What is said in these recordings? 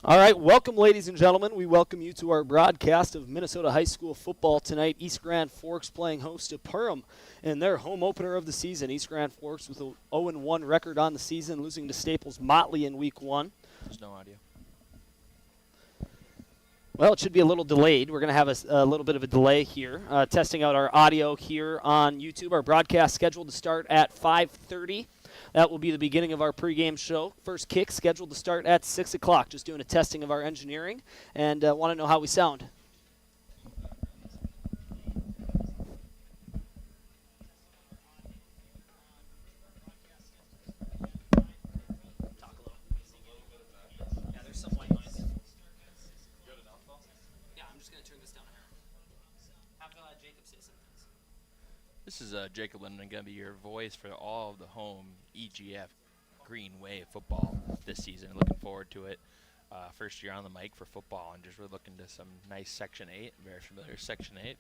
All right, welcome, ladies and gentlemen. We welcome you to our broadcast of Minnesota High School football tonight. East Grand Forks playing host to Perham in their home opener of the season. East Grand Forks with a 0-1 record on the season, losing to Staples Motley in Week 1. There's no audio. Well, it should be a little delayed. We're going to have a little bit of a delay here. Testing out our audio here on YouTube. Our broadcast scheduled to start at 5:30. That will be the beginning of our pregame show. First kick scheduled to start at 6 o'clock. Just doing a testing of our engineering and want to know how we sound. This is Jacob Linden, going to be your voice for all of the home EGF Green Wave football this season. Looking forward to it. First year on the mic for football, and just really looking to some nice Section 8. Very familiar Section 8.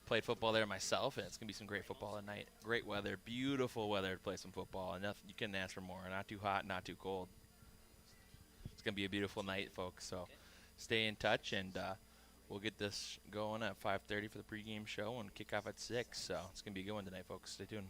Played football there myself, and it's going to be some great football tonight. Great weather, beautiful weather to play some football, and nothing, you couldn't ask for more. Not too hot, not too cold. It's going to be a beautiful night, folks. So stay in touch, and we'll get this going at 5:30 for the pregame show and kick off at 6. So it's going to be a good one tonight, folks. Stay tuned.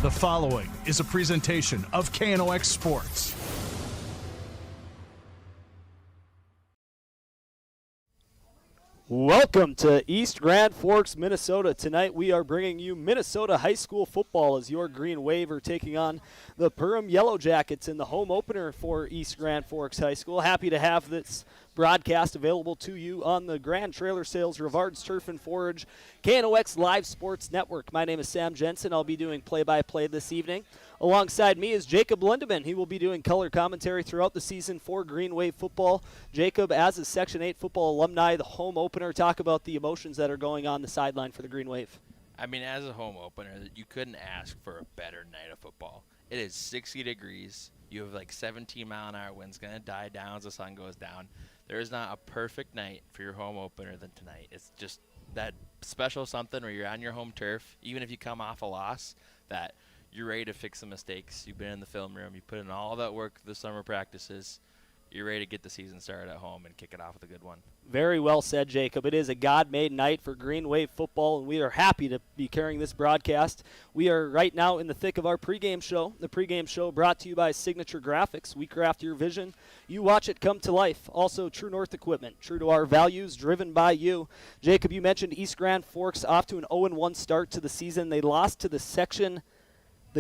The following is a presentation of KNOX Sports. Welcome to East Grand Forks, Minnesota. Tonight we are bringing you Minnesota high school football as your Green Wave are taking on the Perham Yellow Jackets in the home opener for East Grand Forks High School. Happy to have this broadcast available to you on the Grand Trailer Sales, Rivard's Turf and Forage, KNOX Live Sports Network. My name is Sam Jensen. I'll be doing play-by-play this evening. Alongside me is Jacob Lindeman. He will be doing color commentary throughout the season for Green Wave football. Jacob, as a Section 8 football alumni, the home opener, talk about the emotions that are going on the sideline for the Green Wave. I mean, as a home opener, you couldn't ask for a better night of football. It is 60 degrees. You have like 17-mile-an-hour winds going to die down as the sun goes down. There is not a perfect night for your home opener than tonight. It's just that special something where you're on your home turf, even if you come off a loss, that you're ready to fix the mistakes. You've been in the film room. You put in all that work the summer practices. You're ready to get the season started at home and kick it off with a good one. Very well said, Jacob. It is a God-made night for Green Wave football, and we are happy to be carrying this broadcast. We are right now in the thick of our pregame show. The pregame show brought to you by Signature Graphics. We craft your vision. You watch it come to life. Also, True North Equipment. True to our values, driven by you. Jacob, you mentioned East Grand Forks off to an 0-1 start to the season. They lost to the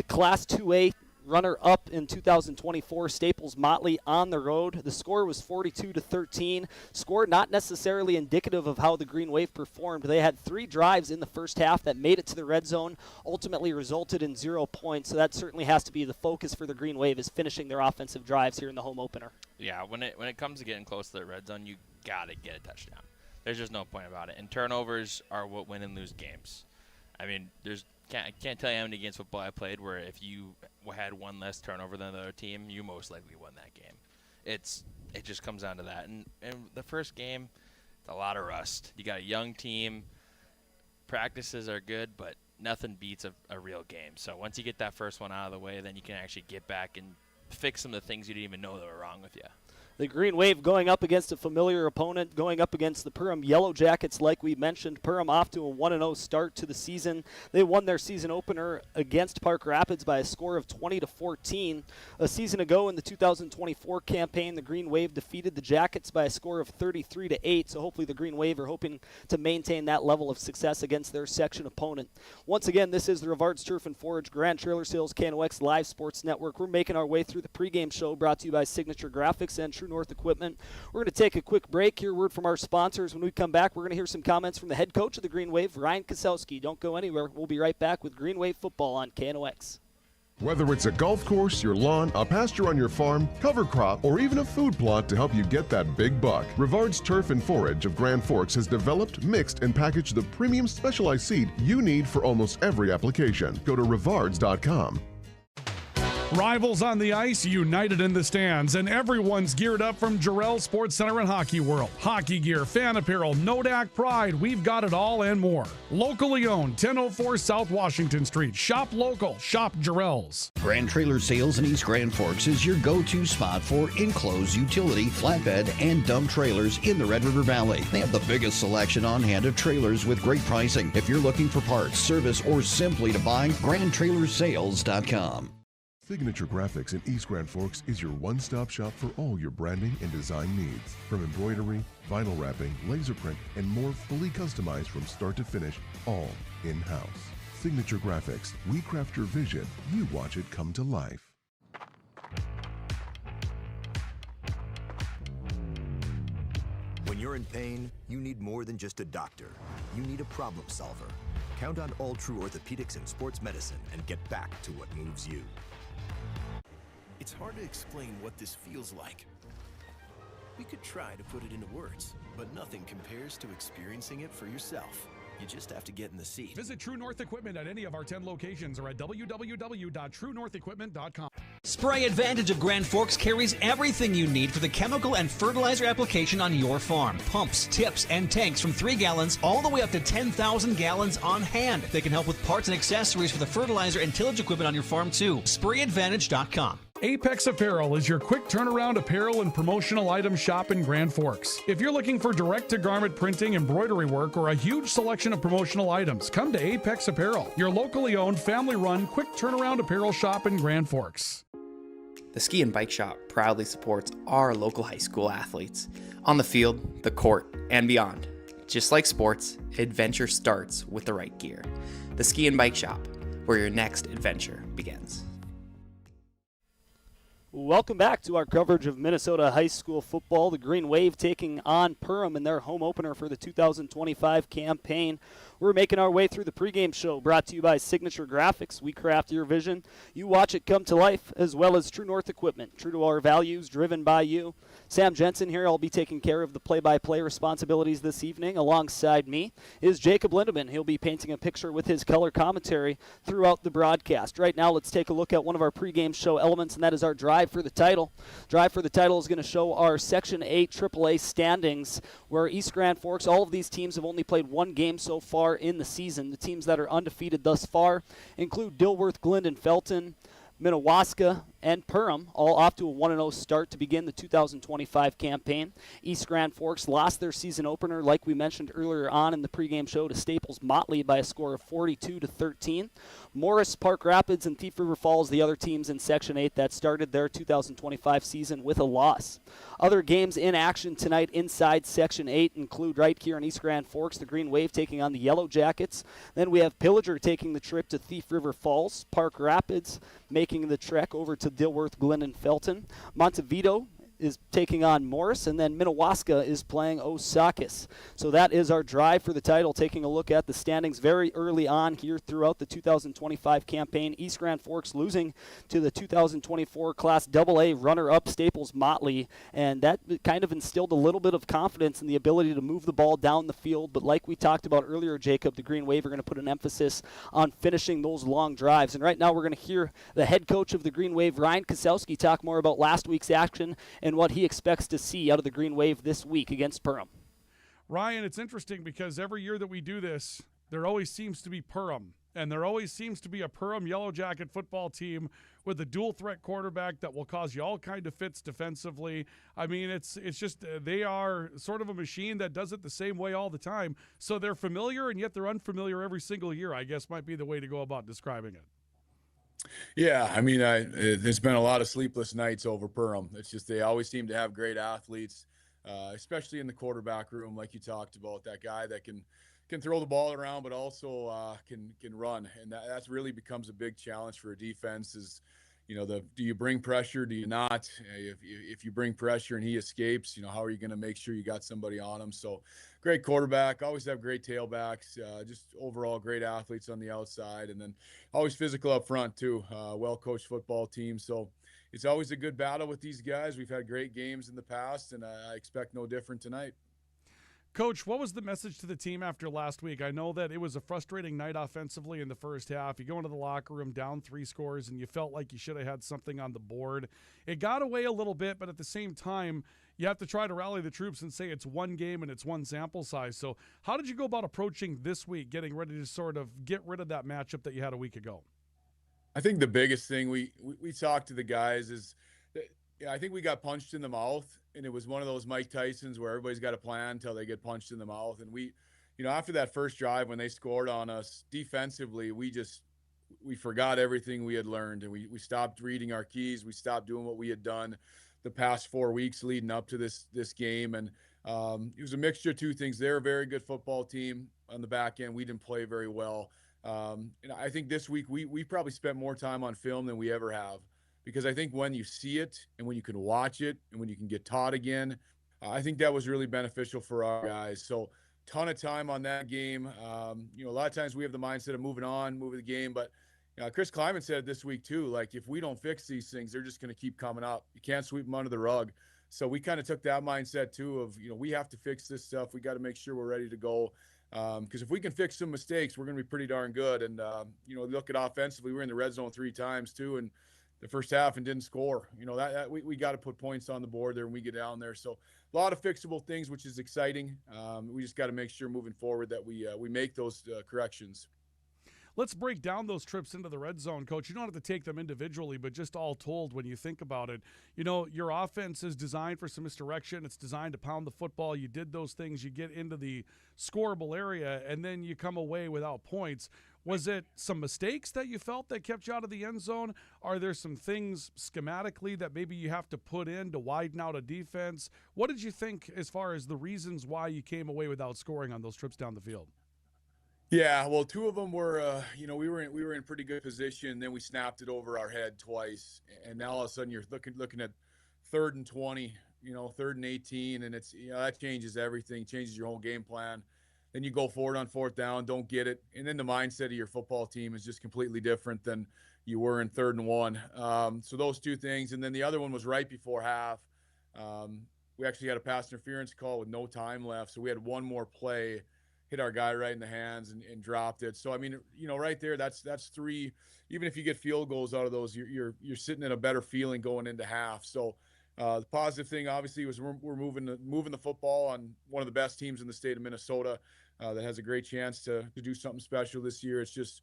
Class 2A runner-up in 2024, Staples Motley, on the road. The score was 42-13. Score not necessarily indicative of how the Green Wave performed. They had 3 drives in the first half that made it to the red zone, ultimately resulted in 0 points. So that certainly has to be the focus for the Green Wave, is finishing their offensive drives here in the home opener. Yeah, when it comes to getting close to the red zone, you got to get a touchdown. There's just no point about it. And turnovers are what win and lose games. I mean, I can't tell you how many games football I played where if you had one less turnover than the other team, you most likely won that game. It just comes down to that. And the first game, it's a lot of rust. You got a young team. Practices are good, but nothing beats a real game. So once you get that first one out of the way, then you can actually get back and fix some of the things you didn't even know that were wrong with you. The Green Wave going up against a familiar opponent, going up against the Perham Yellow Jackets, like we mentioned. Perham off to a 1-0 start to the season. They won their season opener against Park Rapids by a score of 20-14. A season ago in the 2024 campaign, the Green Wave defeated the Jackets by a score of 33-8. So hopefully the Green Wave are hoping to maintain that level of success against their section opponent. Once again, this is the Rivard's Turf and Forage Grand Trailer Sales KNOX Live Sports Network. We're making our way through the pregame show brought to you by Signature Graphics and True North Equipment. We're going to take a quick break, hear word from our sponsors. When we come back, we're going to hear some comments from the head coach of the Green Wave, Ryan Kosowski. Don't go anywhere. We'll be right back with Green Wave football on KNOX. Whether it's a golf course, your lawn, a pasture on your farm, cover crop, or even a food plot to help you get that big buck, Rivard's Turf and Forage of Grand Forks has developed, mixed, and packaged the premium specialized seed you need for almost every application. Go to rivards.com. Rivals on the ice, united in the stands, and everyone's geared up from Jarrell Sports Center and Hockey World. Hockey gear, fan apparel, Nodak Pride, we've got it all and more. Locally owned, 1004 South Washington Street. Shop local, shop Jarrell's. Grand Trailer Sales in East Grand Forks is your go-to spot for enclosed utility, flatbed, and dump trailers in the Red River Valley. They have the biggest selection on hand of trailers with great pricing. If you're looking for parts, service, or simply to buy, GrandTrailersales.com. Signature Graphics in East Grand Forks is your one-stop shop for all your branding and design needs. From embroidery, vinyl wrapping, laser print, and more, fully customized from start to finish, all in-house. Signature Graphics. We craft your vision. You watch it come to life. When you're in pain, you need more than just a doctor. You need a problem solver. Count on All True Orthopedics and Sports Medicine and get back to what moves you. It's hard to explain what this feels like. We could try to put it into words, but nothing compares to experiencing it for yourself. You just have to get in the seat. Visit True North Equipment at any of our 10 locations or at www.truenorthequipment.com. Spray Advantage of Grand Forks carries everything you need for the chemical and fertilizer application on your farm. Pumps, tips, and tanks from 3 gallons all the way up to 10,000 gallons on hand. They can help with parts and accessories for the fertilizer and tillage equipment on your farm too. SprayAdvantage.com. Apex Apparel is your quick turnaround apparel and promotional item shop in Grand Forks. If you're looking for direct-to-garment printing, embroidery work, or a huge selection of promotional items, come to Apex Apparel, your locally owned, family-run, quick turnaround apparel shop in Grand Forks. The Ski and Bike Shop proudly supports our local high school athletes on the field, the court, and beyond. Just like sports, adventure starts with the right gear. The Ski and Bike Shop, where your next adventure begins. Welcome back to our coverage of Minnesota high school football. The Green Wave taking on Perham in their home opener for the 2025 campaign. We're making our way through the pregame show, brought to you by Signature Graphics. We craft your vision. You watch it come to life, as well as True North Equipment. True to our values, driven by you. Sam Jensen here. I'll be taking care of the play-by-play responsibilities this evening. Alongside me is Jacob Lindemann. He'll be painting a picture with his color commentary throughout the broadcast. Right now, let's take a look at one of our pregame show elements, and that is our Drive for the Title. Drive for the Title is going to show our Section 8 AAA standings, where East Grand Forks, all of these teams have only played one game so far in the season. The teams that are undefeated thus far include Dilworth, Glendon, Felton, Minnewaska, and Perham, all off to a 1-0 start to begin the 2025 campaign. East Grand Forks lost their season opener, like we mentioned earlier on in the pregame show, to Staples Motley by a score of 42-13. Morris, Park Rapids, and Thief River Falls, the other teams in Section 8 that started their 2025 season with a loss. Other games in action tonight inside Section 8 include right here in East Grand Forks, the Green Wave taking on the Yellow Jackets. Then we have Pillager taking the trip to Thief River Falls. Park Rapids making the trek over to Dilworth, Glendon, Felton. Montevideo is taking on Morris, and then Minnewaska is playing Osakis. So that is our Drive for the Title, taking a look at the standings very early on here throughout the 2025 campaign. East Grand Forks losing to the 2024 Class AA runner-up Staples Motley, and that kind of instilled a little bit of confidence in the ability to move the ball down the field. But like we talked about earlier, Jacob, the Green Wave are going to put an emphasis on finishing those long drives. And right now we're going to hear the head coach of the Green Wave, Ryan Kosowski, talk more about last week's action and what he expects to see out of the Green Wave this week against Perham. Ryan, it's interesting because every year that we do this, there always seems to be Perham, and there always seems to be a Perham Yellow Jacket football team with a dual threat quarterback that will cause you all kind of fits defensively. I mean, it's just they are sort of a machine that does it the same way all the time. So they're familiar, and yet they're unfamiliar every single year, I guess might be the way to go about describing it. Yeah, I mean, there's been a lot of sleepless nights over Perham. It's just they always seem to have great athletes, especially in the quarterback room, like you talked about. That guy that can throw the ball around, but also can run, and that's really becomes a big challenge for a defense. Is do you bring pressure? Do you not? If you bring pressure and he escapes, how are you going to make sure you got somebody on him? So great quarterback, always have great tailbacks, just overall great athletes on the outside, and then always physical up front too. Well-coached football team. So it's always a good battle with these guys. We've had great games in the past, and I expect no different tonight. Coach, what was the message to the team after last week? I know that it was a frustrating night offensively in the first half. You go into the locker room down 3 scores, and you felt like you should have had something on the board. It got away a little bit, but at the same time, you have to try to rally the troops and say it's one game and it's one sample size. So how did you go about approaching this week, getting ready to sort of get rid of that matchup that you had a week ago? I think the biggest thing we talked to the guys is that, I think we got punched in the mouth, and it was one of those Mike Tysons where everybody's got a plan until they get punched in the mouth. And we, after that first drive when they scored on us defensively, we forgot everything we had learned, and we stopped reading our keys. We stopped doing what we had done the past 4 weeks leading up to this game. And it was a mixture of two things. They're a very good football team on the back end. We didn't play very well. And I think this week we probably spent more time on film than we ever have. Because I think when you see it and when you can watch it and when you can get taught again, I think that was really beneficial for our guys. So ton of time on that game. A lot of times we have the mindset of moving on, moving the game. But Chris Kleiman said this week too, like if we don't fix these things, they're just going to keep coming up. You can't sweep them under the rug. So we kind of took that mindset too of, we have to fix this stuff. We got to make sure we're ready to go. Because if we can fix some mistakes, we're going to be pretty darn good. And, look at offensively, we're in the red zone 3 times too. And the first half and didn't score. We got to put points on the board there when we get down there. So a lot of fixable things, which is exciting. We just got to make sure moving forward that we make those corrections. Let's break down those trips into the red zone, Coach. You don't have to take them individually, but just all told when you think about it. You know, your offense is designed for some misdirection. It's designed to pound the football. You did those things. You get into the scoreable area, and then you come away without points. Was it some mistakes that you felt that kept you out of the end zone? Are there some things schematically that maybe you have to put in to widen out a defense? What did you think as far as the reasons why you came away without scoring on those trips down the field? Yeah, well, two of them were, we were in pretty good position. Then we snapped it over our head twice, and now all of a sudden you're looking at 3rd and 20, 3rd and 18, and it's that changes everything, changes your whole game plan. Then you go forward on 4th down, don't get it, and then the mindset of your football team is just completely different than you were in 3rd and 1. So those two things, and then the other one was right before half. We actually had a pass interference call with no time left, so we had one more play, hit our guy right in the hands and dropped it. So I mean, right there, that's 3. Even if you get field goals out of those, you're sitting in a better feeling going into half. So the positive thing, obviously, was we're moving the football on one of the best teams in the state of Minnesota that has a great chance to do something special this year. It's just,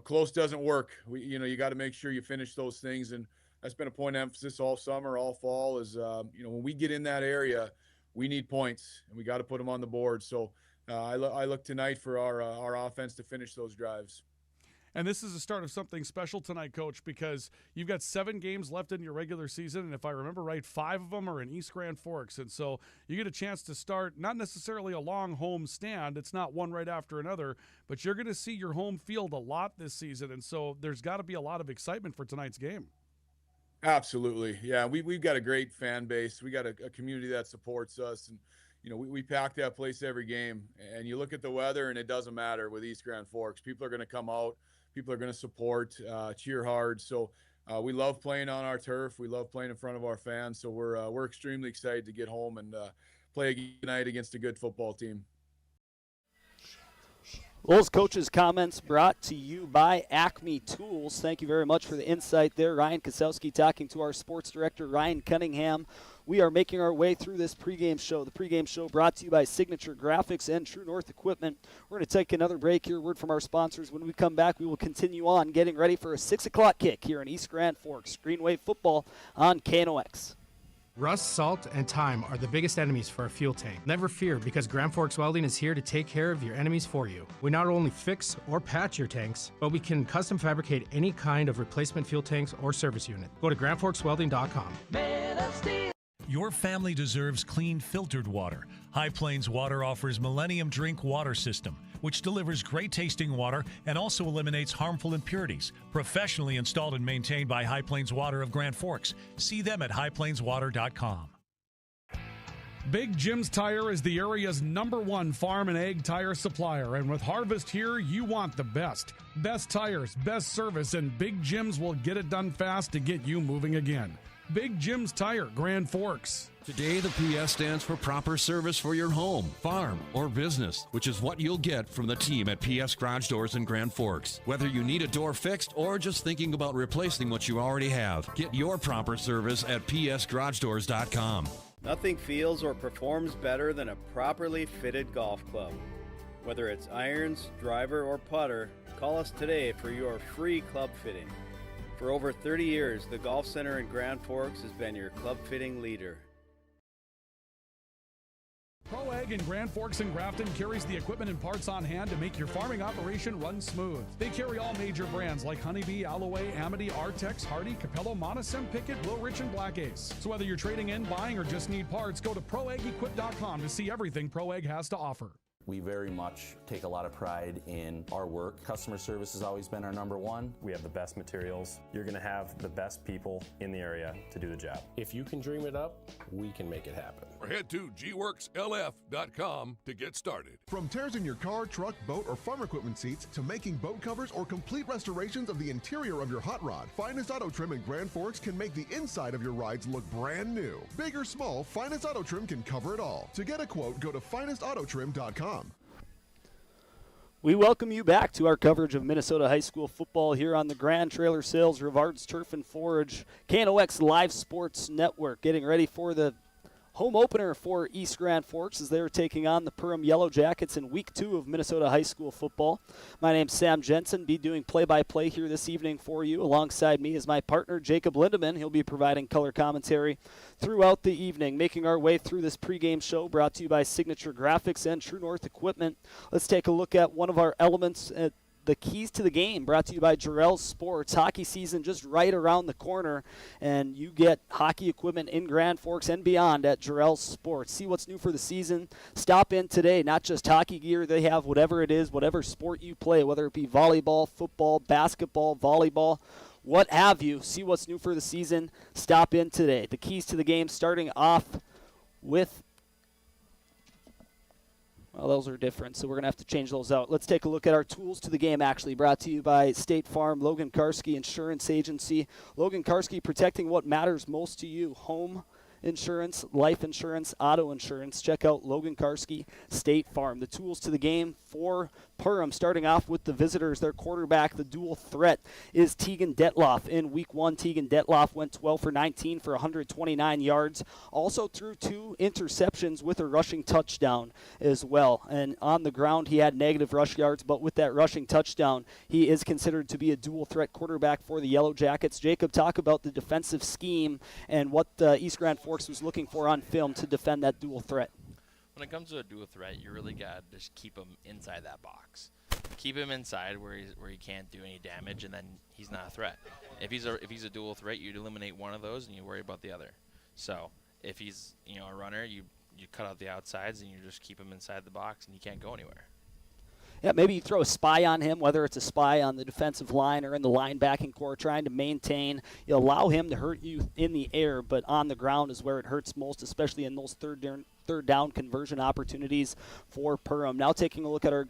close doesn't work. You got to make sure you finish those things, and that's been a point of emphasis all summer, all fall. Is when we get in that area, we need points, and we got to put them on the board. So I look tonight for our offense to finish those drives. And this is the start of something special tonight, Coach, because you've got 7 games left in your regular season, and if I remember right, 5 of them are in East Grand Forks. And so you get a chance to start not necessarily a long home stand. It's not one right after another, but you're going to see your home field a lot this season. And so there's got to be a lot of excitement for tonight's game. Absolutely. Yeah, we've got a great fan base. We got a community that supports us, and we pack that place every game. And you look at the weather, and it doesn't matter with East Grand Forks. People are going to come out. People are going to support, cheer hard. So we love playing on our turf. We love playing in front of our fans. So we're extremely excited to get home and play tonight against a good football team. Those coaches' comments brought to you by Acme Tools. Thank you very much for the insight there. Ryan Kosowski talking to our sports director, Ryan Cunningham. We are making our way through this pregame show. The pregame show brought to you by Signature Graphics and True North Equipment. We're going to take another break here. Word from our sponsors. When we come back, we will continue on getting ready for a 6 o'clock kick here in East Grand Forks. Green Wave football on KNOX. Rust, salt, and time are the biggest enemies for a fuel tank. Never fear, because Grand Forks Welding is here to take care of your enemies for you. We not only fix or patch your tanks, but we can custom fabricate any kind of replacement fuel tanks or service unit. Go to grandforkswelding.com. Your family deserves clean, filtered water. High Plains Water offers Millennium Drink Water System, which delivers great-tasting water and also eliminates harmful impurities. Professionally installed and maintained by High Plains Water of Grand Forks. See them at highplainswater.com. Big Jim's Tire is the area's #1 farm and ag tire supplier, and with Harvest here, you want the best. Best tires, best service, and Big Jim's will get it done fast to get you moving again. Big Jim's Tire, Grand Forks. Today, the PS stands for proper service for your home, farm, or business, which is what you'll get from the team at PS Garage Doors in Grand Forks. Whether you need a door fixed or just thinking about replacing what you already have, get your proper service at psgaragedoors.com. Nothing feels or performs better than a properly fitted golf club. Whether it's irons, driver, or putter, call us today for your free club fitting. For over 30 years, the Golf Center in Grand Forks has been your club fitting leader. Pro Ag in Grand Forks and Grafton carries the equipment and parts on hand to make your farming operation run smooth. They carry all major brands like Honeybee, Alloway, Amity, Artex, Hardy, Capello, Monosem, Pickett, Blue-Rich, and Black Ace. So whether you're trading in, buying, or just need parts, go to ProAgEquip.com to see everything Pro Ag has to offer. We very much take a lot of pride in our work. Customer service has always been our #1. We have the best materials. You're going to have the best people in the area to do the job. If you can dream it up, we can make it happen. Or head to gworkslf.com to get started. From tears in your car, truck, boat, or farm equipment seats to making boat covers or complete restorations of the interior of your hot rod, Finest Auto Trim in Grand Forks can make the inside of your rides look brand new. Big or small, Finest Auto Trim can cover it all. To get a quote, go to finestautotrim.com. We welcome you back to our coverage of Minnesota high school football here on the Grand Trailer Sales, Rivard's Turf and Forage, KNOX Live Sports Network. Getting ready for the home opener for East Grand Forks as they were taking on the Perham Yellow Jackets in Week 2 of Minnesota high school football. My name's Sam Jensen. Be doing play-by-play here this evening for you. Alongside me is my partner, Jacob Lindemann. He'll be providing color commentary throughout the evening. Making our way through this pregame show brought to you by Signature Graphics and True North Equipment. Let's take a look at one of our elements at the keys to the game, brought to you by Jarrell Sports. Hockey season just right around the corner, and you get hockey equipment in Grand Forks and beyond at Jarrell Sports. See what's new for the season. Stop in today. Not just hockey gear. They have whatever it is, whatever sport you play, whether it be volleyball, football, basketball, volleyball, what have you. See what's new for the season. Stop in today. The keys to the game starting off with, well, those are different, so we're going to have to change those out. Let's take a look at our tools to the game, actually, brought to you by State Farm, Logan Karski Insurance Agency. Logan Karski, protecting what matters most to you. Home insurance, life insurance, auto insurance. Check out Logan Karski, State Farm. The tools to the game for Perham, starting off with the visitors. Their quarterback, the dual threat, is Tegan Detloff. In Week 1, Tegan Detloff went 12 for 19 for 129 yards. Also threw 2 interceptions with a rushing touchdown as well. And on the ground, he had negative rush yards, but with that rushing touchdown, he is considered to be a dual threat quarterback for the Yellow Jackets. Jacob, talk about the defensive scheme and what East Grand Forks was looking for on film to defend that dual threat. When it comes to a dual threat, you really got to just keep him inside that box. Keep him inside where he can't do any damage, and then he's not a threat. If he's a dual threat, you'd eliminate one of those and you worry about the other. So if he's a runner, you cut out the outsides and you just keep him inside the box and he can't go anywhere. Yeah, maybe you throw a spy on him, whether it's a spy on the defensive line or in the linebacking core, trying to maintain. You allow him to hurt you in the air, but on the ground is where it hurts most, especially in those third down conversion opportunities for Perham. Now taking a look at our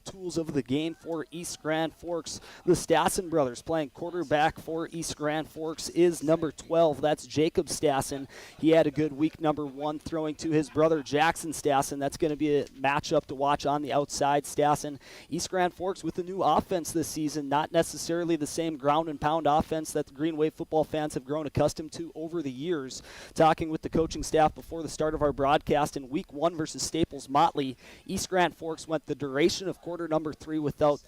tools of the game for East Grand Forks. The Stassen brothers playing quarterback for East Grand Forks is number 12. That's Jacob Stassen. He had a good week number 1, throwing to his brother Jackson Stassen. That's going to be a matchup to watch on the outside. Stassen, East Grand Forks with a new offense this season, not necessarily the same ground and pound offense that the Green Wave football fans have grown accustomed to over the years. Talking with the coaching staff before the start of our broadcast, in Week 1 versus Staples Motley, East Grand Forks went the duration of quarter number 3 without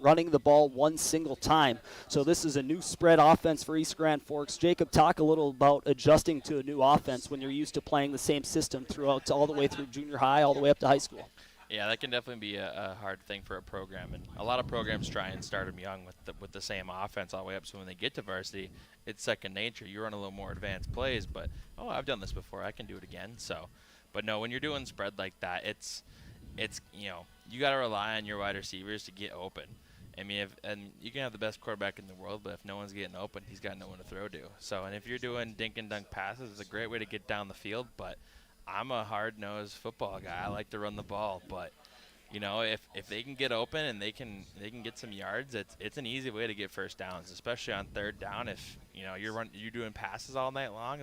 running the ball one single time. So this is a new spread offense for East Grand Forks. Jacob, talk a little about adjusting to a new offense when you're used to playing the same system throughout, all the way through junior high, all the way up to high school. Yeah, that can definitely be a hard thing for a program, and a lot of programs try and start them young with the same offense all the way up. So when they get to varsity, it's second nature. You run a little more advanced plays, but I've done this before. I can do it again. So, but no, when you're doing spread like that, it's you got to rely on your wide receivers to get open. I mean, and you can have the best quarterback in the world, but if no one's getting open, he's got no one to throw to. So, and if you're doing dink and dunk passes, it's a great way to get down the field. But I'm a hard-nosed football guy. I like to run the ball, but if they can get open and they can get some yards, it's an easy way to get first downs, especially on third down. If you're doing passes all night long,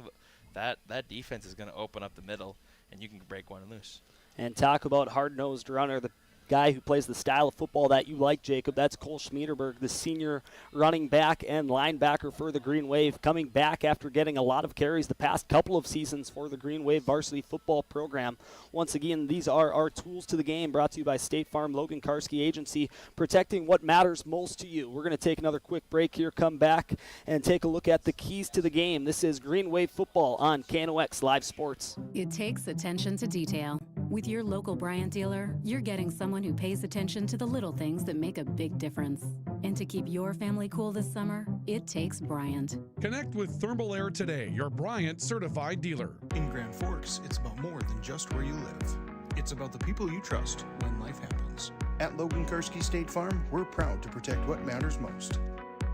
that defense is going to open up the middle, and you can break one loose. And talk about hard-nosed runner, the guy who plays the style of football that you like, Jacob. That's Cole Schmiederberg, the senior running back and linebacker for the Green Wave, coming back after getting a lot of carries the past couple of seasons for the Green Wave varsity football program. Once again, these are our tools to the game, brought to you by State Farm, Logan Karski Agency, protecting what matters most to you. We're going to take another quick break here, come back, and take a look at the keys to the game. This is Green Wave football on KNOX Live Sports. It takes attention to detail. With your local Bryant dealer, you're getting someone who pays attention to the little things that make a big difference. And to keep your family cool this summer, it takes Bryant. Connect with Thermal Air today, your Bryant certified dealer. In Grand Forks, it's about more than just where you live. It's about the people you trust when life happens. At Logan Karski State Farm, we're proud to protect what matters most.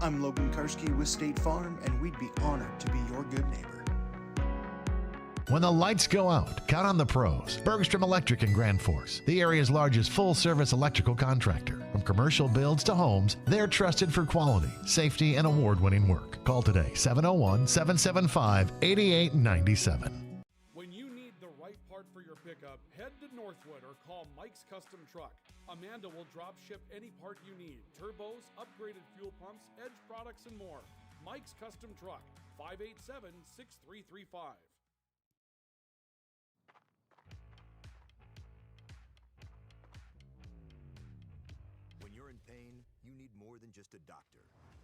I'm Logan Karski with State Farm, and we'd be honored to be your good neighbor. When the lights go out, count on the pros. Bergstrom Electric in Grand Forks, the area's largest full-service electrical contractor. From commercial builds to homes, they're trusted for quality, safety, and award-winning work. Call today, 701-775-8897. When you need the right part for your pickup, head to Northwood or call Mike's Custom Truck. Amanda will drop ship any part you need. Turbos, upgraded fuel pumps, Edge products, and more. Mike's Custom Truck, 587-6335. you're in pain, you need more than just a doctor.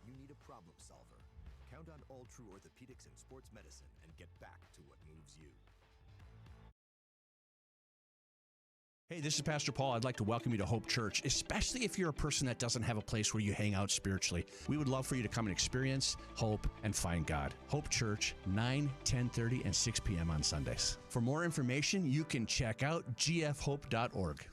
You need a problem solver. Count on All True Orthopedics and Sports Medicine and get back to what moves you. Hey, this is Pastor Paul. I'd like to welcome you to Hope Church, especially if you're a person that doesn't have a place where you hang out spiritually. We would love for you to come and experience hope and find God. Hope Church, 9, 10:30, and 6 p.m. on Sundays. For more information, you can check out gfhope.org.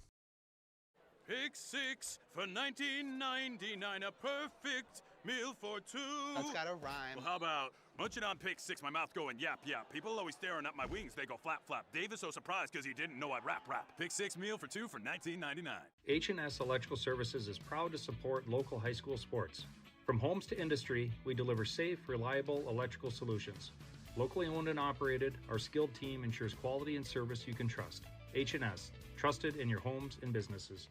Pick 6 for $19.99, a perfect meal for two. That's gotta rhyme. Well, how about munching on Pick 6, my mouth going yap, yap. People always staring at my wings, they go flap, flap. Dave is so surprised because he didn't know I'd rap. Pick 6 meal for two for $19.99. H&S Electrical Services is proud to support local high school sports. From homes to industry, we deliver safe, reliable electrical solutions. Locally owned and operated, our skilled team ensures quality and service you can trust. H&S, trusted in your homes and businesses.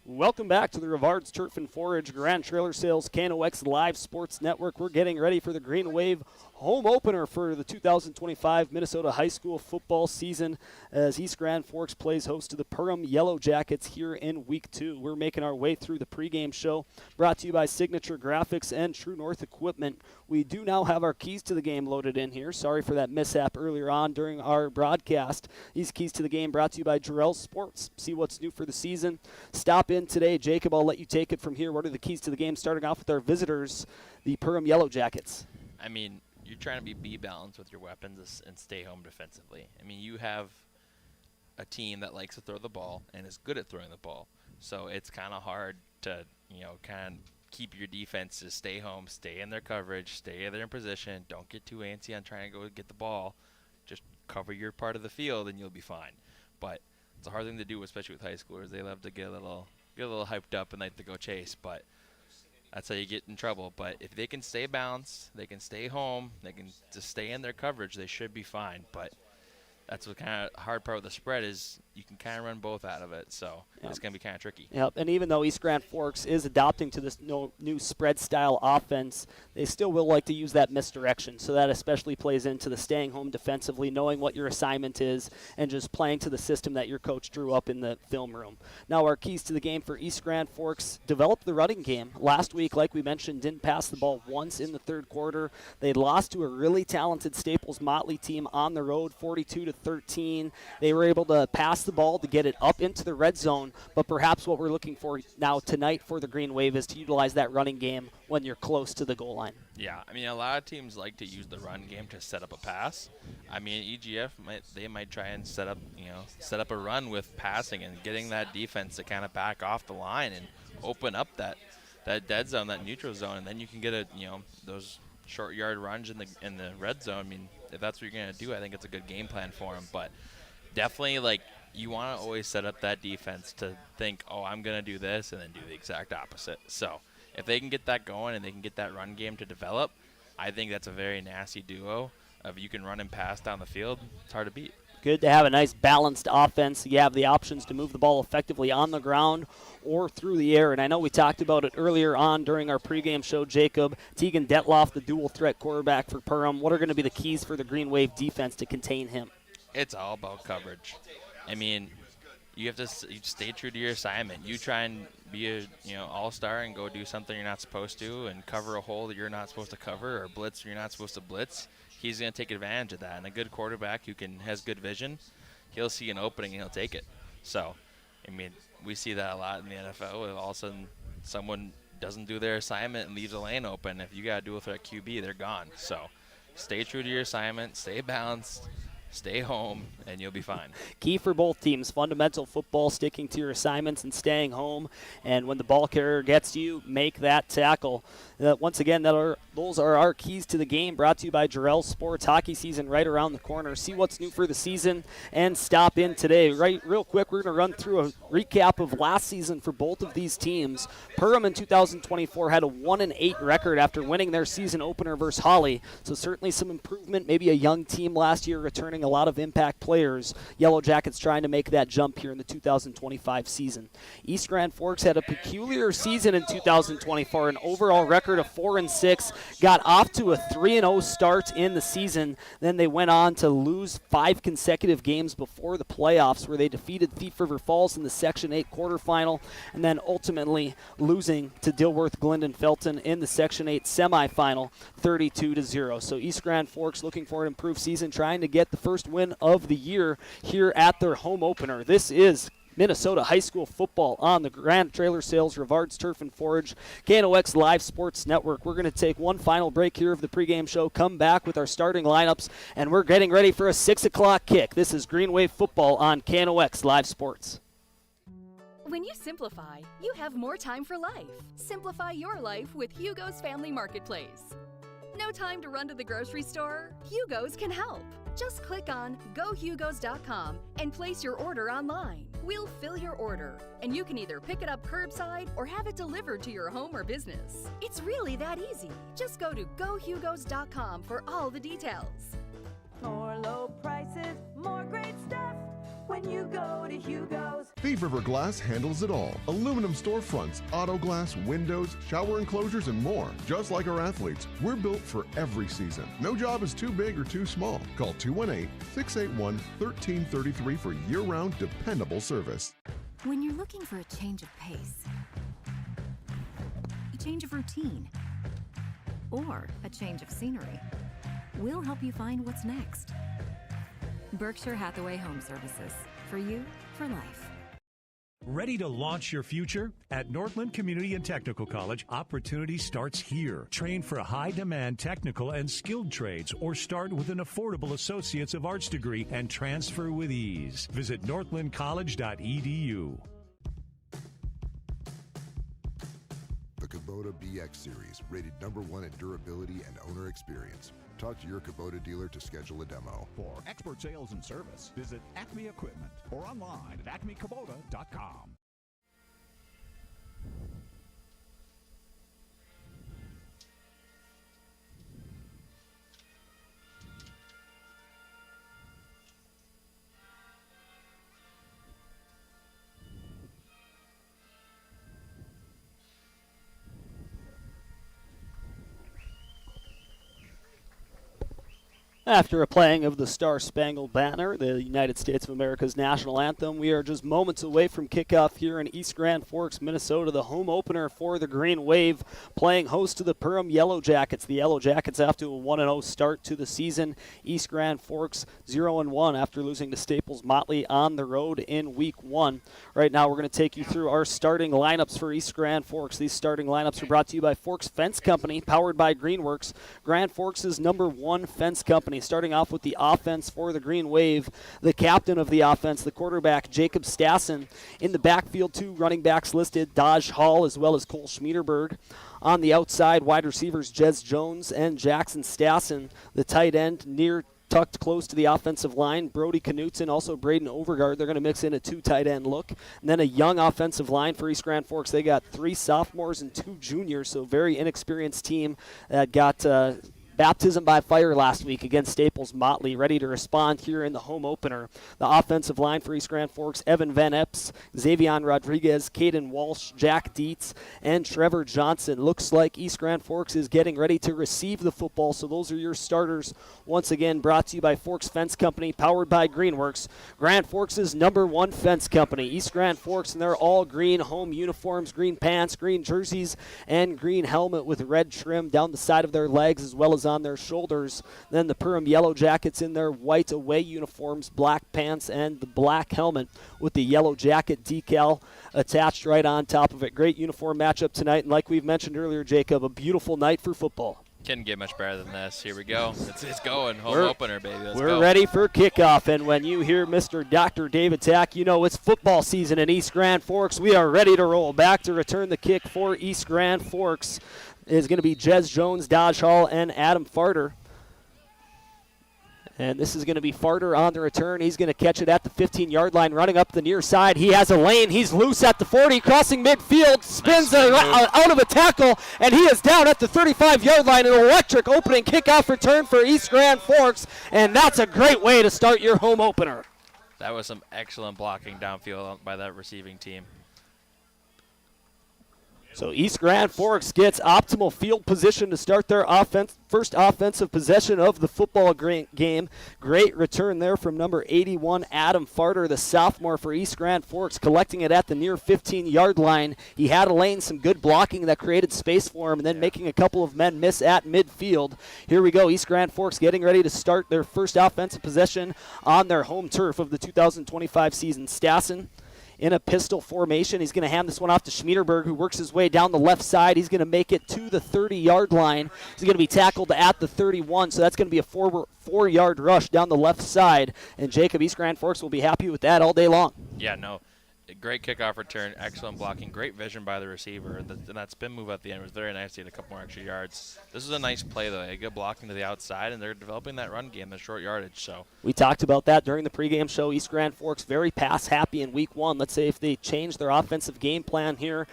Welcome back to the Rivards Turf and Forage Grand Trailer Sales KNOX Live Sports Network. We're getting ready for the Green Wave home opener for the 2025 Minnesota high school football season as East Grand Forks plays host to the Perham Yellow Jackets here in Week 2. We're making our way through the pregame show brought to you by Signature Graphics and True North Equipment. We do now have our keys to the game loaded in here. Sorry for that mishap earlier on during our broadcast. These keys to the game brought to you by Jarrell Sports. See what's new for the season. Stop in today. Jacob, I'll let you take it from here. What are the keys to the game? Starting off with our visitors, the Perham Yellow Jackets. I mean, you're trying to be balanced with your weapons and stay home defensively. I mean, you have a team that likes to throw the ball and is good at throwing the ball. So it's kind of hard to, kind of keep your defense to stay home, stay in their coverage, stay there in position. Don't get too antsy on trying to go get the ball. Just cover your part of the field and you'll be fine. But it's a hard thing to do, especially with high schoolers. They love to get a little hyped up and like to go chase, but that's how you get in trouble. But if they can stay balanced, they can stay home, they can just stay in their coverage, they should be fine. But that's what kind of hard part of the spread is you can kind of run both out of it, so it's going to be kind of tricky. Yep, and even though East Grand Forks is adopting to this new spread-style offense, they still will like to use that misdirection, so that especially plays into the staying home defensively, knowing what your assignment is, and just playing to the system that your coach drew up in the film room. Now our keys to the game for East Grand Forks: develop the running game. Last week, like we mentioned, didn't pass the ball once in the third quarter. They lost to a really talented Staples Motley team on the road, 42-13. They were able to pass the ball to get it up into the red zone, but perhaps what we're looking for now tonight for the Green Wave is to utilize that running game when you're close to the goal line. Yeah, I mean, a lot of teams like to use the run game to set up a pass. I mean, EGF might try and set up a run with passing and getting that defense to kind of back off the line and open up that dead zone, that neutral zone, and then you can get those short yard runs in the red zone. I mean, if that's what you're going to do, I think it's a good game plan for them. But definitely, you want to always set up that defense to think, oh, I'm going to do this, and then do the exact opposite. So if they can get that going and they can get that run game to develop, I think that's a very nasty duo. If you can run and pass down the field, it's hard to beat. Good to have a nice balanced offense. You have the options to move the ball effectively on the ground or through the air. And I know we talked about it earlier on during our pregame show, Jacob. Tegan Detloff, the dual threat quarterback for Perham. What are going to be the keys for the Green Wave defense to contain him? It's all about coverage. I mean, you have to stay true to your assignment. You try and be a all-star and go do something you're not supposed to and cover a hole that you're not supposed to cover or blitz you're not supposed to blitz. He's going to take advantage of that. And a good quarterback who has good vision, he'll see an opening and he'll take it. So, I mean, we see that a lot in the NFL. If all of a sudden someone doesn't do their assignment and leaves a lane open, if you got to do it for a QB, they're gone. So stay true to your assignment, stay balanced, stay home, and you'll be fine. Key for both teams, fundamental football, sticking to your assignments and staying home. And when the ball carrier gets you, make that tackle. Once again, those are our keys to the game, brought to you by Jarrell Sports. Hockey season right around the corner. See what's new for the season and stop in today. Real quick, we're going to run through a recap of last season for both of these teams. Perham in 2024 had a 1-8 record after winning their season opener versus Holly. So certainly some improvement, maybe a young team last year returning a lot of impact players. Yellow Jackets trying to make that jump here in the 2025 season. East Grand Forks had a peculiar season in 2024, an overall record of 4-6. got off to a 3-0 start in the season. Then they went on to lose 5 consecutive games before the playoffs, where they defeated Thief River Falls in the Section 8 quarterfinal, and then ultimately losing to Dilworth Glendon Felton in the Section 8 semifinal, 32-0. So East Grand Forks looking for an improved season, trying to get the first win of the year here at their home opener. This is Minnesota High School football on the Grand Trailer Sales, Rivard's Turf and Forage, KNOX Live Sports Network. We're going to take one final break here of the pregame show, come back with our starting lineups, and we're getting ready for a 6 o'clock kick. This is Green Wave football on KNOX Live Sports. When you simplify, you have more time for life. Simplify your life with Hugo's Family Marketplace. No time to run to the grocery store? Hugo's can help. Just click on GoHugos.com and place your order online. We'll fill your order, and you can either pick it up curbside or have it delivered to your home or business. It's really that easy. Just go to GoHugos.com for all the details. More low prices, more great stuff when you go to Hugo's. Thief River Glass handles it all. Aluminum storefronts, auto glass, windows, shower enclosures, and more. Just like our athletes, we're built for every season. No job is too big or too small. Call 218-681-1333 for year-round dependable service. When you're looking for a change of pace, a change of routine, or a change of scenery, we'll help you find what's next. Berkshire Hathaway Home Services. For you, for life. Ready to launch your future? At Northland Community and Technical College, opportunity starts here. Train for high-demand technical and skilled trades, or start with an affordable Associates of Arts degree and transfer with ease. Visit northlandcollege.edu. The Kubota BX Series, rated #1 in durability and owner experience. Talk to your Kubota dealer to schedule a demo. For expert sales and service, visit Acme Equipment or online at acmekubota.com. After a playing of the Star-Spangled Banner, the United States of America's national anthem, we are just moments away from kickoff here in East Grand Forks, Minnesota, the home opener for the Green Wave, playing host to the Perham Yellow Jackets. The Yellow Jackets after a 1-0 start to the season. East Grand Forks 0-1 after losing to Staples Motley on the road in Week 1. Right now we're going to take you through our starting lineups for East Grand Forks. These starting lineups are brought to you by Forks Fence Company, powered by Greenworks, Grand Forks' #1 fence company. Starting off with the offense for the Green Wave, the captain of the offense, the quarterback, Jacob Stassen. In the backfield, 2 running backs listed, Dodge Hall as well as Cole Schmiederberg. On the outside, wide receivers, Jez Jones and Jackson Stassen. The tight end, tucked close to the offensive line, Brody Knutson, also Braden Overgaard. They're going to mix in a 2 tight end look. And then a young offensive line for East Grand Forks. They got 3 sophomores and 2 juniors, so very inexperienced team that got baptism by fire last week against Staples Motley, ready to respond here in the home opener. The offensive line for East Grand Forks, Evan Van Epps, Xavion Rodriguez, Caden Walsh, Jack Dietz, and Trevor Johnson. Looks like East Grand Forks is getting ready to receive the football, so those are your starters. Once again, brought to you by Forks Fence Company, powered by Greenworks. Grand Forks' #1 fence company. East Grand Forks, and they're all green home uniforms, green pants, green jerseys, and green helmet with red trim down the side of their legs as well as on their shoulders. Then the Perham Yellow Jackets in their white away uniforms, black pants, and the black helmet with the yellow jacket decal attached right on top of it. Great uniform matchup tonight, and like we've mentioned earlier, Jacob, a beautiful night for football. Couldn't get much better than this. Here we go. It's going. Home opener, baby. Let's go. We're ready for kickoff, and when you hear Mr. Dr. David Tack, you know it's football season in East Grand Forks. We are ready to roll. Back to return the kick for East Grand Forks is going to be Jez Jones, Dodge Hall, and Adam Farter. And this is going to be Farter on the return. He's going to catch it at the 15-yard line, running up the near side. He has a lane. He's loose at the 40, crossing midfield, spins out of a tackle, and he is down at the 35-yard line. An electric opening kickoff return for East Grand Forks, and that's a great way to start your home opener. That was some excellent blocking downfield by that receiving team. So East Grand Forks gets optimal field position to start their first offensive possession of the football game. Great return there from number 81, Adam Farter, the sophomore for East Grand Forks, collecting it at the near 15-yard line. He had some good blocking that created space for him, and then making a couple of men miss at midfield. Here we go, East Grand Forks getting ready to start their first offensive possession on their home turf of the 2025 season. Stassen in a pistol formation. He's going to hand this one off to Schmiederberg, who works his way down the left side. He's going to make it to the 30-yard line. He's going to be tackled at the 31, so that's going to be a four-yard rush down the left side. And Jacob, East Grand Forks will be happy with that all day long. Yeah, no. Great kickoff return, excellent blocking, great vision by the receiver. And that spin move at the end was very nice to get a couple more extra yards. This is a nice play, though. A good blocking to the outside, and they're developing that run game, the short yardage. So we talked about that during the pregame show. East Grand Forks very pass-happy in week one. Let's say if they change their offensive game plan here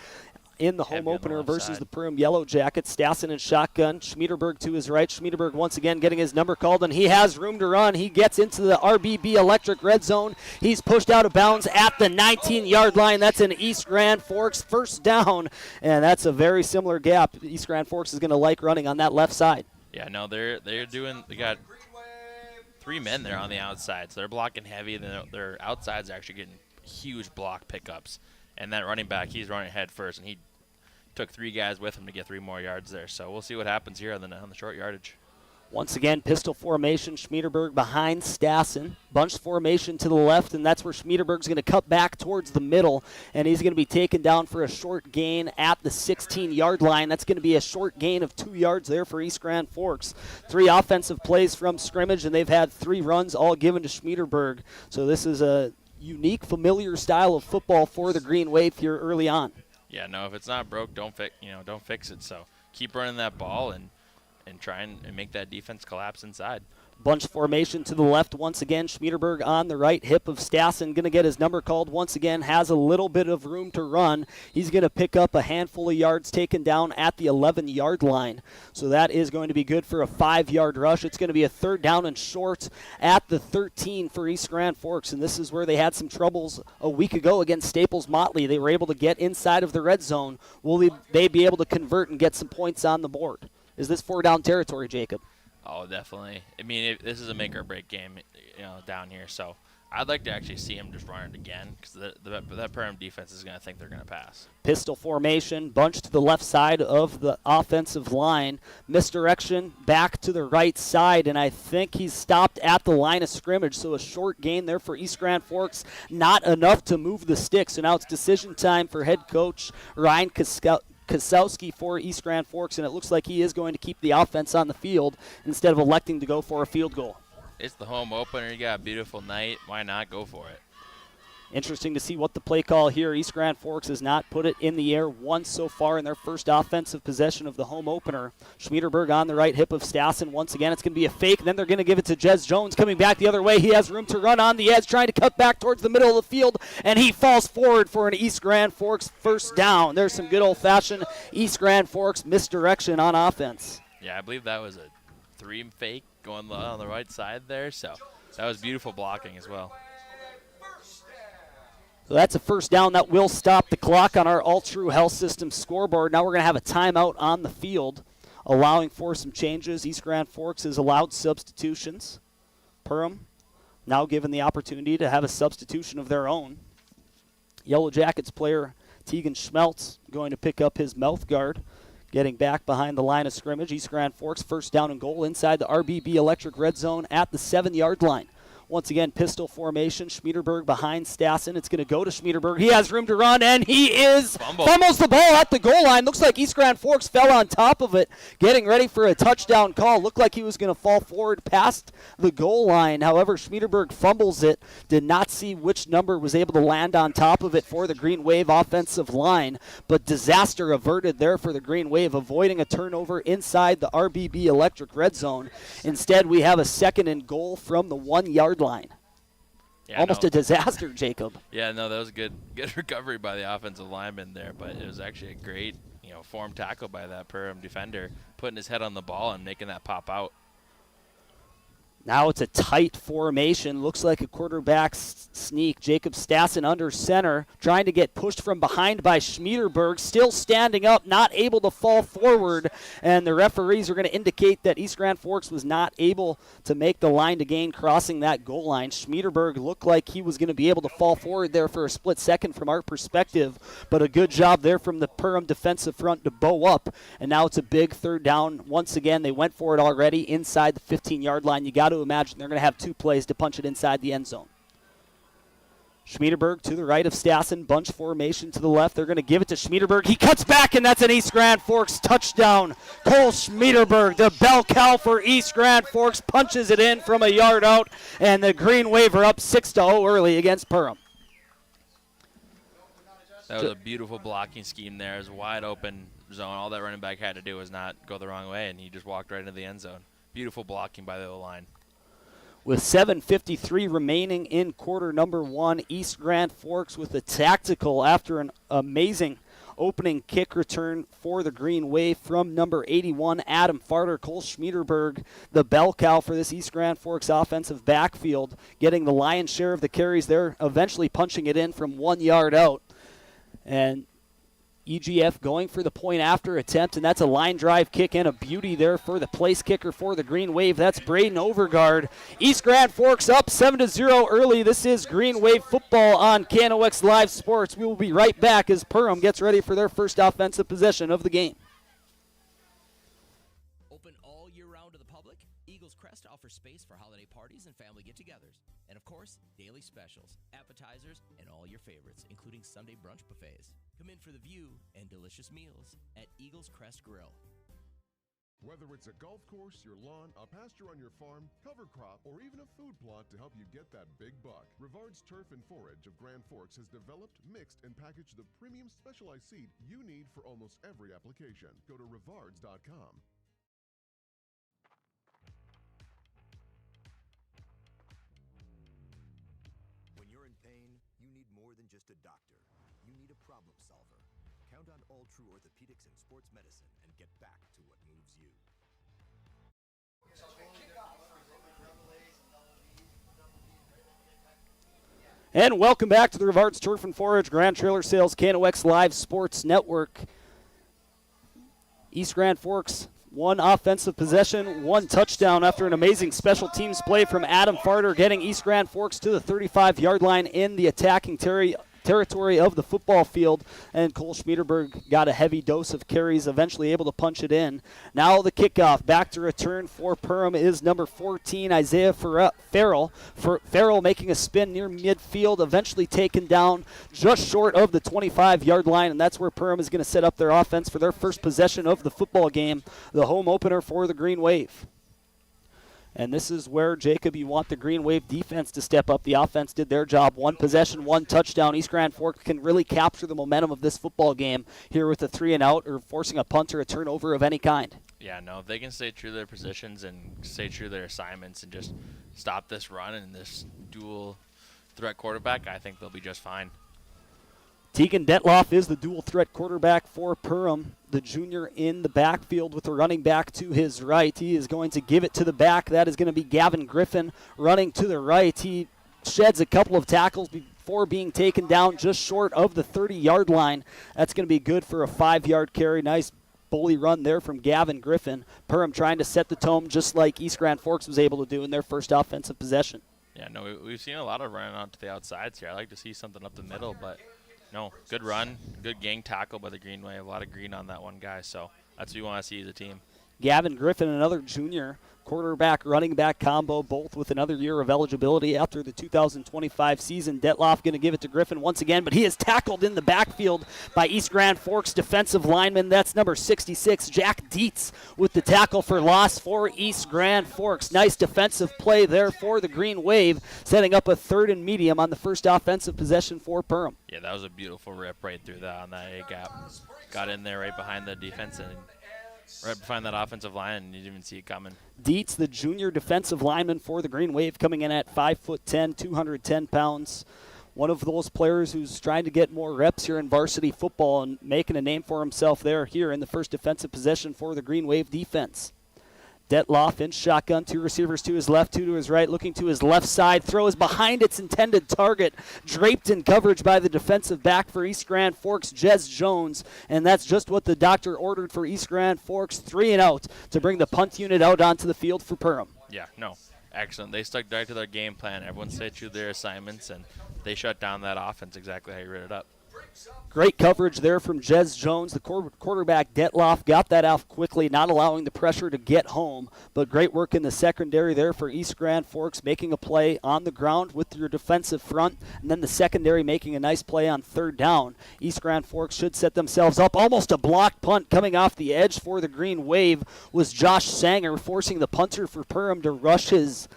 in the home opener versus the Perham Yellow Jackets. Stassen in shotgun. Schmiederberg to his right. Schmiederberg once again getting his number called, and he has room to run. He gets into the RBB Electric red zone. He's pushed out of bounds at the 19-yard line. That's an East Grand Forks first down, and that's a very similar gap. East Grand Forks is going to like running on that left side. Yeah, no, they got 3 men there on the outside, so they're blocking heavy, and their outsides are actually getting huge block pickups. And that running back, he's running head first, and he took 3 guys with him to get 3 more yards there. So we'll see what happens here on the short yardage. Once again, pistol formation, Schmiederberg behind Stassen. Bunch formation to the left, and that's where Schmiederberg's going to cut back towards the middle, and he's going to be taken down for a short gain at the 16-yard line. That's going to be a short gain of 2 yards there for East Grand Forks. 3 offensive plays from scrimmage, and they've had 3 runs all given to Schmiederberg. So this is a unique, familiar style of football for the Green Wave here early on. Yeah, no, if it's not broke, don't fix it. So keep running that ball and try and make that defense collapse inside. Bunch formation to the left once again. Schmiederberg on the right hip of Stassen. Going to get his number called once again. Has a little bit of room to run. He's going to pick up a handful of yards taken down at the 11-yard line. So that is going to be good for a 5-yard rush. It's going to be a 3rd down and short at the 13 for East Grand Forks. And this is where they had some troubles a week ago against Staples Motley. They were able to get inside of the red zone. Will they be able to convert and get some points on the board? Is this 4-down territory, Jacob? Oh, definitely. I mean, this is a make-or-break game, down here. So I'd like to actually see him just run it again because that Perham defense is going to think they're going to pass. Pistol formation, bunch to the left side of the offensive line. Misdirection back to the right side, and I think he's stopped at the line of scrimmage. So a short gain there for East Grand Forks. Not enough to move the sticks. So now it's decision time for head coach Ryan Kasowski for East Grand Forks, and it looks like he is going to keep the offense on the field instead of electing to go for a field goal. It's the home opener. You got a beautiful night. Why not go for it? Interesting to see what the play call here. East Grand Forks has not put it in the air once so far in their first offensive possession of the home opener. Schmiederberg on the right hip of Stassen. Once again, it's going to be a fake. Then they're going to give it to Jez Jones coming back the other way. He has room to run on the edge, trying to cut back towards the middle of the field, and he falls forward for an East Grand Forks first down. There's some good old-fashioned East Grand Forks misdirection on offense. Yeah, I believe that was a 3 fake going on the right side there, so that was beautiful blocking as well. So that's a first down. That will stop the clock on our All True Health System scoreboard. Now we're going to have a timeout on the field, allowing for some changes. East Grand Forks has allowed substitutions. Perham now given the opportunity to have a substitution of their own. Yellow Jackets player Tegan Schmeltz going to pick up his mouth guard, getting back behind the line of scrimmage. East Grand Forks first down and goal inside the RBB Electric red zone at the 7-yard line. Once again, pistol formation. Schmiederberg behind Stassen. It's going to go to Schmiederberg. He has room to run, and he fumbles the ball at the goal line. Looks like East Grand Forks fell on top of it, getting ready for a touchdown call. Looked like he was going to fall forward past the goal line. However, Schmiederberg fumbles it. Did not see which number was able to land on top of it for the Green Wave offensive line, but disaster averted there for the Green Wave, avoiding a turnover inside the RBB Electric red zone. Instead, we have a 2nd and goal from the 1-yard line. Yeah, almost a disaster, Jacob. Yeah, no, that was a good recovery by the offensive lineman there, but it was actually a great, form tackle by that Perham defender, putting his head on the ball and making that pop out. Now it's a tight formation. Looks like a quarterback sneak. Jacob Stassen under center, trying to get pushed from behind by Schmiederberg. Still standing up, not able to fall forward. And the referees are going to indicate that East Grand Forks was not able to make the line to gain crossing that goal line. Schmiederberg looked like he was going to be able to fall forward there for a split second from our perspective. But a good job there from the Perham defensive front to bow up. And now it's a big third down. Once again, they went for it already inside the 15-yard line. You got to imagine they're going to have 2 plays to punch it inside the end zone. Schmiederberg to the right of Stassen, bunch formation to the left. They're going to give it to Schmiederberg. He cuts back, and that's an East Grand Forks touchdown. Cole Schmiederberg, the bell cow for East Grand Forks, punches it in from a yard out, and the Green Wave are up 6-0 early against Perham. That was a beautiful blocking scheme there. It was a wide open zone. All that running back had to do was not go the wrong way, and he just walked right into the end zone. Beautiful blocking by the O-line. With 7:53 remaining in quarter number 1, East Grand Forks with a tactical after an amazing opening kick return for the Green Wave from number 81, Adam Farter. Cole Schmiederberg, the bell cow for this East Grand Forks offensive backfield, getting the lion's share of the carries there, eventually punching it in from 1 yard out. And EGF going for the point after attempt, and that's a line drive kick and a beauty there for the place kicker for the Green Wave. That's Braden Overgaard. East Grand Forks up 7-0 early. This is Green Wave football on KNOX Live Sports. We will be right back as Perham gets ready for their first offensive possession of the game. Open all year round to the public, Eagles Crest offers space for holiday parties and family get-togethers. And of course, daily specials, appetizers, and all your favorites, including Sunday brunch buffets. Come in for the view and delicious meals at Eagles Crest Grill. Whether it's a golf course, your lawn, a pasture on your farm, cover crop, or even a food plot to help you get that big buck, Rivard's Turf and Forage of Grand Forks has developed, mixed, and packaged the premium specialized seed you need for almost every application. Go to rivards.com. When you're in pain, you need more than just a doctor. You need a problem solver. Count on All True Orthopedics and Sports Medicine and get back to what moves you. And welcome back to the Rivard's Turf and Forage Grand Trailer Sales KNOX Live Sports Network. East Grand Forks, 1 offensive possession, 1 touchdown after an amazing special teams play from Adam Farter, getting East Grand Forks to the 35-yard line in the attacking territory of the football field, and Cole Schmiederberg got a heavy dose of carries, eventually able to punch it in. Now the kickoff, back to return for Perham is number 14, Isaiah Farrell. Farrell making a spin near midfield, eventually taken down just short of the 25-yard line, and that's where Perham is going to set up their offense for their first possession of the football game, the home opener for the Green Wave. And this is where, Jacob, you want the Green Wave defense to step up. The offense did their job. 1 possession, 1 touchdown. East Grand Forks can really capture the momentum of this football game here with a 3-and-out or forcing a punt or a turnover of any kind. Yeah, no, if they can stay true to their positions and stay true to their assignments and just stop this run and this dual threat quarterback, I think they'll be just fine. Tegan Detloff is the dual threat quarterback for Perham, the junior in the backfield with the running back to his right. He is going to give it to the back. That is going to be Gavin Griffin running to the right. He sheds a couple of tackles before being taken down just short of the 30-yard line. That's going to be good for a 5-yard carry. Nice bully run there from Gavin Griffin. Perham trying to set the tone just like East Grand Forks was able to do in their first offensive possession. Yeah, no, we've seen a lot of running out to the outsides here. I like to see something up the middle, but no, good run, good gang tackle by the Green Wave. A lot of green on that one guy, so that's what you want to see as a team. Gavin Griffin, another junior quarterback, running back combo, both with another year of eligibility after the 2025 season. Detloff going to give it to Griffin once again, but he is tackled in the backfield by East Grand Forks defensive lineman. That's number 66, Jack Dietz, with the tackle for loss for East Grand Forks. Nice defensive play there for the Green Wave, setting up a 3rd and medium on the first offensive possession for Perham. Yeah, that was a beautiful rip right through that on that A-gap. Got in there right behind the defense and right behind that offensive line, and you didn't even see it coming. Dietz, the junior defensive lineman for the Green Wave, coming in at 5'10", 210 pounds. One of those players who's trying to get more reps here in varsity football and making a name for himself here in the first defensive possession for the Green Wave defense. Detloff in shotgun, 2 receivers to his left, 2 to his right, looking to his left side. Throw is behind its intended target, draped in coverage by the defensive back for East Grand Forks, Jez Jones, and that's just what the doctor ordered for East Grand Forks, 3 and out to bring the punt unit out onto the field for Perham. Yeah, no, excellent. They stuck right to their game plan. Everyone stayed true to their assignments, and they shut down that offense exactly how you read it up. Great coverage there from Jez Jones. The quarterback, Detloff, got that off quickly, not allowing the pressure to get home. But great work in the secondary there for East Grand Forks, making a play on the ground with your defensive front, and then the secondary making a nice play on 3rd down. East Grand Forks should set themselves up. Almost a blocked punt coming off the edge for the Green Wave was Josh Sanger, forcing the punter for Perham to rush his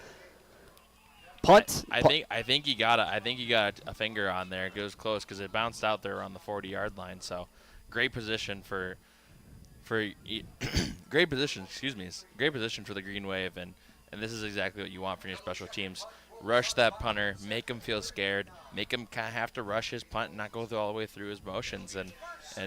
punt. I think he got a finger on there. It goes close because it bounced out there on the 40-yard line. So, great position for great position for the Green Wave, and this is exactly what you want from your special teams. Rush that punter, make him feel scared, make him kind of have to rush his punt and not go all the way through his motions, and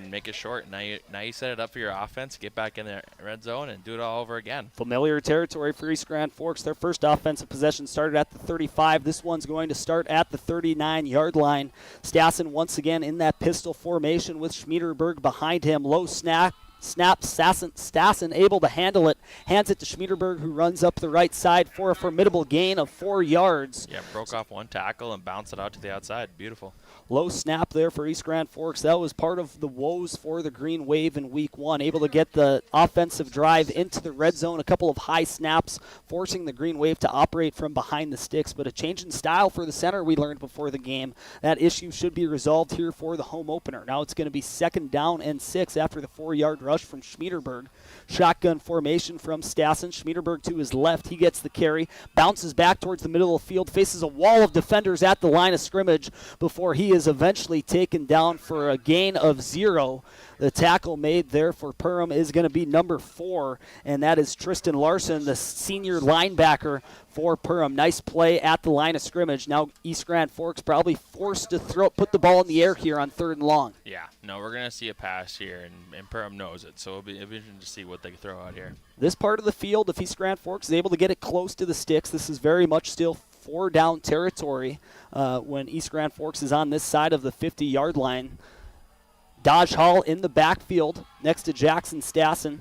make it short. Now you set it up for your offense, get back in the red zone, and do it all over again. Familiar territory for East Grand Forks. Their first offensive possession started at the 35. This one's going to start at the 39-yard line. Stassen once again in that pistol formation with Schmiederberg behind him. Low snap, Stassen able to handle it, hands it to Schmiederberg, who runs up the right side for a formidable gain of 4 yards. Yeah, broke off one tackle and bounced it out to the outside. Beautiful. Low snap there for East Grand Forks. That was part of the woes for the Green Wave in week 1, able to get the offensive drive into the red zone. A couple of high snaps, forcing the Green Wave to operate from behind the sticks. But a change in style for the center, we learned before the game. That issue should be resolved here for the home opener. Now it's going to be 2nd down and 6 after the 4-yard rush from Schmiederberg. Shotgun formation from Stassen. Schmiederberg to his left. He gets the carry, bounces back towards the middle of the field, faces a wall of defenders at the line of scrimmage before he is eventually taken down for a gain of 0. The tackle made there for Perham is going to be number 4, and that is Tristan Larson, the senior linebacker for Perham. Nice play at the line of scrimmage. Now East Grand Forks probably forced to put the ball in the air here on 3rd and long. Yeah, no, we're going to see a pass here, and Perham knows it, so it'll be interesting to see what they throw out here. This part of the field, if East Grand Forks is able to get it close to the sticks, this is very much still 4-down territory when East Grand Forks is on this side of the 50-yard line. Dodge Hall in the backfield next to Jackson Stassen.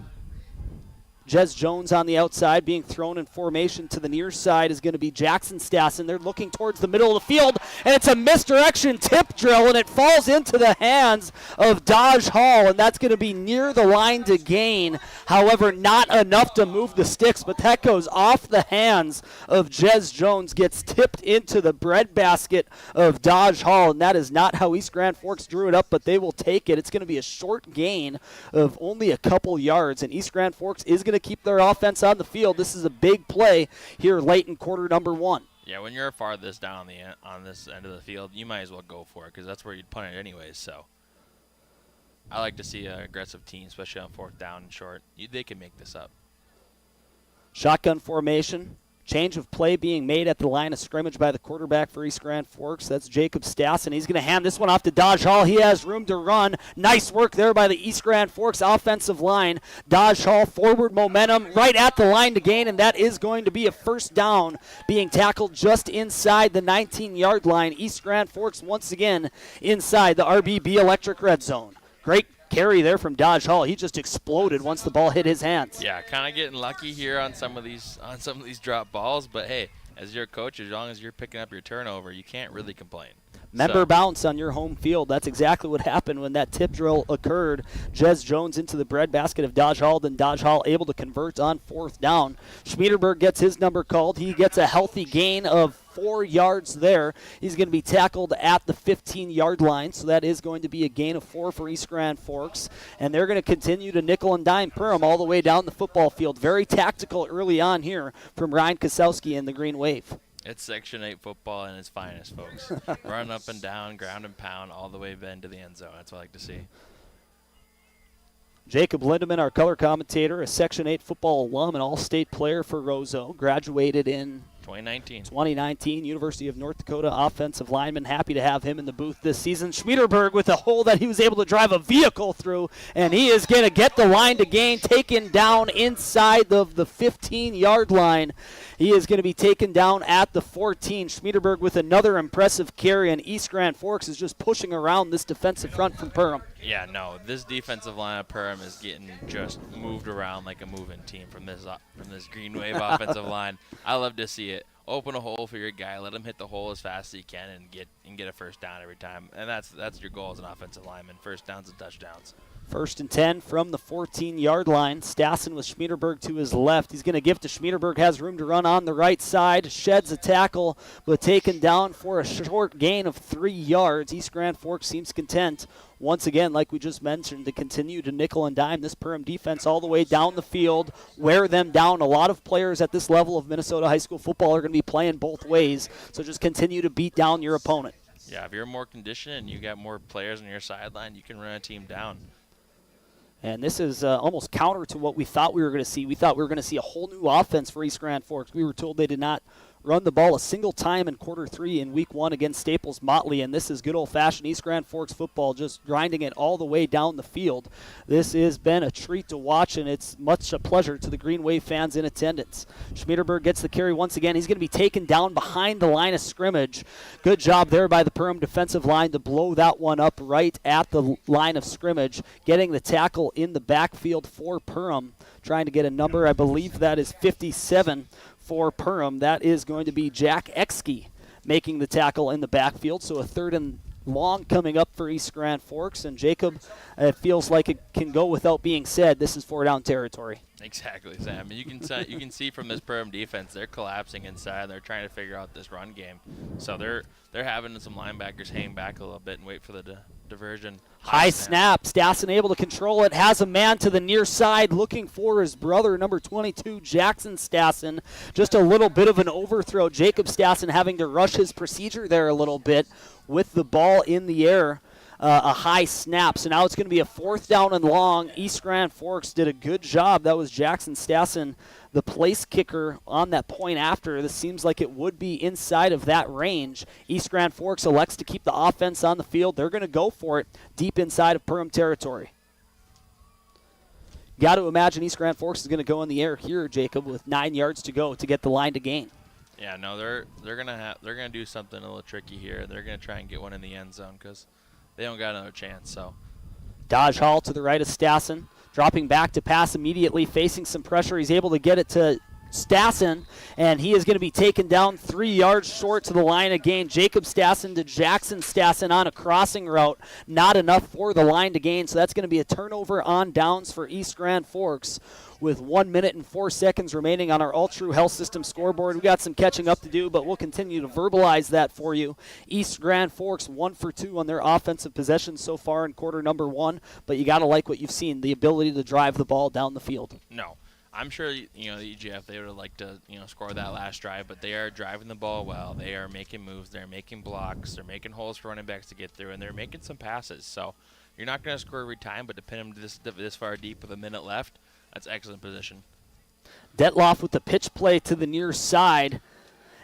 Jez Jones on the outside being thrown in formation to the near side is going to be Jackson Stassen. They're looking towards the middle of the field, and it's a misdirection tip drill, and it falls into the hands of Dodge Hall, and that's going to be near the line to gain. However, not enough to move the sticks, but that goes off the hands of Jez Jones, gets tipped into the breadbasket of Dodge Hall, and that is not how East Grand Forks drew it up, but they will take it. It's going to be a short gain of only a couple yards, and East Grand Forks is going to keep their offense on the field. This is a big play here late in quarter number 1. Yeah, when you're farthest down on this end of the field, you might as well go for it because that's where you'd punt it anyways. So I like to see an aggressive team, especially on 4th down and short. They can make this up. Shotgun formation. Change of play being made at the line of scrimmage by the quarterback for East Grand Forks. That's Jacob Stassen. He's going to hand this one off to Dodge Hall. He has room to run. Nice work there by the East Grand Forks offensive line. Dodge Hall forward momentum right at the line to gain, and that is going to be a 1st down, being tackled just inside the 19-yard line. East Grand Forks once again inside the RBB Electric red zone. Great carry there from Dodge Hall. He just exploded once the ball hit his hands. Yeah, kind of getting lucky here on some of these drop balls, but hey, as your coach, as long as you're picking up your turnover, you can't really complain. Member bounce on your home field. That's exactly what happened when that tip drill occurred. Jez Jones into the breadbasket of Dodge Hall, then Dodge Hall able to convert on 4th down. Schmiederberg gets his number called. He gets a healthy gain of 4 yards there. He's going to be tackled at the 15-yard line, so that is going to be a gain of 4 for East Grand Forks. And they're going to continue to nickel and dime Perham all the way down the football field. Very tactical early on here from Ryan Kosowski and the Green Wave. It's Section 8 football in its finest, folks. Run up and down, ground and pound, all the way into the end zone. That's what I like to see. Jacob Lindemann, our color commentator, a Section 8 football alum and all-state player for Roseau. Graduated in 2019. University of North Dakota offensive lineman. Happy to have him in the booth this season. Schmiederberg with a hole that he was able to drive a vehicle through, and he is going to get the line to gain, taken down inside of the 15-yard line. He is going to be taken down at the 14. Schmiederberg with another impressive carry, and East Grand Forks is just pushing around this defensive front from Perham. Yeah, no, this defensive line of Perham is getting just moved around like a moving team from this Green Wave offensive line. I love to see it. Open a hole for your guy, let him hit the hole as fast as he can, and get a first down every time. And that's your goal as an offensive lineman: first downs and touchdowns. 1st and 10 from the 14-yard line. Stassen with Schmiederberg to his left. He's going to give to Schmiederberg, has room to run on the right side, sheds a tackle, but taken down for a short gain of 3 yards. East Grand Forks seems content, once again, like we just mentioned, to continue to nickel and dime this Perham defense all the way down the field, wear them down. A lot of players at this level of Minnesota high school football are going to be playing both ways, so just continue to beat down your opponent. Yeah, if you're more conditioned and you got more players on your sideline, you can run a team down. And this is almost counter to what we thought we were going to see. We thought we were going to see a whole new offense for East Grand Forks. We were told they did not run the ball a single time in quarter 3 in week 1 against Staples Motley, and this is good old-fashioned East Grand Forks football, just grinding it all the way down the field. This has been a treat to watch, and it's much a pleasure to the Green Wave fans in attendance. Schmiederberg gets the carry once again. He's going to be taken down behind the line of scrimmage. Good job there by the Perham defensive line to blow that one up right at the line of scrimmage, getting the tackle in the backfield for Perham, trying to get a number. I believe that is 57 for Perham. That is going to be Jack Exke making the tackle in the backfield. So a 3rd and long coming up for East Grand Forks. And Jacob, it feels like it can go without being said, this is 4-down territory. Exactly, Sam. You can see from this Perham defense, they're collapsing inside. They're trying to figure out this run game. So they're having some linebackers hang back a little bit and wait for the diversion. High snap. Stassen able to control it. Has a man to the near side looking for his brother, number 22, Jackson Stassen. Just a little bit of an overthrow. Jacob Stassen having to rush his procedure there a little bit with the ball in the air. A high snap. So now it's going to be a 4th down and long. East Grand Forks did a good job. That was Jackson Stassen, the place kicker on that point after. This seems like it would be inside of that range. East Grand Forks elects to keep the offense on the field. They're going to go for it deep inside of Perham territory. Got to imagine East Grand Forks is going to go in the air here, Jacob, with 9 yards to go to get the line to gain. Yeah, no, they're gonna do something a little tricky here. They're gonna try and get one in the end zone because they don't got another chance. So Dodge Hall to the right of Stassen, dropping back to pass immediately, facing some pressure. He's able to get it to Stassen, and he is going to be taken down 3 yards short to the line again. Jacob Stassen to Jackson Stassen on a crossing route. Not enough for the line to gain, so that's going to be a turnover on downs for East Grand Forks with 1 minute and 4 seconds remaining on our All True Health System scoreboard. We got some catching up to do, but we'll continue to verbalize that for you. East Grand Forks 1 for 2 on their offensive possessions so far in quarter number 1, but you got to like what you've seen, the ability to drive the ball down the field. No. I'm sure, the EGF, they would have liked to, score that last drive, but they are driving the ball well. They are making moves. They're making blocks. They're making holes for running backs to get through, and they're making some passes. So you're not going to score every time, but to pin them this far deep with a minute left, that's excellent position. Detloff with the pitch play to the near side,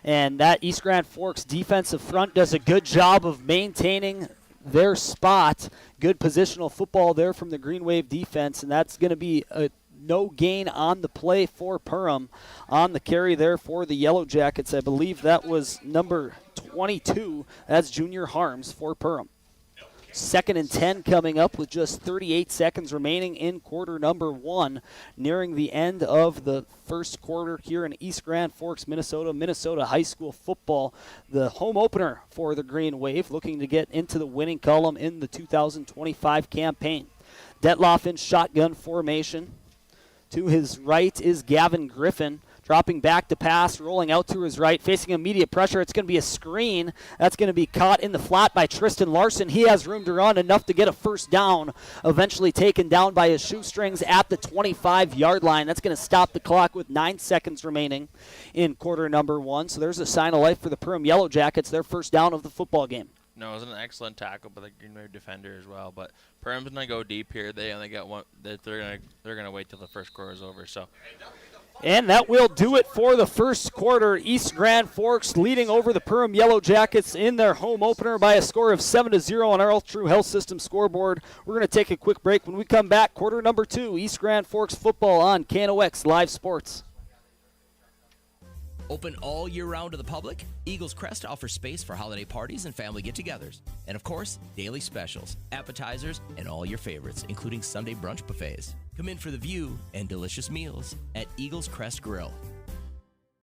and that East Grand Forks defensive front does a good job of maintaining their spot. Good positional football there from the Green Wave defense, and that's going to be a no gain on the play for Perham. On the carry there for the Yellow Jackets, I believe that was number 22. That's Junior Harms for Perham. 2nd and 10 coming up with just 38 seconds remaining in quarter number 1, nearing the end of the first quarter here in East Grand Forks, Minnesota high school football. The home opener for the Green Wave, looking to get into the winning column in the 2025 campaign. Detloff in shotgun formation. To his right is Gavin Griffin, dropping back to pass, rolling out to his right, facing immediate pressure. It's going to be a screen. That's going to be caught in the flat by Tristan Larson. He has room to run, enough to get a first down, eventually taken down by his shoestrings at the 25-yard line. That's going to stop the clock with 9 seconds remaining in quarter number 1. So there's a sign of life for the Perham Yellow Jackets, their first down of the football game. No, it was an excellent tackle by the Green Wave defender as well. But Perham's gonna go deep here. They only got one. They're gonna wait till the first quarter is over. So And that will do it for the first quarter. East Grand Forks leading over the Perham Yellow Jackets in their home opener by a score of 7-0 on our All True Health System scoreboard. We're going to take a quick break. When we come back, quarter number 2, East Grand Forks football on KNOX Live Sports. Open all year round to the public, Eagles Crest offers space for holiday parties and family get-togethers. And of course, daily specials, appetizers, and all your favorites, including Sunday brunch buffets. Come in for the view and delicious meals at Eagles Crest Grill.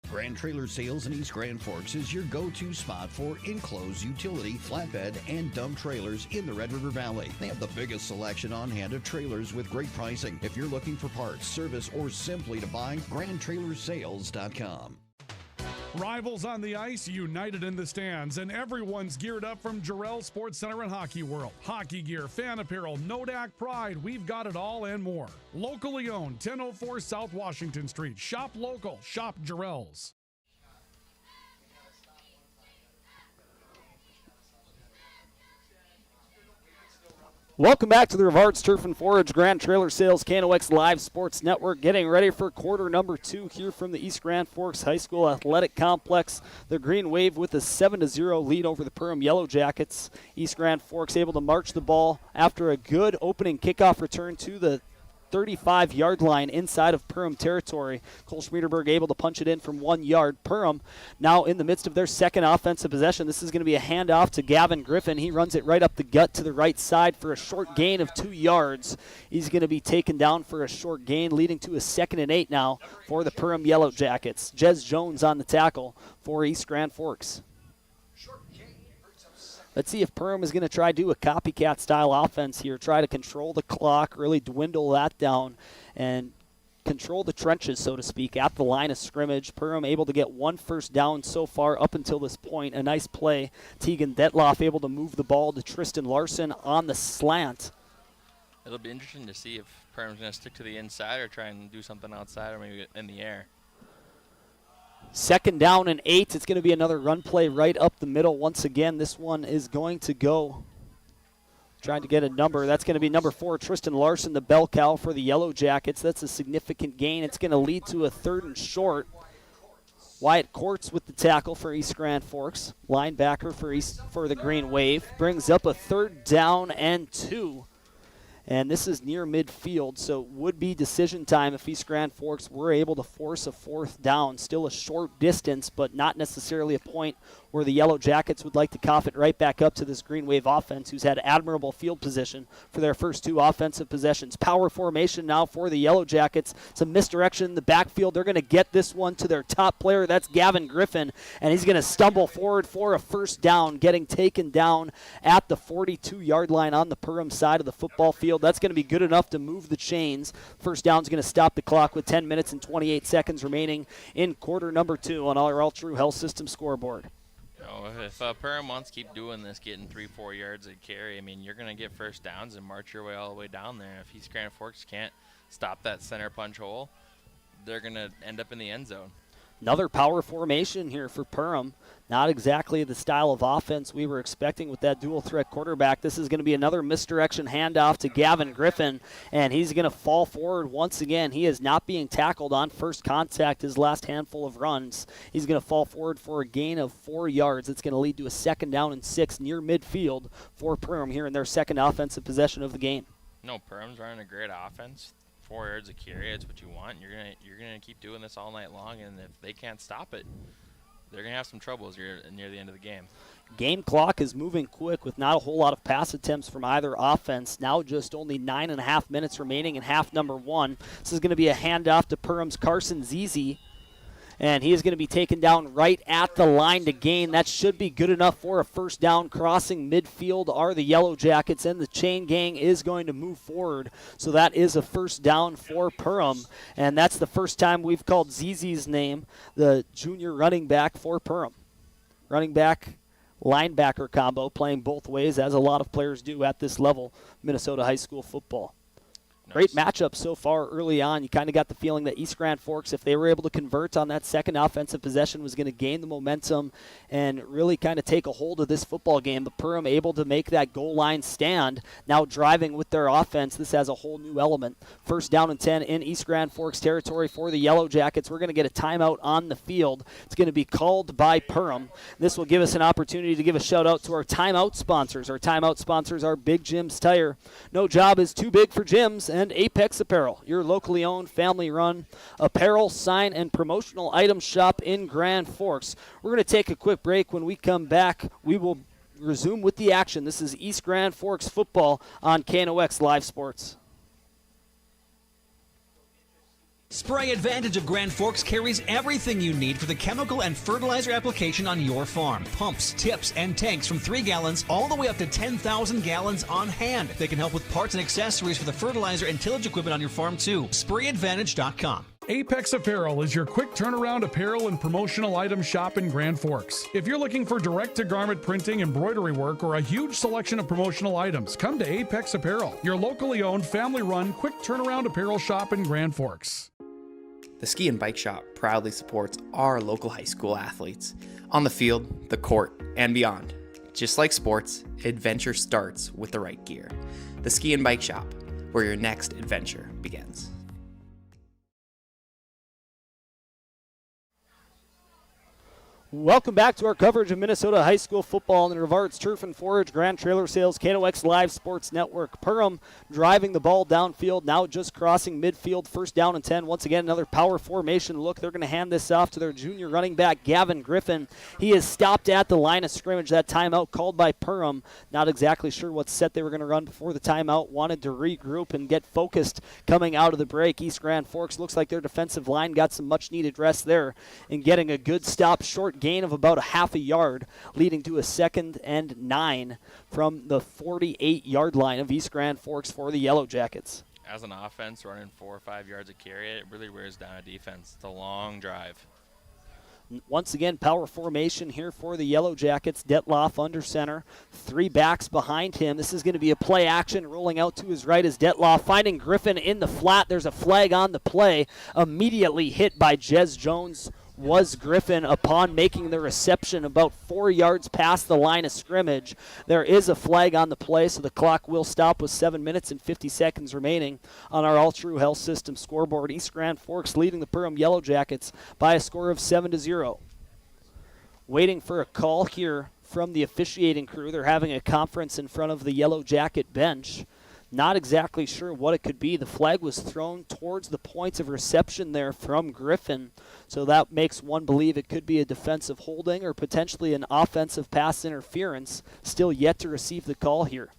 Grand Trailer Sales in East Grand Forks is your go-to spot for enclosed utility, flatbed, and dump trailers in the Red River Valley. They have the biggest selection on hand of trailers with great pricing. If you're looking for parts, service, or simply to buy, GrandTrailersSales.com. Rivals on the ice, united in the stands, and everyone's geared up from Jarrell Sports Center and Hockey World. Hockey gear, fan apparel, Nodak Pride, we've got it all and more. Locally owned, 1004 South Washington Street. Shop local, shop Jarrell's. Welcome back to the Rivards Turf and Forage Grand Trailer Sales KNOX Live Sports Network. Getting ready for quarter number 2 here from the East Grand Forks High School Athletic Complex. The Green Wave with a 7-0 lead over the Perham Yellow Jackets. East Grand Forks able to march the ball after a good opening kickoff return to the 35-yard line inside of Perham territory. Cole Schmiederberg able to punch it in from 1 yard. Perham now in the midst of their second offensive possession. This is going to be a handoff to Gavin Griffin. He runs it right up the gut to the right side for a short gain of 2 yards. He's going to be taken down for a short gain, leading to a 2nd and 8 now for the Perham Yellow Jackets. Jez Jones on the tackle for East Grand Forks. Let's see if Perham is going to try to do a copycat-style offense here, try to control the clock, really dwindle that down, and control the trenches, so to speak, at the line of scrimmage. Perham able to get 1 first down so far up until this point. A nice play. Tegan Detloff able to move the ball to Tristan Larson on the slant. It'll be interesting to see if Perham's going to stick to the inside or try and do something outside or maybe in the air. 2nd down and 8. It's going to be another run play right up the middle. Once again, this one is going to go. Trying to get a number. That's going to be number 4, Tristan Larson, the bell cow for the Yellow Jackets. That's a significant gain. It's going to lead to a 3rd and short. Wyatt Courts with the tackle for East Grand Forks. Linebacker for the Green Wave. Brings up a 3rd down and 2. And this is near midfield, so it would be decision time if East Grand Forks were able to force a 4th down. Still a short distance, but not necessarily a point where the Yellow Jackets would like to cough it right back up to this Green Wave offense, who's had admirable field position for their first 2 offensive possessions. Power formation now for the Yellow Jackets. Some misdirection in the backfield. They're going to get this one to their top player. That's Gavin Griffin, and he's going to stumble forward for a 1st down, getting taken down at the 42-yard line on the Perham side of the football field. That's going to be good enough to move the chains. 1st down is going to stop the clock with 10 minutes and 28 seconds remaining in quarter number 2 on our All True Health System scoreboard. If Perham wants to keep doing this, getting 3-4 yards a carry, I mean, you're going to get 1st downs and march your way all the way down there. If East Grand Forks can't stop that center punch hole, they're going to end up in the end zone. Another power formation here for Perham. Not exactly the style of offense we were expecting with that dual threat quarterback. This is going to be another misdirection handoff to Gavin Griffin, and he's going to fall forward once again. He is not being tackled on first contact his last handful of runs. He's going to fall forward for a gain of 4 yards. It's going to lead to a 2nd down and 6 near midfield for Perham here in their 2nd offensive possession of the game. No, Perham's running a great offense. 4 yards a carry, that's what you want. You're gonna keep doing this all night long, and if they can't stop it, they're gonna have some troubles near the end of the game. Game clock is moving quick with not a whole lot of pass attempts from either offense. Now just only 9.5 minutes remaining in half number 1. This is going to be a handoff to Perham's Carson Zizi. And he is going to be taken down right at the line to gain. That should be good enough for a 1st down. Crossing midfield are the Yellow Jackets, and the chain gang is going to move forward. So that is a 1st down for Perham. And that's the first time we've called Zizi's name, the junior running back for Perham. Running back, linebacker combo, playing both ways, as a lot of players do at this level, Minnesota high school football. Great matchup so far early on. You kind of got the feeling that East Grand Forks, if they were able to convert on that second offensive possession, was going to gain the momentum and really kind of take a hold of this football game. But Perham able to make that goal line stand, now driving with their offense. This has a whole new element. First down and 10 in East Grand Forks territory for the Yellow Jackets. We're going to get a timeout on the field. It's going to be called by Perham. This will give us an opportunity to give a shout out to our timeout sponsors. Our timeout sponsors are Big Jim's Tire. No job is too big for Jim's, and Apex Apparel, your locally owned, family-run apparel, sign, and promotional item shop in Grand Forks. We're going to take a quick break. When we come back, we will resume with the action. This is East Grand Forks football on KNOX Live Sports. Spray Advantage of Grand Forks carries everything you need for the chemical and fertilizer application on your farm. Pumps, tips, and tanks from 3 gallons all the way up to 10,000 gallons on hand. They can help with parts and accessories for the fertilizer and tillage equipment on your farm too. SprayAdvantage.com. Apex Apparel is your quick turnaround apparel and promotional item shop in Grand Forks. If you're looking for direct-to-garment printing, embroidery work, or a huge selection of promotional items, come to Apex Apparel, your locally owned, family-run, quick turnaround apparel shop in Grand Forks. The Ski and Bike Shop proudly supports our local high school athletes on the field, the court, and beyond. Just like sports, adventure starts with the right gear. The Ski and Bike Shop, where your next adventure begins. Welcome back to our coverage of Minnesota high school football on the Rivarts Turf and Forage Grand Trailer Sales KNOX Live Sports Network. Perham driving the ball downfield, now just crossing midfield, first down and 10. Once again, another power formation look. They're going to hand this off to their junior running back, Gavin Griffin. He is stopped at the line of scrimmage. That timeout called by Perham. Not exactly sure what set they were going to run before the timeout. Wanted to regroup and get focused coming out of the break. East Grand Forks looks like their defensive line got some much-needed rest there in getting a good stop, short gain of about a half a yard, leading to a 2nd and 9 from the 48-yard line of East Grand Forks for the Yellow Jackets. As an offense, running 4 or 5 yards a carry, it really wears down a defense. It's a long drive. Once again, power formation here for the Yellow Jackets. Detloff under center, 3 backs behind him. This is going to be a play action. Rolling out to his right is Detloff, finding Griffin in the flat. There's a flag on the play. Immediately hit by Jez Jones was Griffin upon making the reception about 4 yards past the line of scrimmage. There is a flag on the play, so the clock will stop with 7 minutes and 50 seconds remaining on our All True Health System scoreboard. East Grand Forks leading the Perham Yellow Jackets by a score of 7-0. Waiting for a call here from the officiating crew. They're having a conference in front of the Yellow Jacket bench. Not exactly sure what it could be. The flag was thrown towards the points of reception there from Griffin, so that makes one believe it could be a defensive holding or potentially an offensive pass interference. Still yet to receive the call here.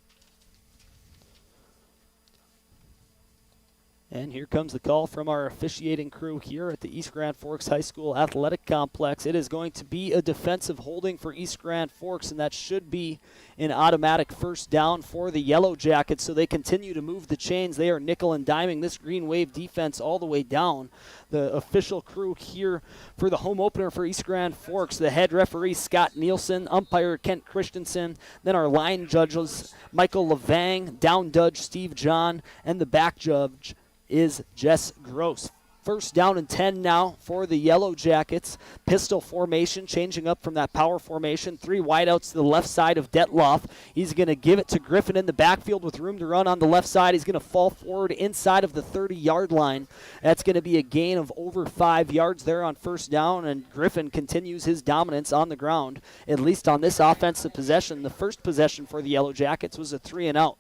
And here comes the call from our officiating crew here at the East Grand Forks High School Athletic Complex. It is going to be a defensive holding for East Grand Forks, and that should be an automatic first down for the Yellow Jackets, so they continue to move the chains. They are nickel and diming this Green Wave defense all the way down. The official crew here for the home opener for East Grand Forks, the head referee Scott Nielsen, umpire Kent Christensen, then our line judges Michael Levang, down judge Steve John, and the back judge is Jess Gross. First down and 10 now for the Yellow Jackets. Pistol formation, changing up from that power formation. 3 wideouts to the left side of Detloff. He's going to give it to Griffin in the backfield with room to run on the left side. He's going to fall forward inside of the 30-yard line. That's going to be a gain of over 5 yards there on first down, and Griffin continues his dominance on the ground, at least on this offensive possession. The first possession for the Yellow Jackets was a 3-and-out.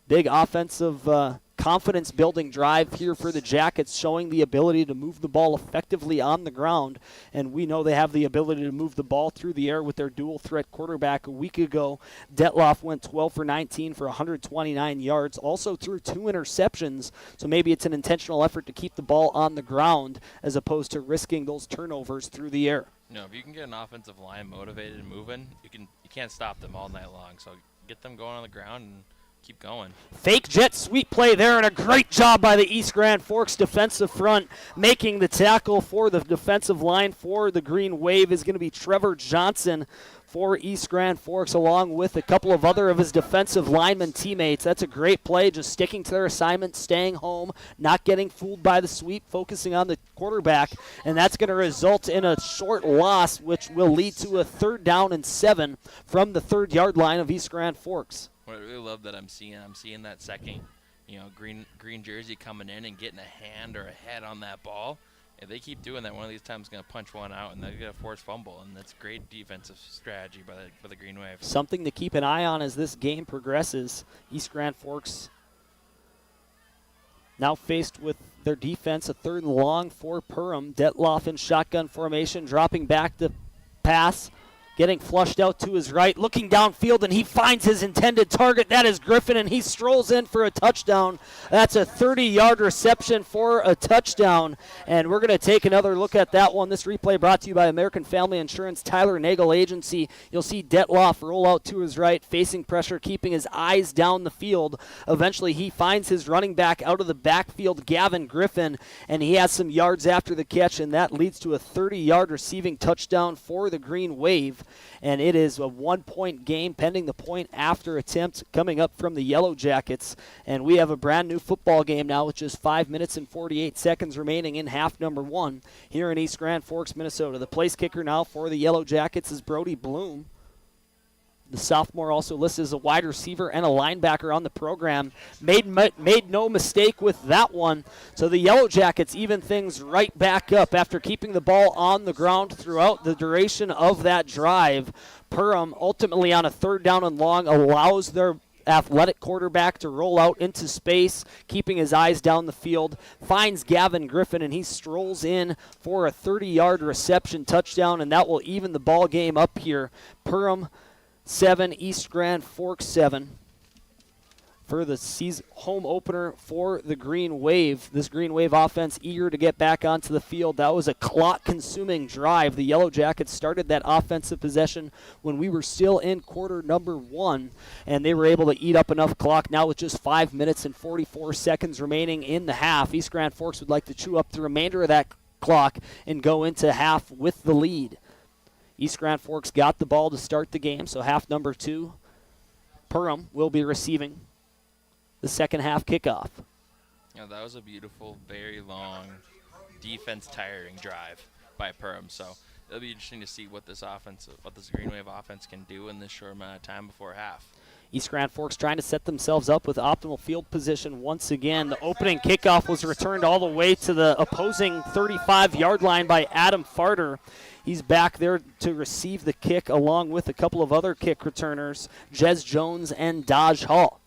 Big offensive confidence-building drive here for the Jackets, showing the ability to move the ball effectively on the ground. And we know they have the ability to move the ball through the air with their dual-threat quarterback. A week ago, Detloff went 12 for 19 for 129 yards, also threw 2 interceptions. So maybe it's an intentional effort to keep the ball on the ground as opposed to risking those turnovers through the air. No, if you can get an offensive line motivated and moving, you can't stop them all night long. So get them going on the ground and keep going. Fake jet sweep play there, and a great job by the East Grand Forks defensive front. Making the tackle for the defensive line for the Green Wave is going to be Trevor Johnson for East Grand Forks, along with a couple of other of his defensive lineman teammates. That's a great play, just sticking to their assignment, staying home, not getting fooled by the sweep, focusing on the quarterback, and that's going to result in a short loss, which will lead to a 3rd down and 7 from the 3rd-yard line of East Grand Forks. What I really love that I'm seeing that second, green jersey coming in and getting a hand or a head on that ball. If they keep doing that, one of these times going to punch one out, and they're going to force fumble, and that's great defensive strategy by the Green Wave. Something to keep an eye on as this game progresses. East Grand Forks now faced with their defense, a 3rd and long for Perham. Detloff in shotgun formation, dropping back to pass. Getting flushed out to his right, looking downfield, and he finds his intended target. That is Griffin, and he strolls in for a touchdown. That's a 30-yard reception for a touchdown, and we're going to take another look at that one. This replay brought to you by American Family Insurance, Tyler Nagel Agency. You'll see Detloff roll out to his right, facing pressure, keeping his eyes down the field. Eventually, he finds his running back out of the backfield, Gavin Griffin, and he has some yards after the catch, and that leads to a 30-yard receiving touchdown for the Green Wave. And it is a 1-point game pending the point after attempt coming up from the Yellow Jackets. And we have a brand new football game now with just 5 minutes and 48 seconds remaining in half number 1 here in East Grand Forks, Minnesota. The place kicker now for the Yellow Jackets is Brody Bloom. The sophomore also listed as a wide receiver and a linebacker on the program. Made no mistake with that one. So the Yellow Jackets even things right back up after keeping the ball on the ground throughout the duration of that drive. Perham ultimately on a 3rd down and long allows their athletic quarterback to roll out into space, keeping his eyes down the field, finds Gavin Griffin, and he strolls in for a 30-yard reception touchdown, and that will even the ball game up here. Perham 7, East Grand Forks 7 for the season home opener for the Green Wave. This Green Wave offense eager to get back onto the field. That was a clock-consuming drive. The Yellow Jackets started that offensive possession when we were still in quarter number 1, and they were able to eat up enough clock now with just 5 minutes and 44 seconds remaining in the half. East Grand Forks would like to chew up the remainder of that clock and go into half with the lead. East Grand Forks got the ball to start the game, so half number 2, Perham will be receiving the second half kickoff. That was a beautiful, very long, defense-tiring drive by Perham. So it'll be interesting to see what this Green Wave offense can do in this short amount of time before half. East Grand Forks trying to set themselves up with optimal field position once again. The opening kickoff was returned all the way to the opposing 35-yard line by Adam Farter. He's back there to receive the kick along with a couple of other kick returners, Jez Jones and Dodge Hall.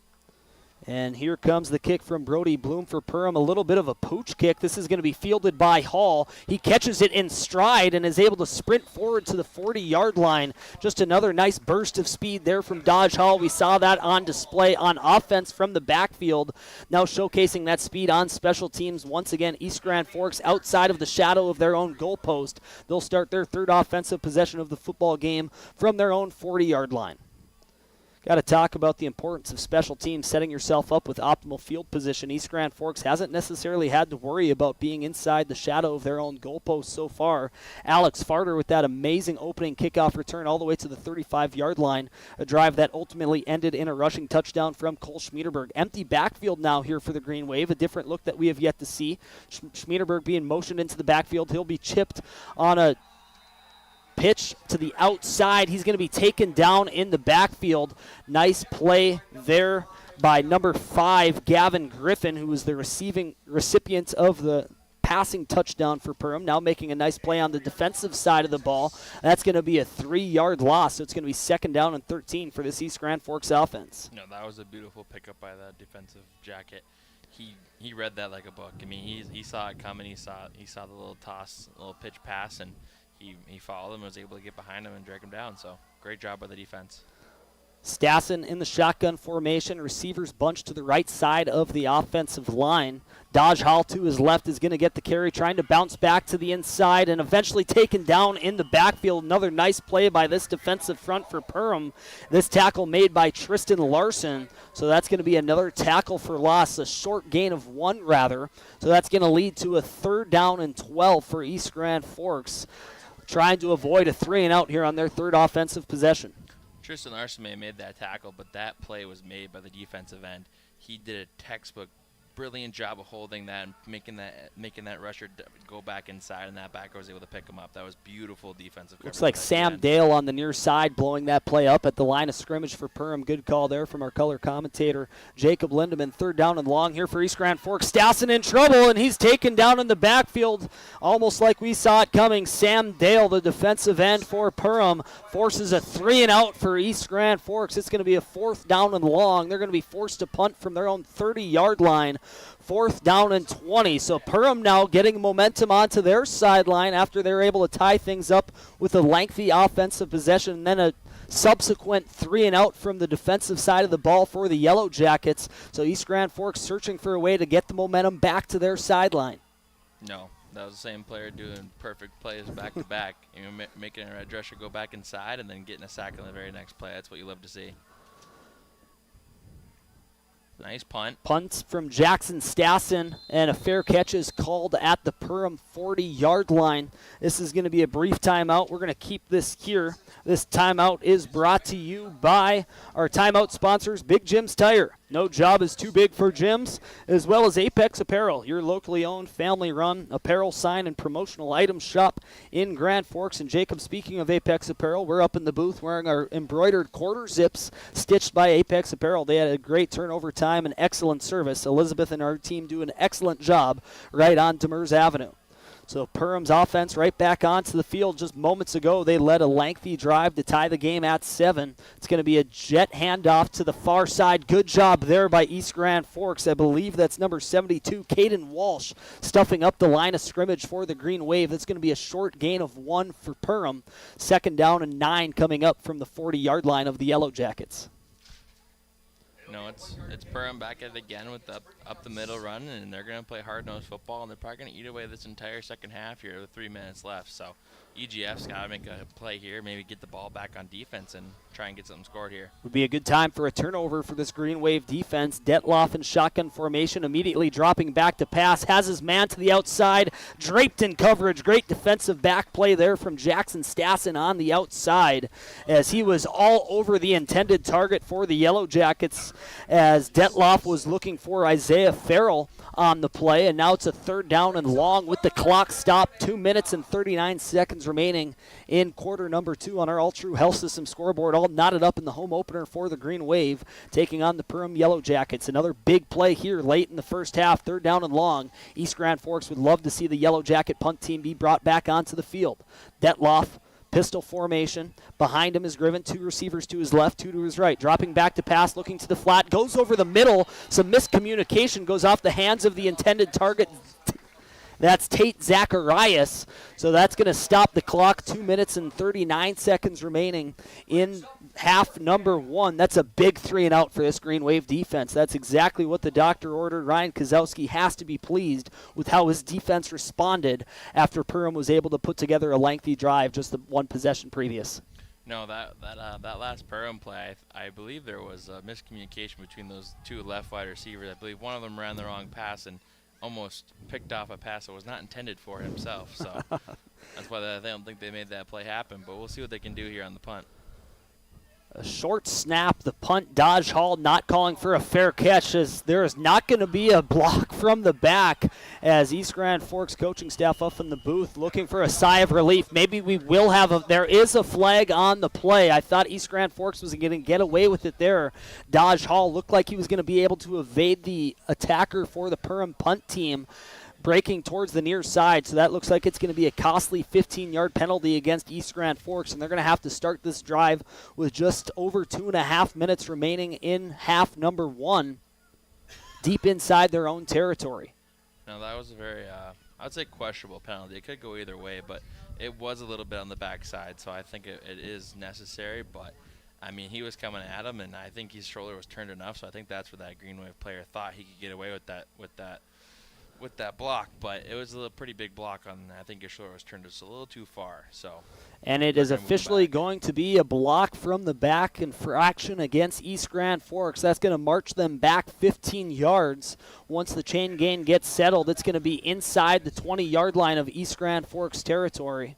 And here comes the kick from Brody Bloom for Perham. A little bit of a pooch kick. This is going to be fielded by Hall. He catches it in stride and is able to sprint forward to the 40-yard line. Just another nice burst of speed there from Dodge Hall. We saw that on display on offense from the backfield. Now showcasing that speed on special teams. Once again, East Grand Forks outside of the shadow of their own goalpost. They'll start their 3rd offensive possession of the football game from their own 40-yard line. Got to talk about the importance of special teams, setting yourself up with optimal field position. East Grand Forks hasn't necessarily had to worry about being inside the shadow of their own goalpost so far. Alex Farter with that amazing opening kickoff return all the way to the 35-yard line, a drive that ultimately ended in a rushing touchdown from Cole Schmiederberg. Empty backfield now here for the Green Wave, a different look that we have yet to see. Schmiederberg being motioned into the backfield. He'll be chipped on a pitch to the outside. He's going to be taken down in the backfield. Nice play there by number 5, Gavin Griffin, who was the recipient of the passing touchdown for Perham. Now making a nice play on the defensive side of the ball. That's going to be a 3-yard loss, so it's going to be 2nd down and 13 for this East Grand Forks offense. No, that was a beautiful pickup by that defensive jacket. He read that like a book. I mean, he saw it coming. He saw the little toss, little pitch pass, and he followed him and was able to get behind him and drag him down. So great job by the defense. Stassen in the shotgun formation. Receivers bunched to the right side of the offensive line. Dodge Hall to his left is going to get the carry, trying to bounce back to the inside and eventually taken down in the backfield. Another nice play by this defensive front for Perham. This tackle made by Tristan Larson. So that's going to be another tackle for loss, a short gain of 1 rather. So that's going to lead to a 3rd down and 12 for East Grand Forks, trying to avoid a 3-and-out here on their 3rd offensive possession. Tristan Larson may have made that tackle, but that play was made by the defensive end. He did a textbook brilliant job of holding that and making that rusher go back inside, and that backer was able to pick him up. That was beautiful defensive coverage. Looks like Sam Dale on the near side blowing that play up at the line of scrimmage for Perham. Good call there from our color commentator, Jacob Lindeman. 3rd down and long here for East Grand Forks. Stassen in trouble, and he's taken down in the backfield almost like we saw it coming. Sam Dale, the defensive end for Perham, forces a 3-and-out for East Grand Forks. It's going to be a 4th down and long. They're going to be forced to punt from their own 30-yard line. 4th down and 20. So Perham now getting momentum onto their sideline after they're able to tie things up with a lengthy offensive possession, and then a subsequent 3-and-out from the defensive side of the ball for the Yellow Jackets. So East Grand Forks searching for a way to get the momentum back to their sideline. No, that was the same player doing perfect plays back to back. Making a red rusher go back inside and then getting a sack on the very next play. That's what you love to see. Nice punt. Punts from Jackson Stassen, and a fair catch is called at the Perham 40-yard line. This is going to be a brief timeout. We're going to keep this here. This timeout is brought to you by our timeout sponsors, Big Jim's Tire. No job is too big for Jim's, as well as Apex Apparel, your locally owned, family-run apparel, sign, and promotional item shop in Grand Forks. And Jacob, speaking of Apex Apparel, we're up in the booth wearing our embroidered quarter zips stitched by Apex Apparel. They had a great turnover time and excellent service. Elizabeth and our team do an excellent job right on Demers Avenue. So Perham's offense right back onto the field. Just moments ago, they led a lengthy drive to tie the game at 7. It's going to be a jet handoff to the far side. Good job there by East Grand Forks. I believe that's number 72, Caden Walsh, stuffing up the line of scrimmage for the Green Wave. That's going to be a short gain of 1 for Perham. 2nd down and 9 coming up from the 40-yard line of the Yellow Jackets. No, it's Perham back at it again with the up the middle run, and they're going to play hard-nosed football, and they're probably going to eat away this entire second half here with 3 minutes left. So EGF's got to make a play here, maybe get the ball back on defense and try and get something scored here. Would be a good time for a turnover for this Green Wave defense. Detloff in shotgun formation, immediately dropping back to pass, has his man to the outside, draped in coverage. Great defensive back play there from Jackson Stassen on the outside, as he was all over the intended target for the Yellow Jackets, as Detloff was looking for Isaiah Farrell on the play, and now it's a 3rd down and long with the clock stopped. 2 minutes and 39 seconds remaining in quarter number 2 on our All True Health System scoreboard, all knotted up in the home opener for the Green Wave, taking on the Perham Yellow Jackets. Another big play here late in the first half, 3rd down and long. East Grand Forks would love to see the Yellow Jacket punt team be brought back onto the field. Detloff, pistol formation. Behind him is Griven. 2 receivers to his left, 2 to his right. Dropping back to pass, looking to the flat. Goes over the middle. Some miscommunication goes off the hands of the intended target. That's Tate Zacharias. So that's going to stop the clock. 2 minutes and 39 seconds remaining in half number 1. That's a big 3-and-out for this Green Wave defense. That's exactly what the doctor ordered. Ryan Kozowski has to be pleased with how his defense responded after Perham was able to put together a lengthy drive just the 1 possession previous. No, that last Perham play, I believe there was a miscommunication between those 2 left wide receivers. I believe one of them ran the wrong pass and almost picked off a pass that was not intended for himself. So that's why I don't think they made that play happen. But we'll see what they can do here on the punt. A short snap, the punt. Dodge Hall not calling for a fair catch, as there is not going to be a block from the back, as East Grand Forks coaching staff up in the booth looking for a sigh of relief. Maybe we will have there is a flag on the play. I thought East Grand Forks was going to get away with it there. Dodge Hall looked like he was going to be able to evade the attacker for the Perham punt team, breaking towards the near side. So that looks like it's going to be a costly 15-yard penalty against East Grand Forks, and they're going to have to start this drive with just over 2.5 minutes remaining in half number 1, deep inside their own territory. Now that was a very, I would say, questionable penalty. It could go either way, but it was a little bit on the backside, so I think it is necessary. But I mean, he was coming at him, and I think his shoulder was turned enough, so I think that's where that Green Wave player thought he could get away with that block. But it was a pretty big block on. I think his shoulder was turned just a little too far. So. And it is officially going to be a block from the back infraction against East Grand Forks. That's going to march them back 15 yards. Once the chain gain gets settled, it's going to be inside the 20-yard line of East Grand Forks territory.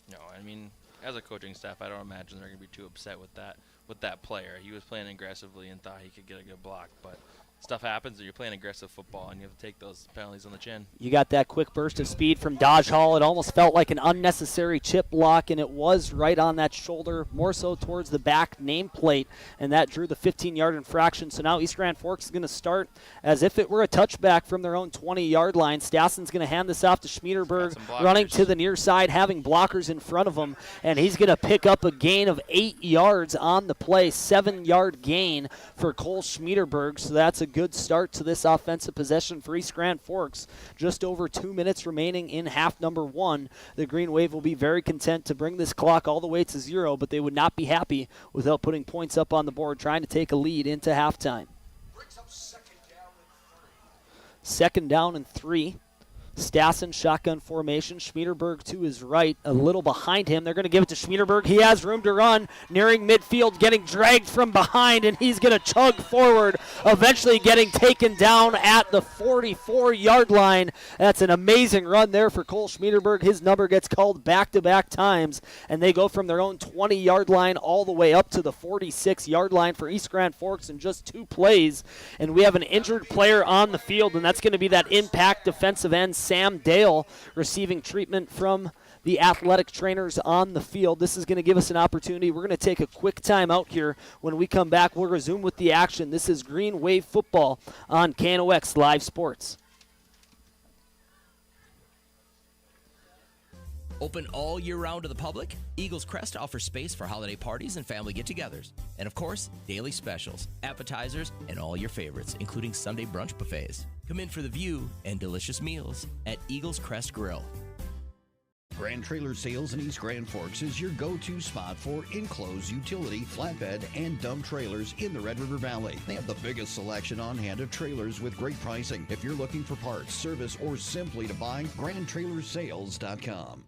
No, I mean, as a coaching staff, I don't imagine they're going to be too upset with that player. He was playing aggressively and thought he could get a good block, but stuff happens when you're playing aggressive football, and you have to take those penalties on the chin. You got that quick burst of speed from Dodge Hall. It almost felt like an unnecessary chip block, and it was right on that shoulder, more so towards the back nameplate, and that drew the 15-yard infraction. So now East Grand Forks is going to start as if it were a touchback from their own 20-yard line. Stassen's going to hand this off to Schmiederberg, running to the near side, having blockers in front of him, and he's going to pick up a gain of 8 yards on the play, 7-yard gain for Cole Schmiederberg. So that's a good start to this offensive possession for East Grand Forks. Just over 2 minutes remaining in half number 1. The Green Wave will be very content to bring this clock all the way to 0, but they would not be happy without putting points up on the board, trying to take a lead into halftime. Second down and 3. Stassen, shotgun formation. Schmiederberg to his right, a little behind him. They're going to give it to Schmiederberg. He has room to run, nearing midfield, getting dragged from behind, and he's going to chug forward, eventually getting taken down at the 44-yard line. That's an amazing run there for Cole Schmiederberg. His number gets called back-to-back times, and they go from their own 20-yard line all the way up to the 46-yard line for East Grand Forks in just 2 plays. And we have an injured player on the field, and that's going to be that impact defensive end, Sam Dale, receiving treatment from the athletic trainers on the field. This is going to give us an opportunity. We're going to take a quick timeout here. When we come back, we'll resume with the action. This is Green Wave Football on KNOX Live Sports. Open all year round to the public, Eagles Crest offers space for holiday parties and family get-togethers. And of course, daily specials, appetizers, and all your favorites, including Sunday brunch buffets. Come in for the view and delicious meals at Eagles Crest Grill. Grand Trailer Sales in East Grand Forks is your go-to spot for enclosed utility, flatbed, and dump trailers in the Red River Valley. They have the biggest selection on hand of trailers with great pricing. If you're looking for parts, service, or simply to buy, GrandTrailersales.com.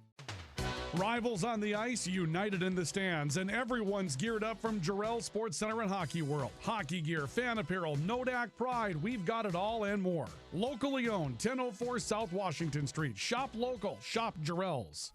Rivals on the ice, united in the stands, and everyone's geared up from Jarrell Sports Center and Hockey World. Hockey gear, fan apparel, Nodak Pride, we've got it all and more. Locally owned, 1004 South Washington Street. Shop local, shop Jarrell's.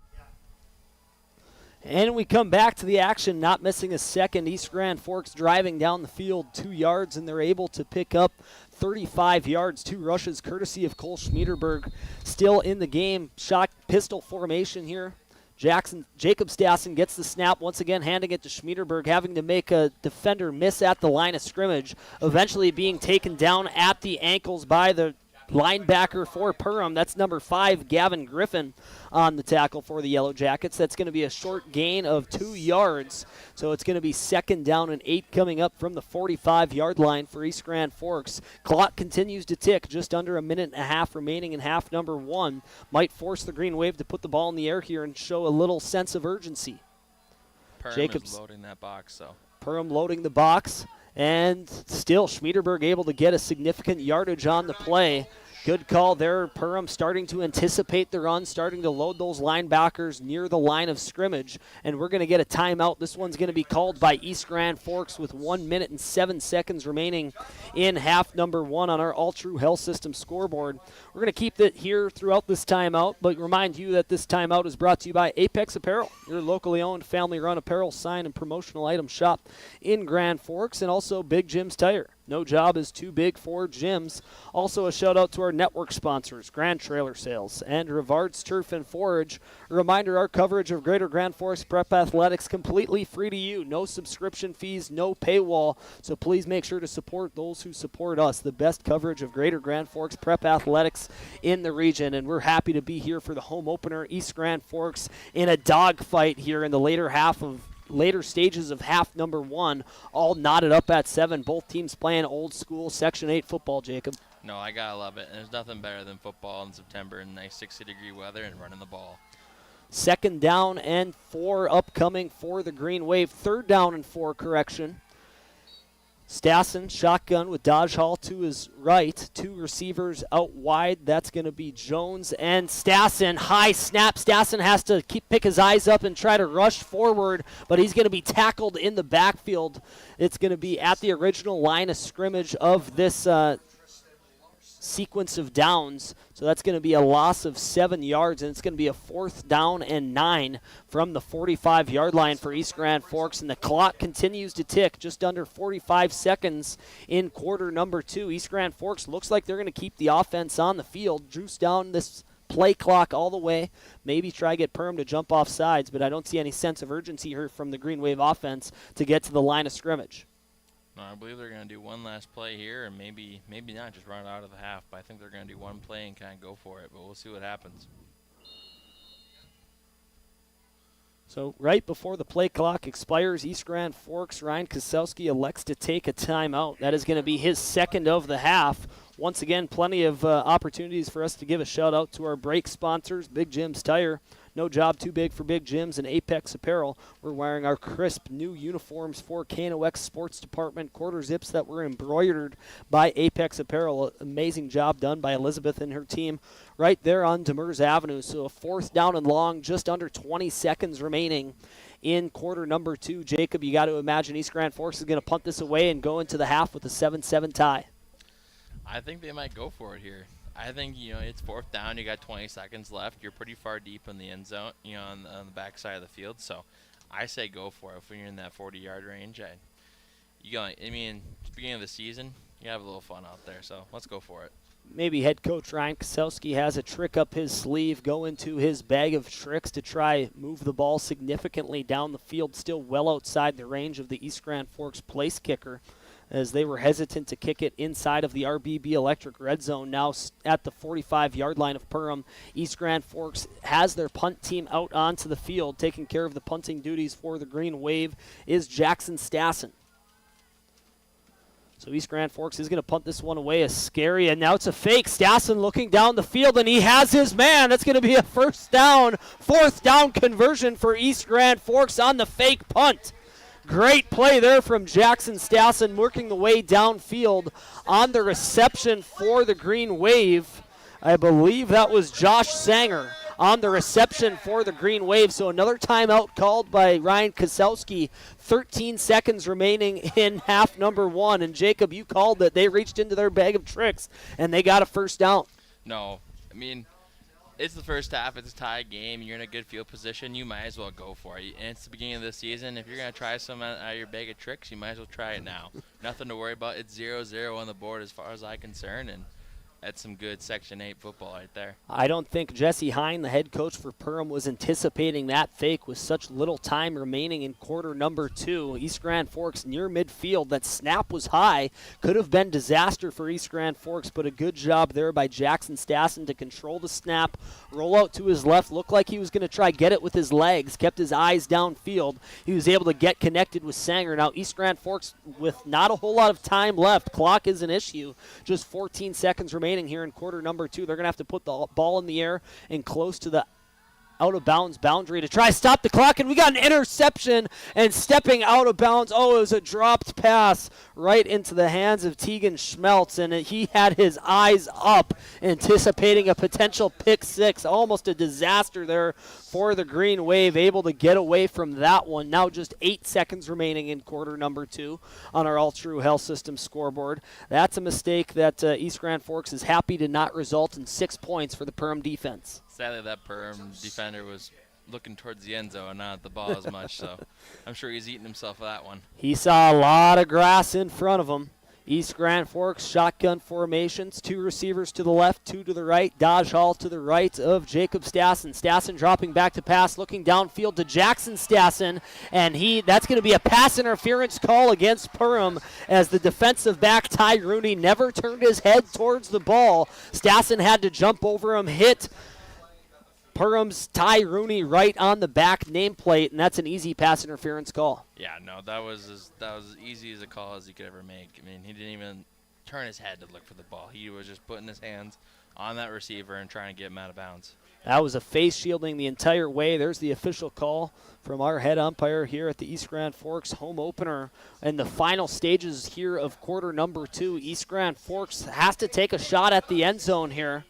And we come back to the action, not missing a second. East Grand Forks driving down the field 2 yards, and they're able to pick up 35 yards. 2 rushes courtesy of Cole Schmiederberg. Still in the game, shot pistol formation here. Jacob Stassen gets the snap, once again handing it to Schmiederberg, having to make a defender miss at the line of scrimmage, eventually being taken down at the ankles by the linebacker for Perham. That's number 5, Gavin Griffin, on the tackle for the Yellow Jackets. That's going to be a short gain of 2 yards. So it's going to be second down and 8 coming up from the 45-yard line for East Grand Forks. Clock continues to tick, just under a minute and a half remaining in half number 1. Might force the Green Wave to put the ball in the air here and show a little sense of urgency. Perham is loading that box, so. Perham loading the box. And still, Schmiederberg able to get a significant yardage on the play. Good call there. Perham starting to anticipate the run, starting to load those linebackers near the line of scrimmage. And we're going to get a timeout. This one's going to be called by East Grand Forks with 1 minute and 7 seconds remaining in half number 1 on our All True Health System scoreboard. We're going to keep it here throughout this timeout, but remind you that this timeout is brought to you by Apex Apparel, your locally owned, family-run apparel, sign, and promotional item shop in Grand Forks, and also Big Jim's Tire. No job is too big for gyms. Also a shout out to our network sponsors, Grand Trailer Sales and Rivard's Turf and Forage. A reminder, our coverage of Greater Grand Forks Prep Athletics completely free to you. No subscription fees, no paywall. So please make sure to support those who support us. The best coverage of Greater Grand Forks Prep Athletics in the region. And we're happy to be here for the home opener, East Grand Forks, in a dogfight here in the later stages of half number 1, all knotted up at 7. Both teams playing old school Section 8 football, Jacob. No, I gotta love it. And there's nothing better than football in September in nice 60-degree weather and running the ball. 2nd down and 4 upcoming for the Green Wave. 3rd down and 4, correction. Stassen, shotgun with Dodge Hall to his right. 2 receivers out wide. That's going to be Jones and Stassen. High snap. Stassen has to pick his eyes up and try to rush forward, but he's going to be tackled in the backfield. It's going to be at the original line of scrimmage of this sequence of downs. So that's going to be a loss of 7 yards, and it's going to be a 4th down and 9 from the 45-yard line for East Grand Forks. And the clock continues to tick, just under 45 seconds in quarter number 2. East Grand Forks looks like they're going to keep the offense on the field, juice down this play clock all the way, maybe try to get Perham to jump off sides, but I don't see any sense of urgency here from the Green Wave offense to get to the line of scrimmage. No, I believe they're going to do one last play here, and maybe not just run it out of the half, but I think they're going to do one play and kind of go for it, but we'll see what happens. So right before the play clock expires, East Grand Forks, Ryan Kosowski elects to take a timeout. That is going to be his 2nd of the half. Once again, plenty of opportunities for us to give a shout-out to our break sponsors, Big Jim's Tire. No job too big for Big Jim's and Apex Apparel. We're wearing our crisp new uniforms for KNOX Sports Department, quarter zips that were embroidered by Apex Apparel. Amazing job done by Elizabeth and her team right there on Demers Avenue. So a 4th down and long, just under 20 seconds remaining in quarter number 2. Jacob, you got to imagine East Grand Forks is going to punt this away and go into the half with a 7-7 tie. I think they might go for it here. I think, it's 4th down. You got 20 seconds left. You're pretty far deep in the end zone, on the back side of the field. So I say go for it. When you're in that 40-yard range, beginning of the season, you have a little fun out there. So let's go for it. Maybe head coach Ryan Kosowski has a trick up his sleeve, go into his bag of tricks to try move the ball significantly down the field, still well outside the range of the East Grand Forks place kicker, as they were hesitant to kick it inside of the RBB Electric red zone. Now at the 45-yard line of Perham, East Grand Forks has their punt team out onto the field. Taking care of the punting duties for the Green Wave is Jackson Stassen. So East Grand Forks is going to punt this one away. As scary, and now it's a fake. Stassen looking down the field, and he has his man. That's going to be a 1st down, 4th down conversion for East Grand Forks on the fake punt. Great play there from Jackson Stassen, working the way downfield on the reception for the Green Wave. I believe that was Josh Sanger on the reception for the Green Wave. So another timeout called by Ryan Kosowski. 13 seconds remaining in half number 1. And Jacob, you called that they reached into their bag of tricks and they got a 1st down. No, it's the first half. It's a tie game. You're in a good field position. You might as well go for it. And it's the beginning of the season. If you're going to try some out of your bag of tricks, you might as well try it now. Nothing to worry about. It's 0-0 on the board as far as I'm concerned. And that's some good Section 8 football right there. I don't think Jesse Hine, the head coach for Perham, was anticipating that fake with such little time remaining in quarter number 2. East Grand Forks near midfield. That snap was high. Could have been disaster for East Grand Forks, but a good job there by Jackson Stassen to control the snap, roll out to his left, looked like he was going to try get it with his legs, kept his eyes downfield. He was able to get connected with Sanger. Now East Grand Forks with not a whole lot of time left. Clock is an issue. Just 14 seconds remaining here in quarter number 2. They're going to have to put the ball in the air and close to the out-of-bounds boundary to try to stop the clock, and we got an interception, and stepping out of bounds, it was a dropped pass right into the hands of Tegan Schmeltz, and he had his eyes up, anticipating a potential pick 6. Almost a disaster there for the Green Wave, able to get away from that one. Now just 8 seconds remaining in quarter number 2 on our All True Health System scoreboard. That's a mistake that East Grand Forks is happy to not result in 6 points for the Perham defense. Sadly, that Perham defender was looking towards the end zone and not at the ball as much, so I'm sure he's eating himself for that one. He saw a lot of grass in front of him. East Grand Forks shotgun formations, 2 receivers to the left, 2 to the right. Dodge Hall to the right of Jacob Stassen. Stassen dropping back to pass, looking downfield to Jackson Stassen, and that's going to be a pass interference call against Perham as the defensive back Ty Rooney never turned his head towards the ball. Stassen had to jump over him, hit Perham's Ty Rooney right on the back nameplate, and that's an easy pass interference call. Yeah, no, that was as easy as a call as he could ever make. He didn't even turn his head to look for the ball. He was just putting his hands on that receiver and trying to get him out of bounds. That was a face shielding the entire way. There's the official call from our head umpire here at the East Grand Forks home opener. In the final stages here of quarter number 2, East Grand Forks has to take a shot at the end zone here.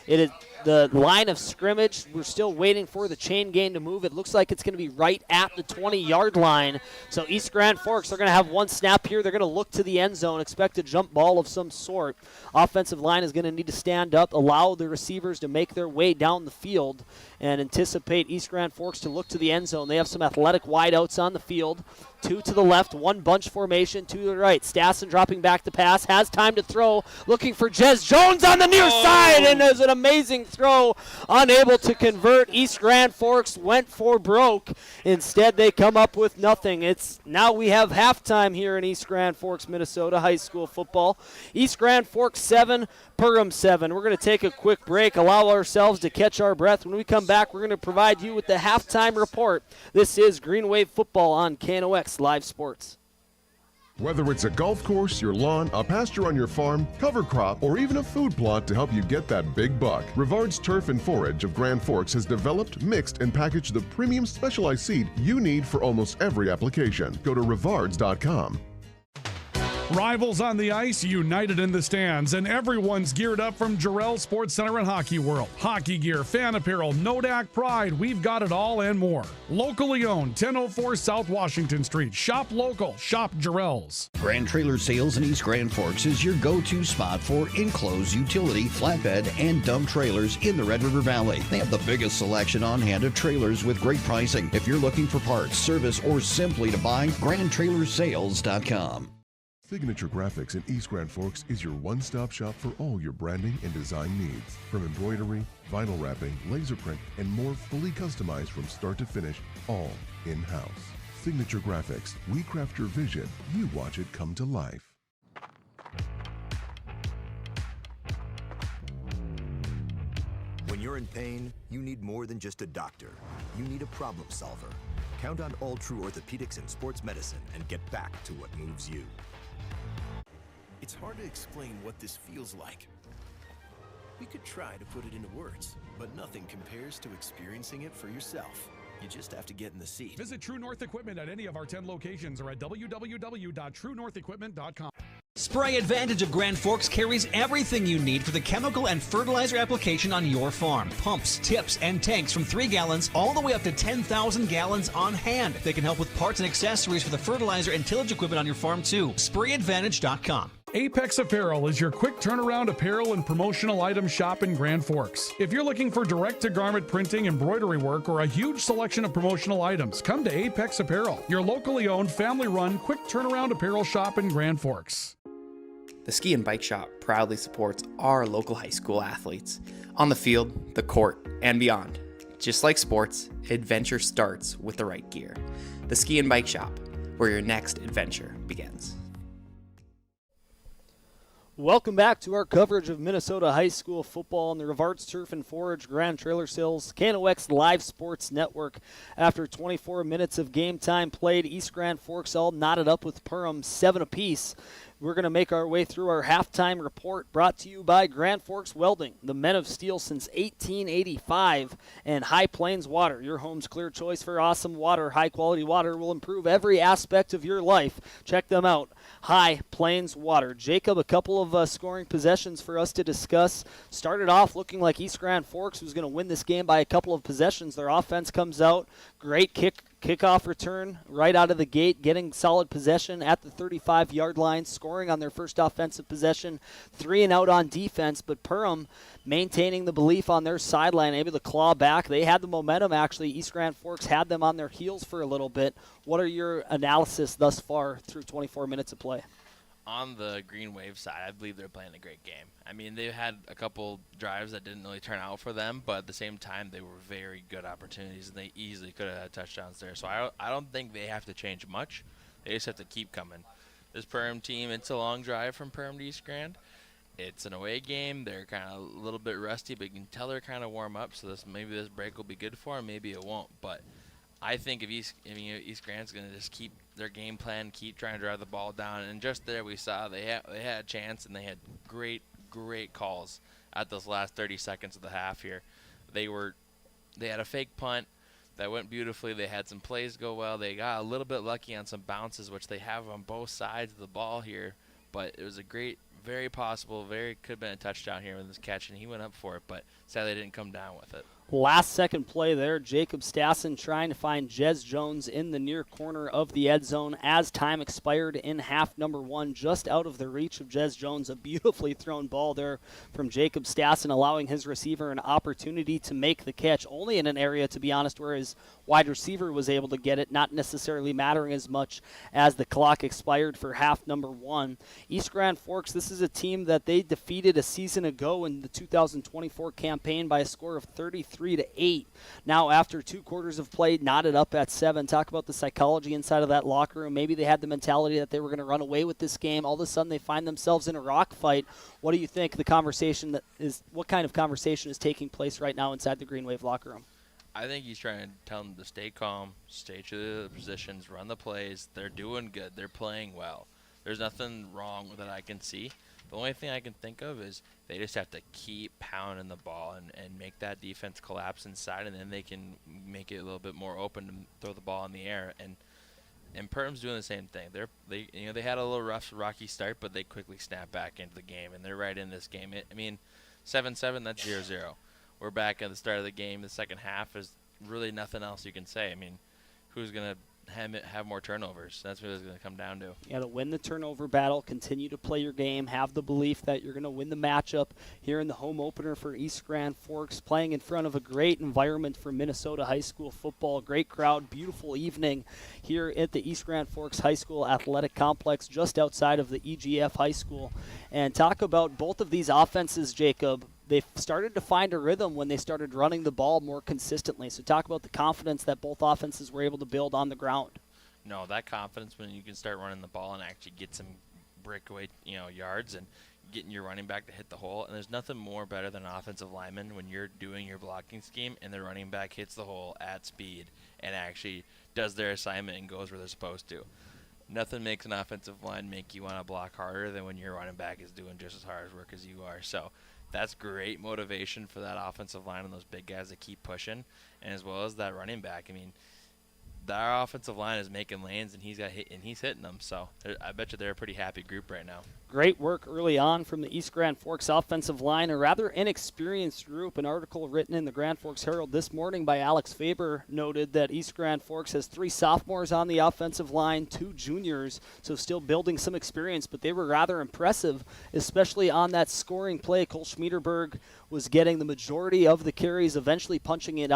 It is the line of scrimmage. We're still waiting for the chain gang to move. It looks like it's going to be right at the 20-yard line. So East Grand Forks are going to have one snap here. They're going to look to the end zone, expect a jump ball of some sort. Offensive line is going to need to stand up, allow the receivers to make their way down the field, and anticipate East Grand Forks to look to the end zone. They have some athletic wideouts on the field. 2 to the left, 1 bunch formation, 2 to the right. Stassen dropping back to pass, has time to throw, looking for Jez Jones on the near side, and there's an amazing throw, unable to convert. East Grand Forks went for broke. Instead, they come up with nothing. It's now we have halftime here in East Grand Forks, Minnesota high school football. East Grand Forks 7, Perham 7. We're going to take a quick break, allow ourselves to catch our breath. When we come back, we're going to provide you with the halftime report. This is Green Wave Football on KNOX Live Sports. Whether it's a golf course, your lawn, a pasture on your farm, cover crop, or even a food plot to help you get that big buck, Rivard's Turf and Forage of Grand Forks has developed, mixed, and packaged the premium specialized seed you need for almost every application. Go to rivards.com. Rivals on the ice, united in the stands, and everyone's geared up from Jarrell Sports Center and Hockey World. Hockey gear, fan apparel, Nodak Pride, we've got it all and more. Locally owned, 1004 South Washington Street. Shop local, shop Jarrell's. Grand Trailer Sales in East Grand Forks is your go-to spot for enclosed utility, flatbed, and dump trailers in the Red River Valley. They have the biggest selection on hand of trailers with great pricing. If you're looking for parts, service, or simply to buy, GrandTrailersSales.com. Signature Graphics in East Grand Forks is your one-stop shop for all your branding and design needs. From embroidery, vinyl wrapping, laser print, and more fully customized from start to finish, all in-house. Signature Graphics. We craft your vision. You watch it come to life. When you're in pain, you need more than just a doctor. You need a problem solver. Count on All True Orthopedics and Sports Medicine and get back to what moves you. It's hard to explain what this feels like. We could try to put it into words, but nothing compares to experiencing it for yourself. You just have to get in the seat. Visit True North Equipment at any of our 10 locations or at www.truenorthequipment.com. Spray Advantage of Grand Forks carries everything you need for the chemical and fertilizer application on your farm. Pumps, tips, and tanks from 3 gallons all the way up to 10,000 gallons on hand. They can help with parts and accessories for the fertilizer and tillage equipment on your farm too. SprayAdvantage.com. Apex Apparel is your quick turnaround apparel and promotional item shop in Grand Forks. If you're looking for direct-to-garment printing, embroidery work, or a huge selection of promotional items, come to Apex Apparel, your locally owned, family-run, quick turnaround apparel shop in Grand Forks. The Ski and Bike Shop proudly supports our local high school athletes on the field, the court, and beyond. Just like sports, adventure starts with the right gear. The Ski and Bike Shop, where your next adventure begins. Welcome back to our coverage of Minnesota high school football on the Rivard's Turf and Forage Grand Trailer Sales KNOX Live Sports Network. After 24 minutes of game time played, East Grand Forks all knotted up with Perham 7 apiece. We're going to make our way through our halftime report brought to you by Grand Forks Welding, the men of steel since 1885, and High Plains Water, your home's clear choice for awesome water. High-quality water will improve every aspect of your life. Check them out, High Plains Water. Jacob, a couple of scoring possessions for us to discuss. Started off looking like East Grand Forks was going to win this game by a couple of possessions. Their offense comes out, great kickoff return right out of the gate, getting solid possession at the 35-yard line, scoring on their first offensive possession, 3 and out on defense, but Perham maintaining the belief on their sideline, able to claw back. They had the momentum, actually. East Grand Forks had them on their heels for a little bit. What are your analysis thus far through 24 minutes of play? On the Green Wave side, I believe they're playing a great game. I mean, they had a couple drives that didn't really turn out for them, but at the same time, they were very good opportunities, and they easily could have had touchdowns there. So I don't think they have to change much. They just have to keep coming. This Perham team, it's a long drive from Perham to East Grand. It's an away game. They're kind of a little bit rusty, but you can tell they're kind of warm up, so maybe this break will be good for them, maybe it won't. But I think if East Grand's going to just keep their game plan, keep trying to drive the ball down, and just there we saw they had a chance, and they had great calls at those last 30 seconds of the half here. They were They had a fake punt that went beautifully. They had some plays go well. They got a little bit lucky on some bounces, which they have on both sides of the ball here. But it was a great, very possible, could have been a touchdown here with this catch, and he went up for it, but sadly didn't come down with it. Last second play there, Jacob Stassen trying to find Jez Jones in the near corner of the end zone as time expired in half number 1, just out of the reach of Jez Jones. A beautifully thrown ball there from Jacob Stassen, allowing his receiver an opportunity to make the catch, only in an area, to be honest, where his wide receiver was able to get it, not necessarily mattering as much as the clock expired for half number 1. East Grand Forks, this is a team that they defeated a season ago in the 2024 campaign by a score of 33-8. Now, after 2 quarters of play, knotted up at 7. Talk about the psychology inside of that locker room. Maybe they had the mentality that they were going to run away with this game. All of a sudden, they find themselves in a rock fight. What do you think what kind of conversation is taking place right now inside the Green Wave locker room? I think he's trying to tell them to stay calm, stay to the positions, run the plays. They're doing good. They're playing well. There's nothing wrong that I can see. The only thing I can think of is they just have to keep pounding the ball and make that defense collapse inside, and then they can make it a little bit more open and throw the ball in the air. And Perham's doing the same thing. They had a little rocky start, but they quickly snapped back into the game, and they're right in this game. 7-7, that's 0-0. We're back at the start of the game. The second half, there's really nothing else you can say. Who's going to have more turnovers? That's what it's going to come down to. You got to win the turnover battle, continue to play your game, have the belief that you're going to win the matchup here in the home opener for East Grand Forks, playing in front of a great environment for Minnesota high school football. Great crowd, beautiful evening here at the East Grand Forks High School Athletic Complex just outside of the EGF High School. And talk about both of these offenses, Jacob. They started to find a rhythm when they started running the ball more consistently. So talk about the confidence that both offenses were able to build on the ground. No, that confidence when you can start running the ball and actually get some breakaway, yards and getting your running back to hit the hole. And there's nothing more better than an offensive lineman when you're doing your blocking scheme and the running back hits the hole at speed and actually does their assignment and goes where they're supposed to. Nothing makes an offensive line make you want to block harder than when your running back is doing just as hard work as you are. So that's great motivation for that offensive line and those big guys that keep pushing, and as well as that running back. That offensive line is making lanes, and he's hitting them. So I bet you they're a pretty happy group right now. Great work early on from the East Grand Forks offensive line, a rather inexperienced group. An article written in the Grand Forks Herald this morning by Alex Faber noted that East Grand Forks has 3 sophomores on the offensive line, 2 juniors, so still building some experience, but they were rather impressive, especially on that scoring play. Cole Schmiederberg was getting the majority of the carries, eventually punching it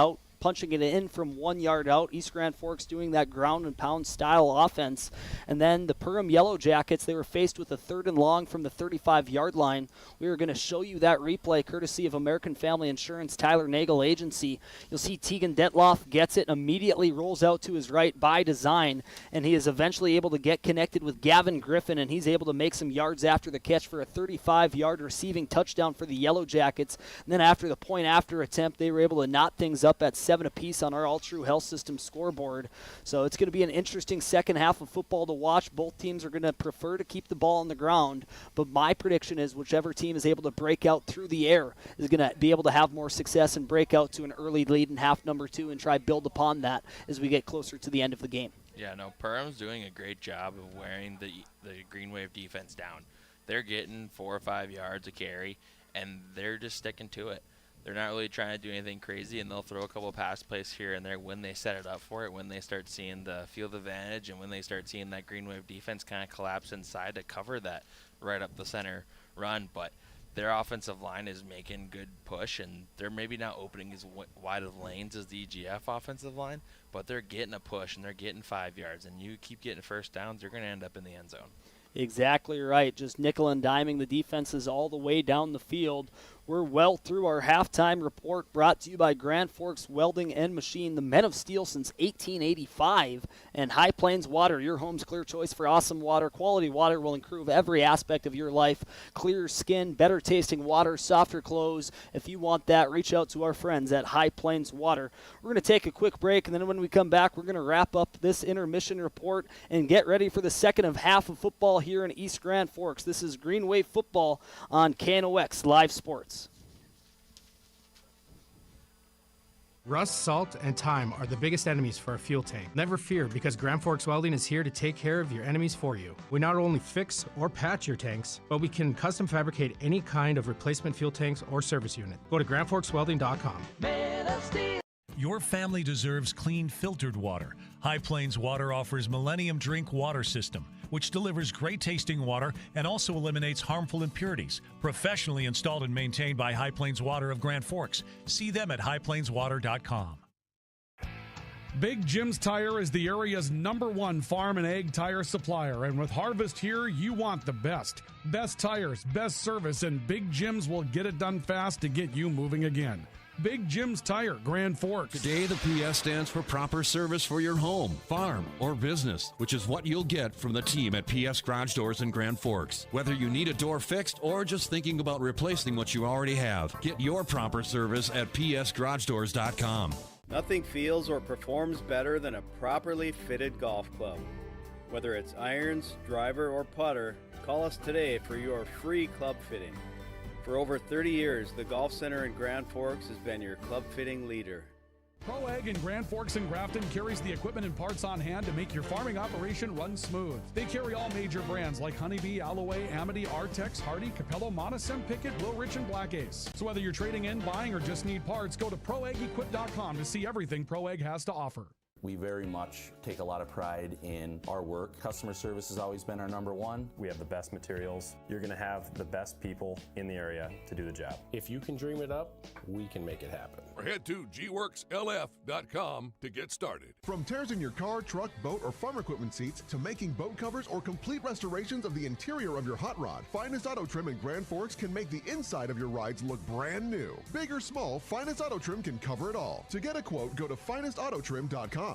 in from 1 yard out. East Grand Forks doing that ground and pound style offense. And then the Perham Yellow Jackets, they were faced with a 3rd and long from the 35-yard line. We are going to show you that replay courtesy of American Family Insurance Tyler Nagel Agency. You'll see Tegan Detloff gets it, immediately rolls out to his right by design, and he is eventually able to get connected with Gavin Griffin, and he's able to make some yards after the catch for a 35-yard receiving touchdown for the Yellow Jackets. And then after the point after attempt, they were able to knot things up at 7 apiece on our All True Health System scoreboard. So it's going to be an interesting second half of football to watch. Both teams are going to prefer to keep the ball on the ground, but my prediction is whichever team is able to break out through the air is going to be able to have more success and break out to an early lead in half number 2 and try build upon that as we get closer to the end of the game. Yeah, no, Perham's doing a great job of wearing the Green Wave defense down. They're getting 4 or 5 yards a carry, and they're just sticking to it. They're not really trying to do anything crazy, and they'll throw a couple pass plays here and there when they set it up for it, when they start seeing the field advantage, and when they start seeing that Green Wave defense kind of collapse inside to cover that right up the center run. But their offensive line is making good push, and they're maybe not opening as wide of lanes as the EGF offensive line, but they're getting a push, and they're getting 5 yards. And you keep getting first downs, you're going to end up in the end zone. Exactly right. Just nickel and diming the defenses all the way down the field. We're well through our halftime report, brought to you by Grand Forks Welding and Machine, the men of steel since 1885, and High Plains Water, your home's clear choice for awesome water. Quality water will improve every aspect of your life. Clearer skin, better tasting water, softer clothes. If you want that, reach out to our friends at High Plains Water. We're going to take a quick break, and then when we come back, we're going to wrap up this intermission report and get ready for the second half of football here in East Grand Forks. This is Green Wave Football on KNOX Live Sports. Rust, salt, and time are the biggest enemies for a fuel tank. Never fear, because Grand Forks Welding is here to take care of your enemies for you. We not only fix or patch your tanks, but we can custom fabricate any kind of replacement fuel tanks or service unit. Go to grandforkswelding.com. Your family deserves clean, filtered water. High Plains Water offers Millennium Drink Water System, which delivers great-tasting water and also eliminates harmful impurities. Professionally installed and maintained by High Plains Water of Grand Forks. See them at highplainswater.com. Big Jim's Tire is the area's #1 farm and ag tire supplier, and with harvest here, you want the best. Best tires, best service, and Big Jim's will get it done fast to get you moving again. Big Jim's Tire, Grand Forks. Today, the PS stands for proper service for your home, farm, or business, which is what you'll get from the team at PS Garage Doors in Grand Forks. Whether you need a door fixed or just thinking about replacing what you already have, get your proper service at psgaragedoors.com. Nothing feels or performs better than a properly fitted golf club. Whether it's irons, driver, or putter, call us today for your free club fitting. For over 30 years, the Golf Center in Grand Forks has been your club fitting leader. Pro Ag in Grand Forks and Grafton carries the equipment and parts on hand to make your farming operation run smooth. They carry all major brands like Honeybee, Alloway, Amity, Artex, Hardy, Capello, Monosem, Pickett, Wilrich, and Black Ace. So whether you're trading in, buying, or just need parts, go to ProAgEquip.com to see everything Pro Ag has to offer. We very much take a lot of pride in our work. Customer service has always been our #1. We have the best materials. You're going to have the best people in the area to do the job. If you can dream it up, we can make it happen. Or head to gworkslf.com to get started. From tears in your car, truck, boat, or farm equipment seats to making boat covers or complete restorations of the interior of your hot rod, Finest Auto Trim in Grand Forks can make the inside of your rides look brand new. Big or small, Finest Auto Trim can cover it all. To get a quote, go to finestautotrim.com.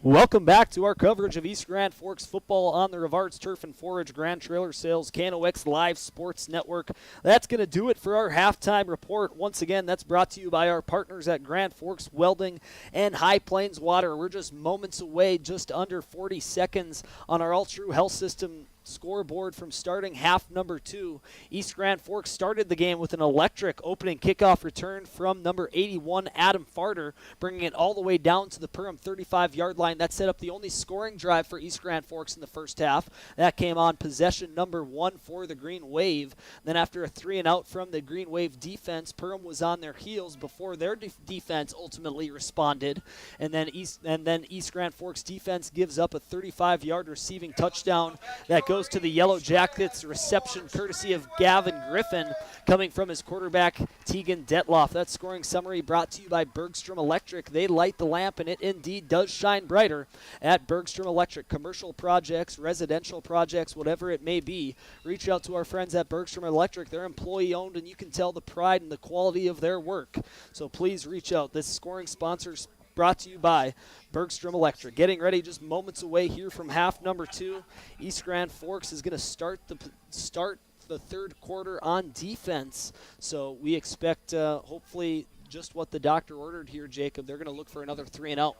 Welcome back to our coverage of East Grand Forks football on the Rivards Turf and Forage Grand Trailer Sales KNOX Live Sports Network. That's going to do it for our halftime report. Once again, that's brought to you by our partners at Grand Forks Welding and High Plains Water. We're just moments away, just under 40 seconds on our All True Health System scoreboard from starting half number 2. East Grand Forks started the game with an electric opening kickoff return from number 81, Adam Farter, bringing it all the way down to the Perham 35-yard line. That set up the only scoring drive for East Grand Forks in the first half. That came on possession number 1 for the Green Wave. Then after a 3-and-out from the Green Wave defense, Perham was on their heels before their defense ultimately responded. And then East Grand Forks defense gives up a 35-yard receiving touchdown that goes to the Yellow Jackets. Reception courtesy of Gavin Griffin coming from his quarterback, Tegan Detloff. That scoring summary brought to you by Bergstrom Electric. They light the lamp, and it indeed does shine brighter at Bergstrom Electric. Commercial projects, residential projects, whatever it may be, reach out to our friends at Bergstrom Electric. They're employee-owned, and you can tell the pride and the quality of their work. So please reach out. This scoring sponsor's brought to you by Bergstrom Electric. Getting ready just moments away here from half number 2. East Grand Forks is going to start the third quarter on defense. So we expect hopefully just what the doctor ordered here, Jacob. They're going to look for another 3-and-out.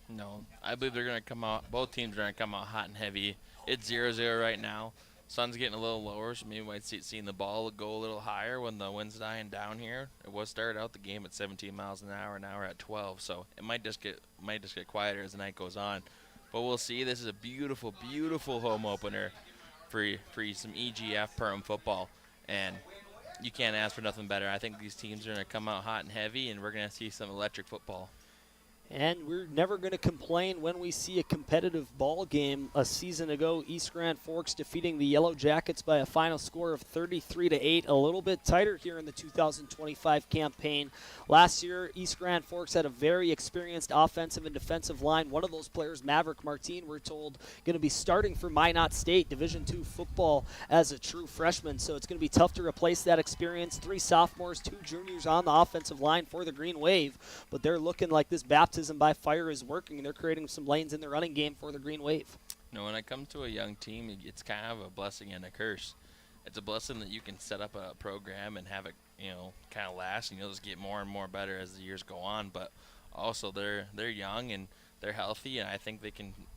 No, I believe they're going to come out. Both teams are going to come out hot and heavy. It's 0-0 right now. Sun's getting a little lower, so maybe we might seeing the ball go a little higher when the wind's dying down here. It was started out the game at 17 miles an hour, now we're at 12, so it might just get quieter as the night goes on. But we'll see. This is a beautiful, beautiful home opener for some EGF Perham football, and you can't ask for nothing better. I think these teams are going to come out hot and heavy, and we're going to see some electric football. And we're never going to complain when we see a competitive ball game. A season ago, East Grand Forks defeating the Yellow Jackets by a final score of 33-8. A little bit tighter here in the 2025 campaign. Last year, East Grand Forks had a very experienced offensive and defensive line. One of those players, Maverick Martin, we're told, going to be starting for Minot State Division II football as a true freshman. So it's going to be tough to replace that experience. 3 sophomores, 2 juniors on the offensive line for the Green Wave. But they're looking like this baptism by fire is working, and they're creating some lanes in the running game for the Green Wave. No, when it comes to a young team, it's kind of a blessing and a curse. It's a blessing that you can set up a program and have it, kind of last, and you'll just get more and more better as the years go on. But also, they're young and they're healthy, and I think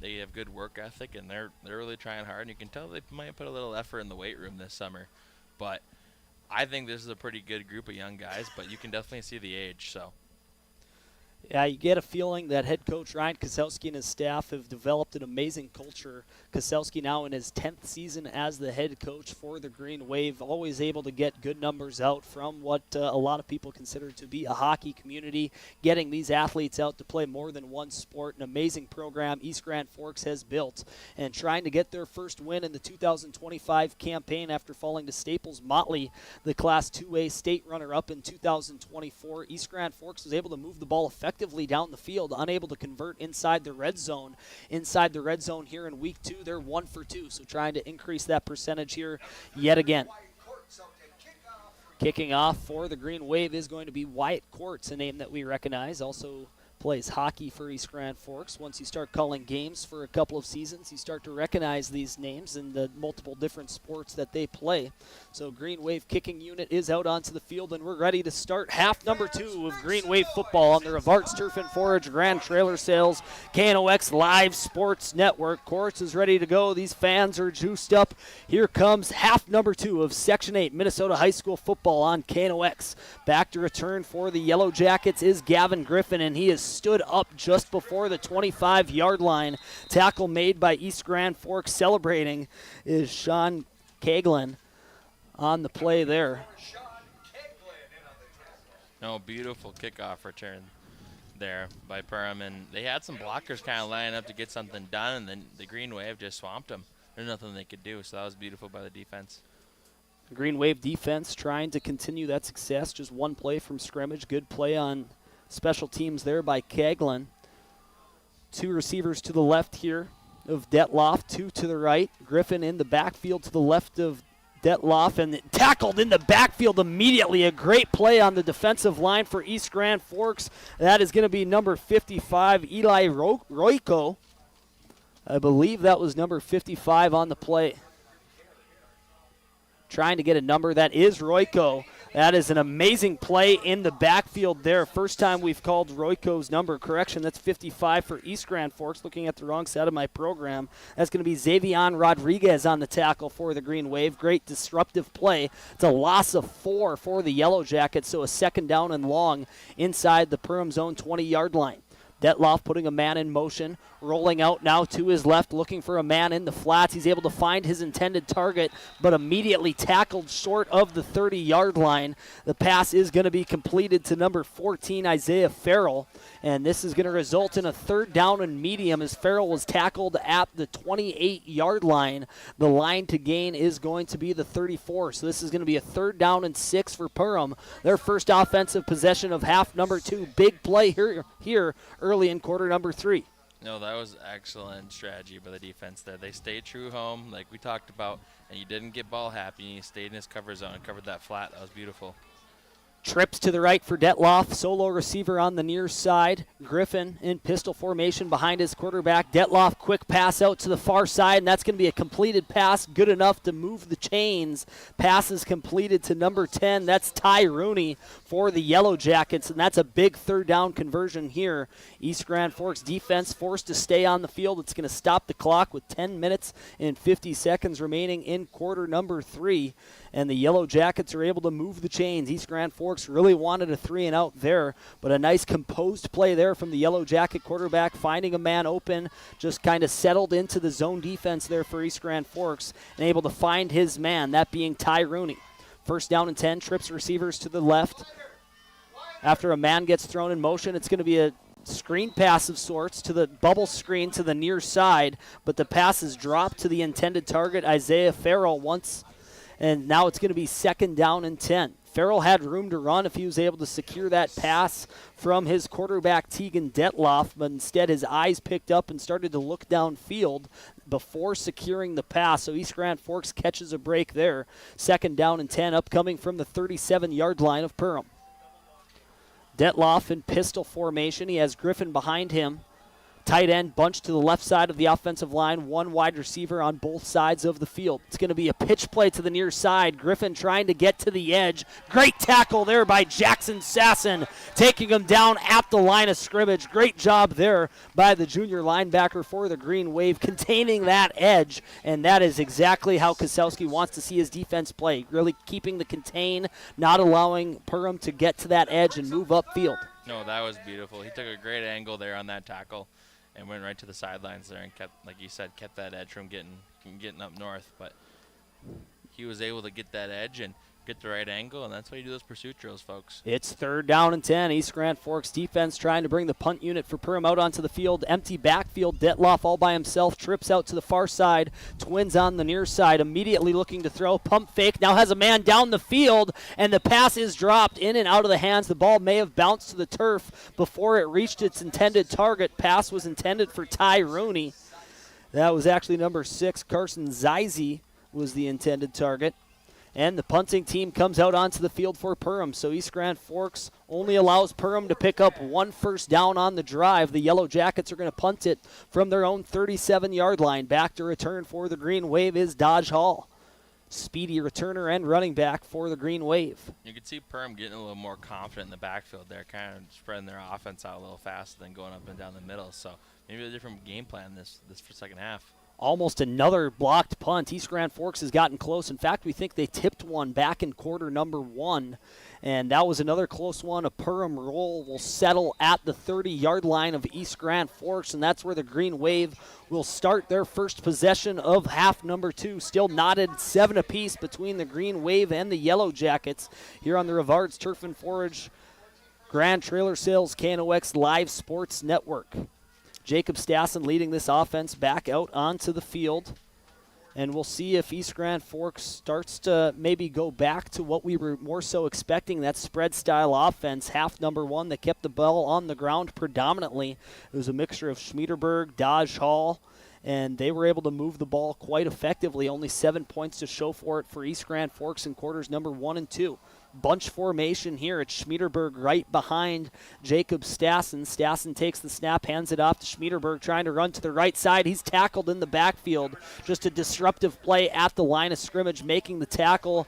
they have good work ethic, and they're really trying hard. And you can tell they might put a little effort in the weight room this summer, but I think this is a pretty good group of young guys, but you can definitely see the age. So. Yeah, you get a feeling that head coach Ryan Koselski and his staff have developed an amazing culture. Koselski now in his 10th season as the head coach for the Green Wave, always able to get good numbers out from what a lot of people consider to be a hockey community, getting these athletes out to play more than one sport. An amazing program East Grand Forks has built, and trying to get their first win in the 2025 campaign after falling to Staples Motley, the Class 2A state runner-up in 2024. East Grand Forks was able to move the ball effectively down the field, unable to convert inside the red zone. Inside the red zone here in week 2, they're 1 for 2, so trying to increase that percentage here yet again. Kicking off for the Green Wave is going to be Wyatt Courts, a name that we recognize, also plays hockey for East Grand Forks. Once you start calling games for a couple of seasons, you start to recognize these names and the multiple different sports that they play. So Green Wave kicking unit is out onto the field, and we're ready to start half number 2 of Green Wave football on the Rivarts Turf and Forage Grand Trailer Sales KNOX Live Sports Network. Courts is ready to go. These fans are juiced up. Here comes half number 2 of Section 8 Minnesota High School football on KNOX. Back to return for the Yellow Jackets is Gavin Griffin, and he is stood up just before the 25-yard line. Tackle made by East Grand Forks. Celebrating is Sean Kaglin on the play there. No, beautiful kickoff return there by Perham, and they had some blockers kind of lining up to get something done, and then the Green Wave just swamped them. There's nothing they could do, so that was beautiful by the defense. Green Wave defense trying to continue that success. Just one play from scrimmage. Good play on special teams there by Kaglin. 2 receivers to the left here of Detloff, 2 to the right. Griffin in the backfield to the left of Detloff, and tackled in the backfield immediately. A great play on the defensive line for East Grand Forks. That is going to be number 55, Eli Royko. I believe that was number 55 on the play. Trying to get a number. That is Royko. That is an amazing play in the backfield there. First time we've called Royko's number. Correction, that's 55 for East Grand Forks. Looking at the wrong side of my program. That's going to be Xavion Rodriguez on the tackle for the Green Wave. Great disruptive play. It's a loss of 4 for the Yellow Jackets, so a second down and long inside the Perham zone 20-yard line. Detloff putting a man in motion, rolling out now to his left, looking for a man in the flats. He's able to find his intended target, but immediately tackled short of the 30-yard line. The pass is going to be completed to number 14, Isaiah Farrell, and this is going to result in a third down and medium as Farrell was tackled at the 28-yard line. The line to gain is going to be the 34, so this is going to be a third down and 6 for Perham. Their first offensive possession of half number 2. Big play here early in quarter number 3. No, that was excellent strategy by the defense there. They stayed true home, like we talked about, and you didn't get ball happy. You stayed in his cover zone and covered that flat. That was beautiful. Trips to the right for Detloff. Solo receiver on the near side. Griffin in pistol formation behind his quarterback. Detloff, quick pass out to the far side, and that's going to be a completed pass, good enough to move the chains. Pass is completed to number 10. That's Ty Rooney for the Yellow Jackets, and that's a big third down conversion here. East Grand Forks defense forced to stay on the field. It's going to stop the clock with 10 minutes and 50 seconds remaining in quarter number 3. And the Yellow Jackets are able to move the chains. East Grand Forks really wanted a 3-and-out there, but a nice composed play there from the Yellow Jacket quarterback, finding a man open, just kind of settled into the zone defense there for East Grand Forks, and able to find his man, that being Ty Rooney. First down and 10, trips receivers to the left. After a man gets thrown in motion, it's going to be a screen pass of sorts to the bubble screen to the near side, but the pass is dropped to the intended target, Isaiah Farrell, and now it's going to be second down and 10. Farrell had room to run if he was able to secure that pass from his quarterback, Tegan Detloff, but instead his eyes picked up and started to look downfield before securing the pass. So East Grand Forks catches a break there. Second down and 10 upcoming from the 37-yard line of Perham. Detloff in pistol formation. He has Griffin behind him. Tight end bunched to the left side of the offensive line, one wide receiver on both sides of the field. It's going to be a pitch play to the near side. Griffin trying to get to the edge. Great tackle there by Jackson Sasson, taking him down at the line of scrimmage. Great job there by the junior linebacker for the Green Wave, containing that edge, and that is exactly how Kosowski wants to see his defense play, really keeping the contain, not allowing Perham to get to that edge and move upfield. No, that was beautiful. He took a great angle there on that tackle and went right to the sidelines there and kept, like you said, kept that edge from getting up north. But he was able to get that edge and get the right angle, and that's why you do those pursuit drills, folks. It's 3rd down and 10. East Grand Forks defense trying to bring the punt unit for Perham out onto the field. Empty backfield. Detloff all by himself. Trips out to the far side. Twins on the near side. Immediately looking to throw. Pump fake. Now has a man down the field, and the pass is dropped in and out of the hands. The ball may have bounced to the turf before it reached its intended target. Pass was intended for Ty Rooney. That was actually number 6. Carson Zize was the intended target. And the punting team comes out onto the field for Perham. So East Grand Forks only allows Perham to pick up 1 first down on the drive. The Yellow Jackets are going to punt it from their own 37-yard line. Back to return for the Green Wave is Dodge Hall. Speedy returner and running back for the Green Wave. You could see Perham getting a little more confident in the backfield there, kind of spreading their offense out a little faster than going up and down the middle. So maybe a different game plan this second half. Almost another blocked punt. East Grand Forks has gotten close. In fact, we think they tipped one back in quarter number 1. And that was another close one. A Perham roll will settle at the 30-yard line of East Grand Forks, and that's where the Green Wave will start their first possession of half number 2. Still knotted 7 apiece between the Green Wave and the Yellow Jackets here on the Rivards Turf and Forage Grand Trailer Sales KNOX Live Sports Network. Jacob Stassen leading this offense back out onto the field. And we'll see if East Grand Forks starts to maybe go back to what we were more so expecting, that spread-style offense. Half number 1 that kept the ball on the ground predominantly. It was a mixture of Schmiederberg, Dodge Hall, and they were able to move the ball quite effectively. Only 7 points to show for it for East Grand Forks in quarters number 1 and 2. Bunch formation here. It's Schmiederberg right behind Jacob Stassen. Stassen takes the snap, hands it off to Schmiederberg, trying to run to the right side. He's tackled in the backfield. Just a disruptive play at the line of scrimmage. Making the tackle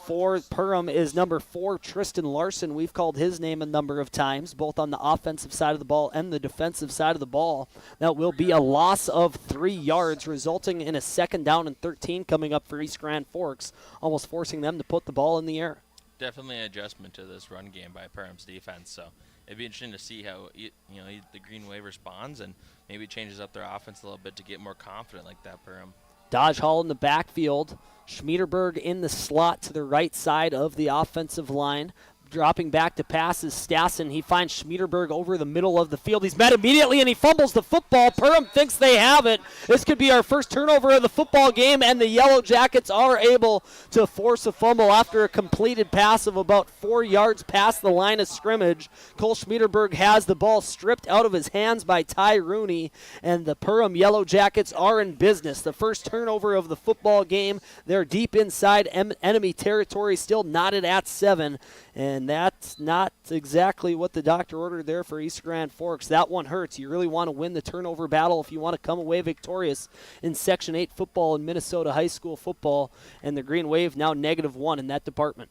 for Perham is number 4, Tristan Larson. We've called his name a number of times, both on the offensive side of the ball and the defensive side of the ball. That will be a loss of 3 yards, resulting in a 2nd down and 13 coming up for East Grand Forks, almost forcing them to put the ball in the air. Definitely an adjustment to this run game by Perham's defense. So it'd be interesting to see how the Green Wave responds and maybe changes up their offense a little bit to get more confident like that, Perham. Dodge Hall in the backfield. Schmiederberg in the slot to the right side of the offensive line. Dropping back to pass is Stassen. He finds Schmiederberg over the middle of the field. He's met immediately, and he fumbles the football. Perham thinks they have it. This could be our first turnover of the football game, and the Yellow Jackets are able to force a fumble after a completed pass of about 4 yards past the line of scrimmage. Cole Schmiederberg has the ball stripped out of his hands by Ty Rooney, and the Perham Yellow Jackets are in business. The first turnover of the football game. They're deep inside enemy territory, still knotted at 7. And that's not exactly what the doctor ordered there for East Grand Forks. That one hurts. You really want to win the turnover battle if you want to come away victorious in Section 8 football in Minnesota high school football. And the Green Wave now -1 in that department.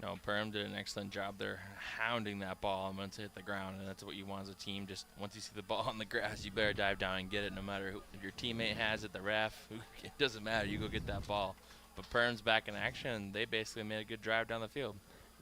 No, Perham did an excellent job there hounding that ball and once it hit the ground. And that's what you want as a team. Just once you see the ball on the grass, you better dive down and get it no matter who, if your teammate has it, the ref. It doesn't matter. You go get that ball. But Perham's back in action, and they basically made a good drive down the field.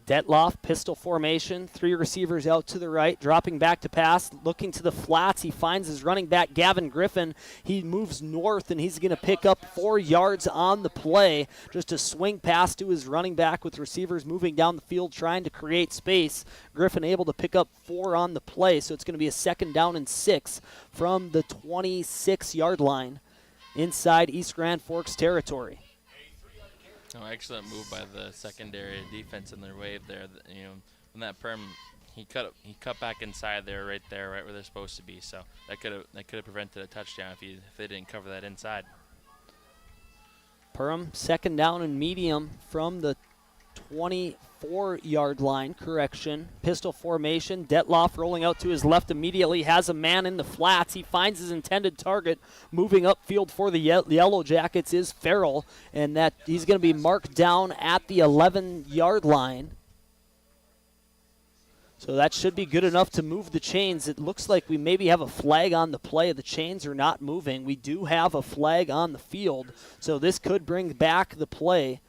Detloff, pistol formation, 3 receivers out to the right, dropping back to pass, looking to the flats. He finds his running back, Gavin Griffin. He moves north, and he's going to pick up 4 yards on the play. Just a swing pass to his running back with receivers moving down the field, trying to create space. Griffin able to pick up 4 on the play, so it's going to be a 2nd down and 6 from the 26-yard line inside East Grand Forks territory. Oh, excellent move by the secondary defense in their wave there. When that Perham, he cut back inside there, right where they're supposed to be. So that could have prevented a touchdown if they didn't cover that inside. Perham 2nd down and medium from the 24-yard line. Correction. Pistol formation. Detloff rolling out to his left immediately. Has a man in the flats. He finds his intended target. Moving upfield for the Yellow Jackets is Farrell, and that he's going to be marked down at the 11-yard line. So that should be good enough to move the chains. It looks like we maybe have a flag on the play. The chains are not moving. We do have a flag on the field, so this could bring back the play.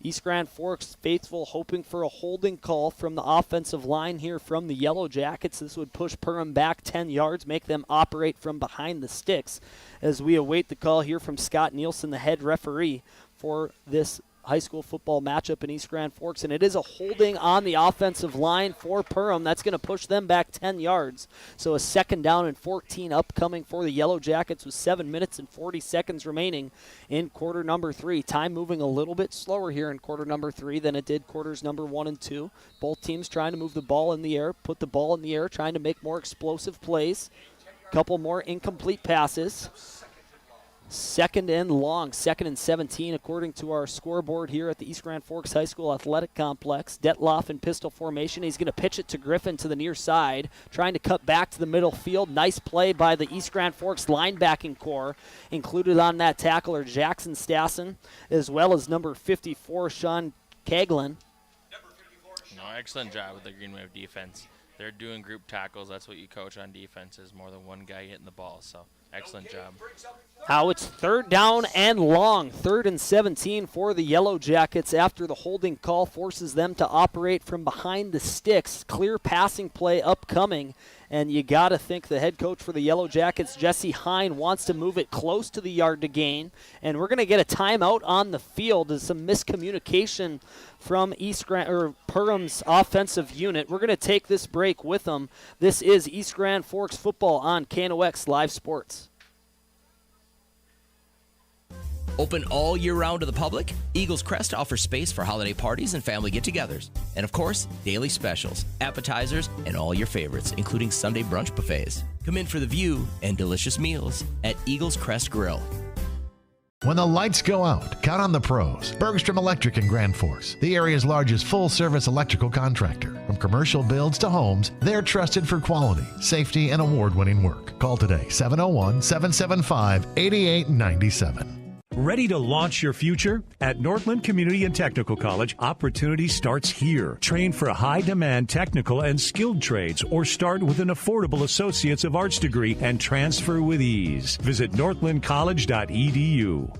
East Grand Forks faithful hoping for a holding call from the offensive line here from the Yellow Jackets. This would push Perham back 10 yards, make them operate from behind the sticks as we await the call here from Scott Nielsen, the head referee for this high school football matchup in East Grand Forks, and it is a holding on the offensive line for Perham. That's going to push them back 10 yards. So a 2nd down and 14 upcoming for the Yellow Jackets with 7 minutes and 40 seconds remaining in quarter number 3. Time moving a little bit slower here in quarter number 3 than it did quarters number 1 and 2. Both teams trying to move the ball in the air, put the ball in the air, trying to make more explosive plays. Couple more incomplete passes. 2nd and long, 2nd and 17 according to our scoreboard here at the East Grand Forks High School Athletic Complex. Detloff in pistol formation. He's going to pitch it to Griffin to the near side, trying to cut back to the middle field. Nice play by the East Grand Forks linebacking core. Included on that tackle are Jackson Stassen, as well as number 54, Sean Kaglin. No, excellent job with the Green Wave defense. They're doing group tackles. That's what you coach on defense, is more than one guy hitting the ball. So excellent job. Now it's 3rd down and long, 3rd and 17 for the Yellow Jackets after the holding call forces them to operate from behind the sticks. Clear passing play upcoming, and you got to think the head coach for the Yellow Jackets, Jesse Hine, wants to move it close to the yard to gain, and we're going to get a timeout on the field. There's some miscommunication from Perham's offensive unit. We're going to take this break with them. This is East Grand Forks football on KNOX Live Sports. Open all year round to the public, Eagles Crest offers space for holiday parties and family get-togethers. And of course, daily specials, appetizers, and all your favorites, including Sunday brunch buffets. Come in for the view and delicious meals at Eagles Crest Grill. When the lights go out, count on the pros. Bergstrom Electric in Grand Forks, the area's largest full-service electrical contractor. From commercial builds to homes, they're trusted for quality, safety, and award-winning work. Call today, 701-775-8897. Ready to launch your future? At Northland Community and Technical College, opportunity starts here. Train for high-demand technical and skilled trades, or start with an affordable Associates of Arts degree and transfer with ease. Visit northlandcollege.edu.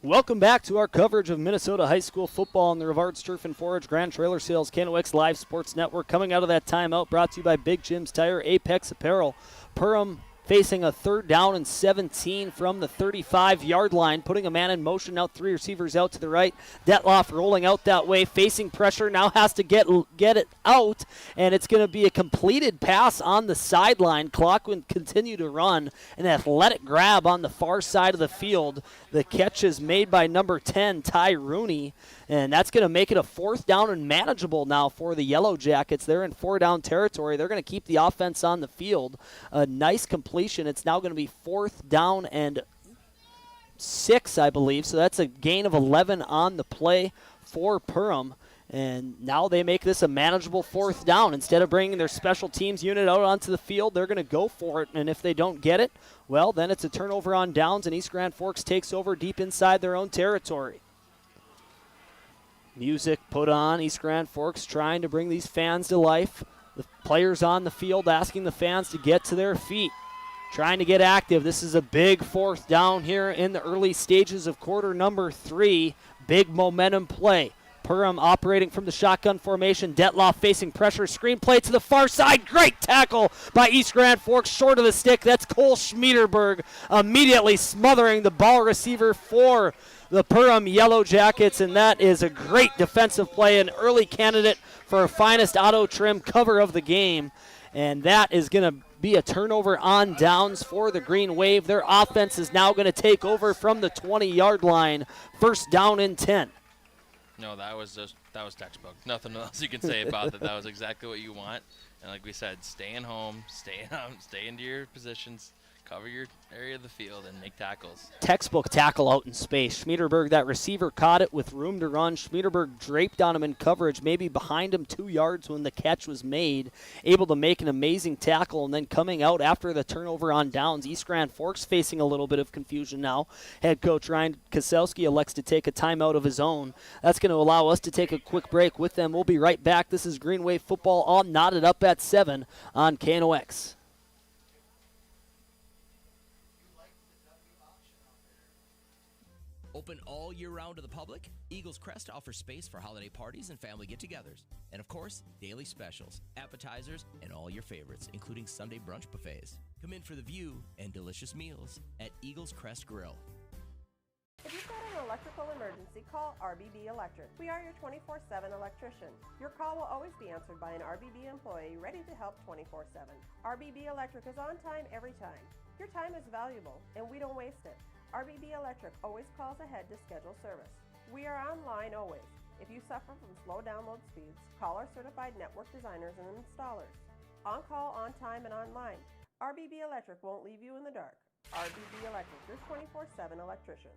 Welcome back to our coverage of Minnesota high school football on the Rivards Turf and Forage Grand Trailer Sales KNOX Live Sports Network. Coming out of that timeout, brought to you by Big Jim's Tire, Apex Apparel. Perham facing a 3rd down and 17 from the 35-yard line, putting a man in motion, now 3 receivers out to the right. Detloff rolling out that way, facing pressure, now has to get it out, and it's going to be a completed pass on the sideline. Clock will continue to run. An athletic grab on the far side of the field. The catch is made by number 10, Ty Rooney, and that's going to make it a 4th down and manageable now for the Yellow Jackets. They're in 4-down territory. They're going to keep the offense on the field. A nice completion. It's now going to be 4th down and 6, I believe. So that's a gain of 11 on the play for Perham. And now they make this a manageable 4th down. Instead of bringing their special teams unit out onto the field, they're going to go for it. And if they don't get it, well, then it's a turnover on downs, and East Grand Forks takes over deep inside their own territory. Music put on. East Grand Forks trying to bring these fans to life. The players on the field asking the fans to get to their feet, trying to get active. This is a big 4th down here in the early stages of quarter number 3. Big momentum play. Perham operating from the shotgun formation. Detloff facing pressure. Screen play to the far side. Great tackle by East Grand Forks, short of the stick. That's Cole Schmiederberg immediately smothering the ball receiver for the Perham Yellow Jackets, and that is a great defensive play, an early candidate for a finest auto trim cover of the game, and that is going to be a turnover on downs for the Green Wave. Their offense is now going to take over from the 20-yard line. 1st down and 10. No, that was textbook. Nothing else you can say about that. That was exactly what you want. And like we said, staying home, stay into your positions, Cover your area of the field and make tackles. Textbook tackle out in space. Schmieterberg, that receiver, caught it with room to run. Schmieterberg draped on him in coverage, maybe behind him 2 yards when the catch was made. Able to make an amazing tackle, and then coming out after the turnover on downs. East Grand Forks facing a little bit of confusion now. Head coach Ryan Kosowski elects to take a timeout of his own. That's going to allow us to take a quick break with them. We'll be right back. This is Green Wave football, all knotted up at 7 on KNOX. Open all year round to the public, Eagles Crest offers space for holiday parties and family get-togethers. And of course, daily specials, appetizers, and all your favorites, including Sunday brunch buffets. Come in for the view and delicious meals at Eagles Crest Grill. If you've got an electrical emergency, call RBB Electric. We are your 24/7 electrician. Your call will always be answered by an RBB employee ready to help 24/7. RBB Electric is on time every time. Your time is valuable, and we don't waste it. RBB Electric always calls ahead to schedule service. We are online always. If you suffer from slow download speeds, call our certified network designers and installers. On call, on time, and online. RBB Electric won't leave you in the dark. RBB Electric, your 24/7 electrician.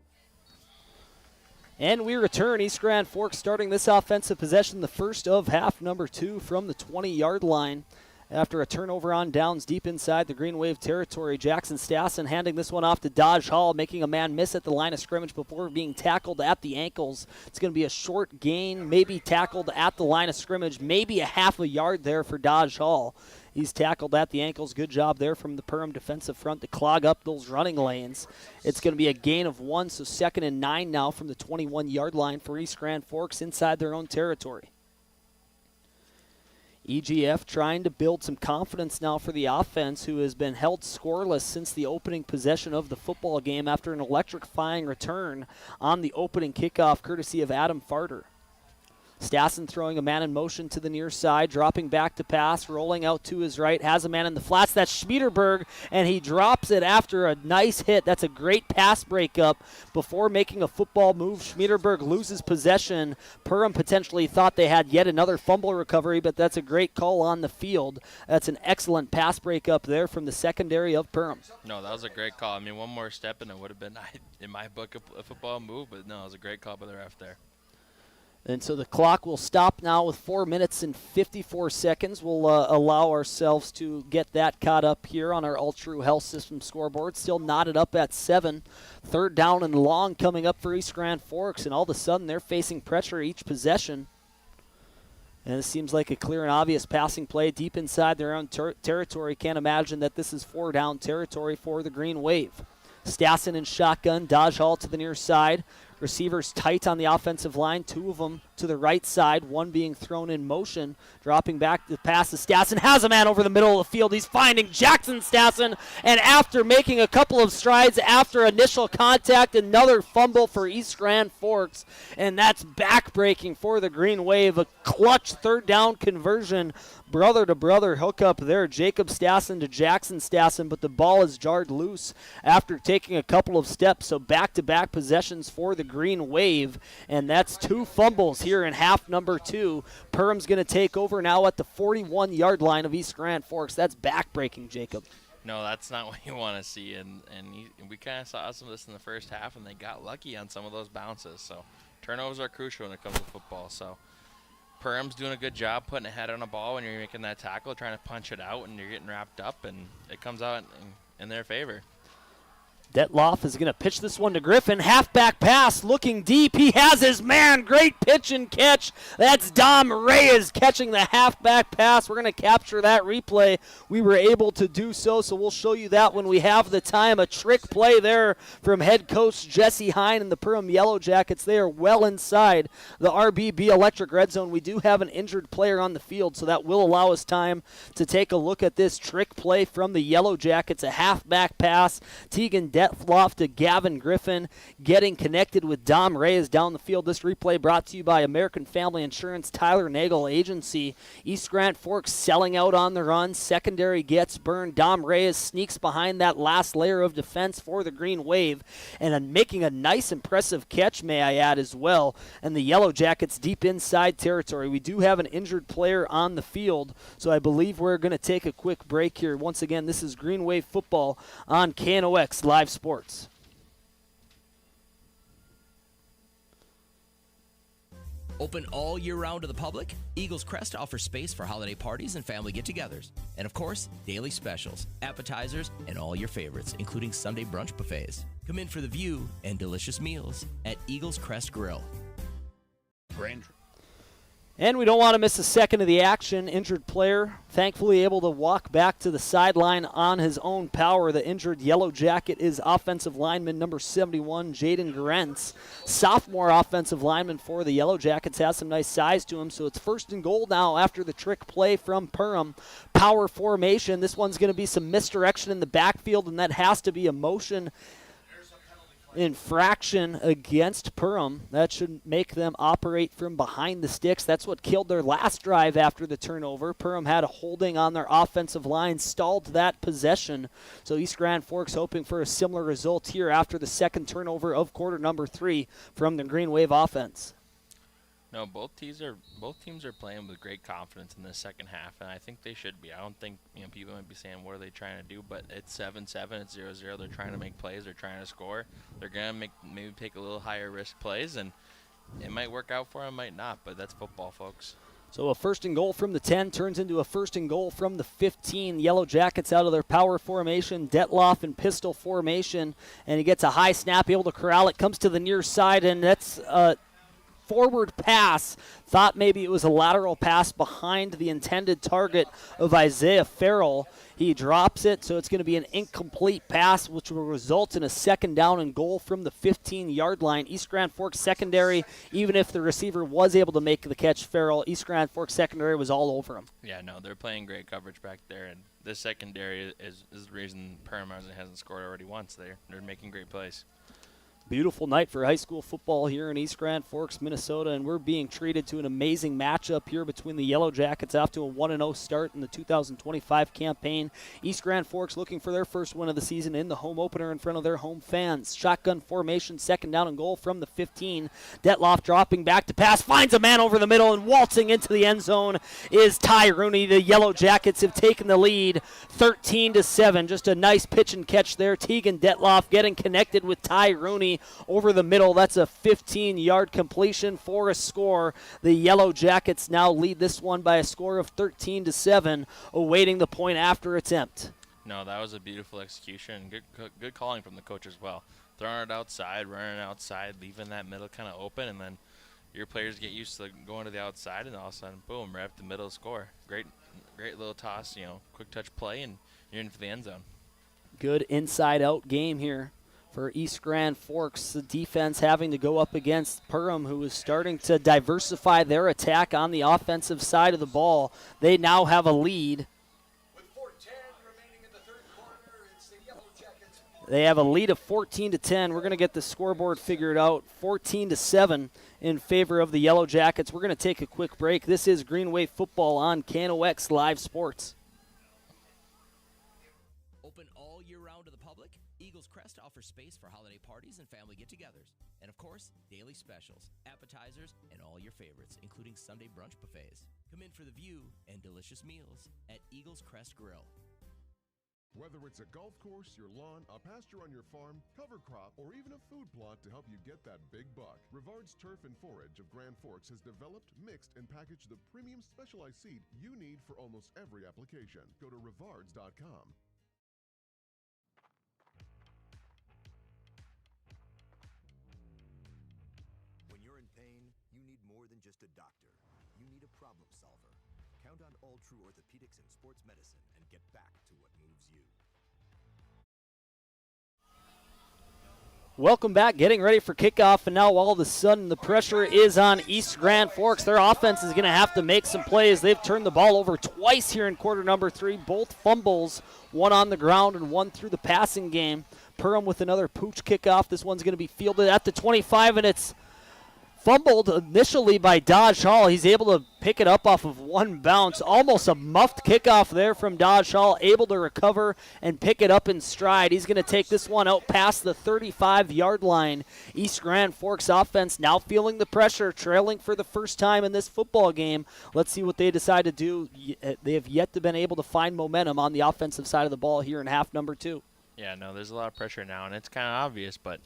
And we return. East Grand Forks starting this offensive possession, the first of half number 2 from the 20-yard line. After a turnover on downs deep inside the Green Wave territory, Jackson Stassen handing this one off to Dodge Hall, making a man miss at the line of scrimmage before being tackled at the ankles. It's going to be a short gain, maybe tackled at the line of scrimmage, maybe a half a yard there for Dodge Hall. He's tackled at the ankles. Good job there from the Perham defensive front to clog up those running lanes. It's going to be a gain of 1, so 2nd and 9 now from the 21-yard line for East Grand Forks inside their own territory. EGF trying to build some confidence now for the offense, who has been held scoreless since the opening possession of the football game after an electrifying return on the opening kickoff courtesy of Adam Farter. Stassen throwing a man in motion to the near side, dropping back to pass, rolling out to his right, has a man in the flats. That's Schmieterberg, and he drops it after a nice hit. That's a great pass breakup before making a football move. Schmieterberg loses possession. Perham potentially thought they had yet another fumble recovery, but that's a great call on the field. That's an excellent pass breakup there from the secondary of Perham. No, that was a great call. I mean, one more step and it would have been, in my book, a football move, but no, it was a great call by the ref there. And so the clock will stop now with 4 minutes and 54 seconds. We'll allow ourselves to get that caught up here on our All True Health System scoreboard. Still knotted up at 7. 3rd down and long coming up for East Grand Forks, and all of a sudden they're facing pressure each possession. And it seems like a clear and obvious passing play deep inside their own territory. Can't imagine that this is 4-down territory for the Green Wave. Stassen in shotgun, Dodge Hall to the near side. Receivers tight on the offensive line, 2 of them to the right side, 1 being thrown in motion. Dropping back the pass to Stassen, has a man over the middle of the field. He's finding Jackson Stassen, and after making a couple of strides after initial contact, another fumble for East Grand Forks, and that's backbreaking for the Green Wave. A clutch 3rd down conversion, brother-to-brother hookup there. Jacob Stassen to Jackson Stassen, but the ball is jarred loose after taking a couple of steps, so back-to-back possessions for the Green Wave, and that's 2 fumbles here in half number 2. Perham's going to take over now at the 41-yard line of East Grand Forks. That's backbreaking, Jacob. No, that's not what you want to see, and we kind of saw some of this in the first half, and they got lucky on some of those bounces. So turnovers are crucial when it comes to football. So Perham's doing a good job putting a head on a ball when you're making that tackle, trying to punch it out, and you're getting wrapped up, and it comes out in their favor. Detloff is going to pitch this one to Griffin. Halfback pass, looking deep. He has his man. Great pitch and catch. That's Dom Reyes catching the halfback pass. We're going to capture that replay. We were able to do so we'll show you that when we have the time. A trick play there from head coach Jesse Hine and the Perham Yellow Jackets. They are well inside the RBB Electric red zone. We do have an injured player on the field, so that will allow us time to take a look at this trick play from the Yellow Jackets. A halfback pass. Tegan Detloff to Gavin Griffin, getting connected with Dom Reyes down the field. This replay brought to you by American Family Insurance, Tyler Nagel Agency. East Grand Forks selling out on the run. Secondary gets burned. Dom Reyes sneaks behind that last layer of defense for the Green Wave and making a nice, impressive catch, may I add, as well. And the Yellow Jackets deep inside territory. We do have an injured player on the field, so I believe we're going to take a quick break here. Once again, this is Green Wave football on KNOX Live Sports. Open all year round to the public, Eagles Crest offers space for holiday parties and family get-togethers. And of course, daily specials, appetizers, and all your favorites, including Sunday brunch buffets. Come in for the view and delicious meals at Eagles Crest Grill. And we don't want to miss a second of the action. Injured player, thankfully able to walk back to the sideline on his own power. The injured Yellow Jacket is offensive lineman number 71, Jaden Grentz. Sophomore offensive lineman for the Yellow Jackets, has some nice size to him. So it's 1st and goal now after the trick play from Perham. Power formation. This one's going to be some misdirection in the backfield, and that has to be a motion infraction against Perham. That should make them operate from behind the sticks. That's what killed their last drive after the turnover. Perham had a holding on their offensive line, stalled that possession. So East Grand Forks hoping for a similar result here after the second turnover of quarter number 3 from the Green Wave offense. No, both teams are playing with great confidence in the second half, and I think they should be. I don't think people might be saying, what are they trying to do? But it's 7-7, it's 0-0. They're trying to make plays. They're trying to score. They're going to maybe take a little higher risk plays, and it might work out for them, might not. But that's football, folks. So a 1st and goal from the 10 turns into a 1st and goal from the 15. Yellow Jackets out of their power formation, Detloff in pistol formation, and he gets a high snap, able to corral it, comes to the near side, and that's forward pass. Thought maybe it was a lateral pass behind the intended target of Isaiah Farrell. He drops it, so it's going to be an incomplete pass, which will result in a 2nd down and goal from the 15-yard line. East Grand Forks secondary, even if the receiver was able to make the catch, Farrell, East Grand Forks secondary was all over him. Yeah, no, they're playing great coverage back there, and this secondary is the reason Perham hasn't scored already once. They're making great plays. Beautiful night for high school football here in East Grand Forks, Minnesota, and we're being treated to an amazing matchup here between the Yellow Jackets off to a 1-0 start in the 2025 campaign. East Grand Forks looking for their first win of the season in the home opener in front of their home fans. Shotgun formation, 2nd down and goal from the 15. Detloff dropping back to pass, finds a man over the middle, and waltzing into the end zone is Ty Rooney. The Yellow Jackets have taken the lead 13-7. Just a nice pitch and catch there. Tegan Detloff getting connected with Ty Rooney over the middle. That's a 15-yard completion for a score. The Yellow Jackets now lead this one by a score of 13-7, awaiting the point after attempt. No, that was a beautiful execution. Good calling from the coach as well. Throwing it outside, running outside, leaving that middle kind of open, and then your players get used to going to the outside, and all of a sudden, boom, right up the middle score. Great little toss, quick touch play, and you're in for the end zone. Good inside-out game here for East Grand Forks. The defense having to go up against Perham, who is starting to diversify their attack on the offensive side of the ball. They now have a lead. They have a lead of 14-10. We're going to get the scoreboard figured out. 14-7 in favor of the Yellow Jackets. We're going to take a quick break. This is Green Wave football on KNOX Live Sports. Open all year round to the public, Eagles Crest offers space for holiday parties and family get-togethers. And of course, daily specials, appetizers, and all your favorites, including Sunday brunch buffets. Come in for the view and delicious meals at Eagles Crest Grill. Whether it's a golf course, your lawn, a pasture on your farm, cover crop, or even a food plot to help you get that big buck, Rivard's Turf and Forage of Grand Forks has developed, mixed, and packaged the premium specialized seed you need for almost every application. Go to rivards.com. When you're in pain, you need more than just a doctor. You need a problem solver. Count on All True Orthopedics and Sports Medicine and get back to what moves you. Welcome back, getting ready for kickoff, and now all of a sudden the pressure is on East Grand Forks. Their offense is going to have to make some plays. They've turned the ball over twice here in quarter number 3, both fumbles, one on the ground and one through the passing game. Perham with another pooch kickoff. This one's going to be fielded at the 25, and it's fumbled initially by Dodge Hall. He's able to pick it up off of one bounce. Almost a muffed kickoff there from Dodge Hall, able to recover and pick it up in stride. He's going to take this one out past the 35-yard line. East Grand Forks offense now feeling the pressure, trailing for the first time in this football game. Let's see what they decide to do. They have yet to been able to find momentum on the offensive side of the ball here in half number 2. Yeah, no, there's a lot of pressure now, and it's kind of obvious, but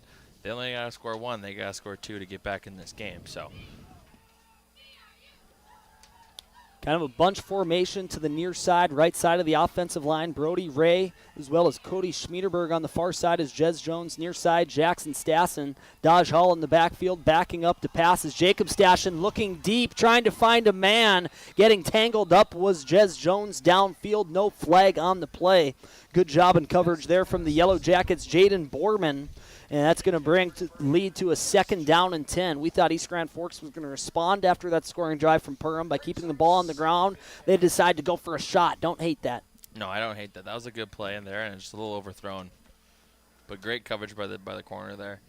they only got to score 1. They got to score 2 to get back in this game. So, kind of a bunch formation to the near side, right side of the offensive line. Brody Ray, as well as Cody Schmiederberg on the far side is Jez Jones. Near side, Jackson Stassen. Dodge Hall in the backfield, backing up to pass is Jacob Stassen, looking deep, trying to find a man. Getting tangled up was Jez Jones downfield. No flag on the play. Good job in coverage there from the Yellow Jackets, Jaden Borman. And that's going to lead to a 2nd down and 10. We thought East Grand Forks was going to respond after that scoring drive from Perham by keeping the ball on the ground. They decide to go for a shot. Don't hate that. No, I don't hate that. That was a good play in there, and it's just a little overthrown. But great coverage by the corner there.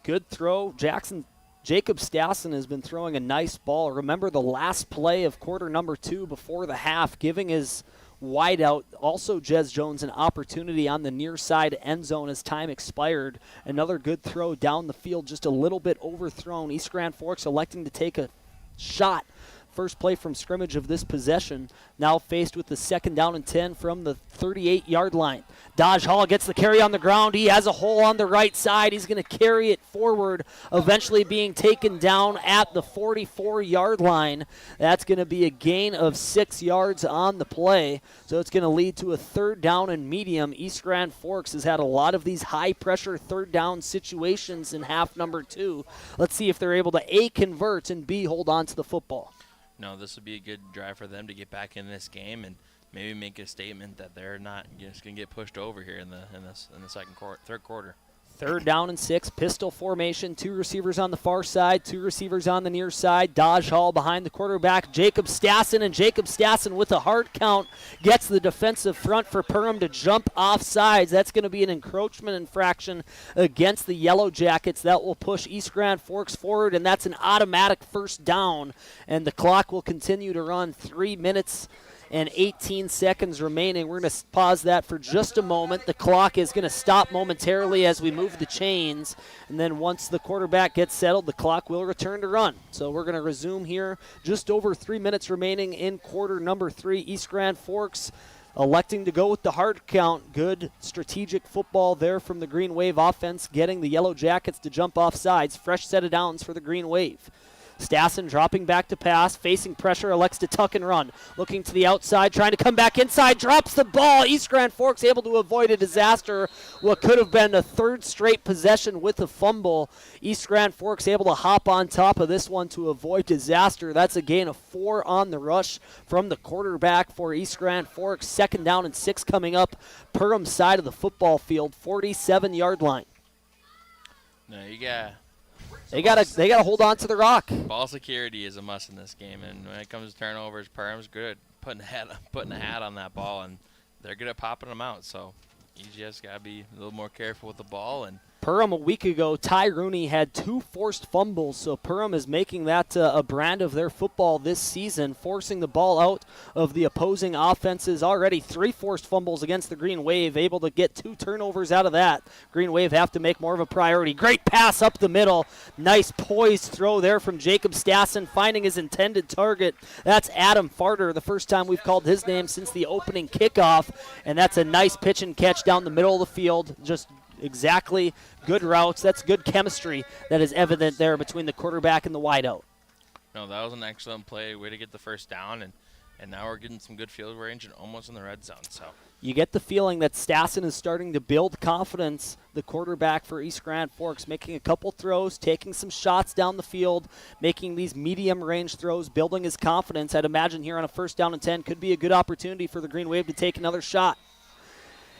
Good throw. Jacob Stassen has been throwing a nice ball. Remember the last play of quarter number 2 before the half, giving his wide out, also Jez Jones, an opportunity on the near side end zone as time expired. Another good throw down the field, just a little bit overthrown. East Grand Forks electing to take a shot. First play from scrimmage of this possession, now faced with the 2nd down and 10 from the 38-yard line. Dodge Hall gets the carry on the ground. He has a hole on the right side. He's going to carry it forward, eventually being taken down at the 44-yard line. That's going to be a gain of 6 yards on the play, so it's going to lead to a 3rd down and medium. East Grand Forks has had a lot of these high-pressure 3rd down situations in half number 2. Let's see if they're able to A, convert, and B, hold on to the football. No, this would be a good drive for them to get back in this game and maybe make a statement that they're not just going to get pushed over here in the third quarter. 3rd down and 6, pistol formation, 2 receivers on the far side, 2 receivers on the near side. Dodge Hall behind the quarterback, Jacob Stassen, and Jacob Stassen with a hard count gets the defensive front for Perham to jump off sides. That's going to be an encroachment infraction against the Yellow Jackets. That will push East Grand Forks forward, and that's an automatic 1st down, and the clock will continue to run. 3 minutes and 18 seconds remaining. We're going to pause that for just a moment. The clock is going to stop momentarily as we move the chains, and then once the quarterback gets settled, the clock will return to run. So we're going to resume here. Just over 3 minutes remaining in quarter number 3. East Grand Forks electing to go with the hard count. Good strategic football there from the Green Wave offense, getting the Yellow Jackets to jump off sides. Fresh set of downs for the Green Wave. Stassen dropping back to pass, facing pressure, elects to tuck and run. Looking to the outside, trying to come back inside, drops the ball. East Grand Forks able to avoid a disaster. What could have been a 3rd straight possession with a fumble. East Grand Forks able to hop on top of this one to avoid disaster. That's a gain of 4 on the rush from the quarterback for East Grand Forks. 2nd down and 6 coming up. Perham side of the football field, 47-yard line. No, you got. They gotta hold on to the rock. Ball security is a must in this game, and when it comes to turnovers, Perham's good at putting a hat on that ball, and they're good at popping them out. So EGS got to be a little more careful with the ball. And Perham a week ago, Ty Rooney had 2 forced fumbles, so Perham is making that a brand of their football this season, forcing the ball out of the opposing offenses. Already 3 forced fumbles against the Green Wave, able to get 2 turnovers out of that. Green Wave have to make more of a priority. Great pass up the middle. Nice poised throw there from Jacob Stassen, finding his intended target. That's Adam Farter, the first time we've called his name since the opening kickoff, and that's a nice pitch and catch down the middle of the field. Just exactly good routes. That's good chemistry that is evident there between the quarterback and the wideout. No, that was an excellent play. Way to get the 1st down, and now we're getting some good field range and almost in the red zone. So you get the feeling that Stassen is starting to build confidence, the quarterback for East Grand Forks, making a couple throws, taking some shots down the field, making these medium range throws, building his confidence. I'd imagine here on a 1st down and 10 could be a good opportunity for the Green Wave to take another shot.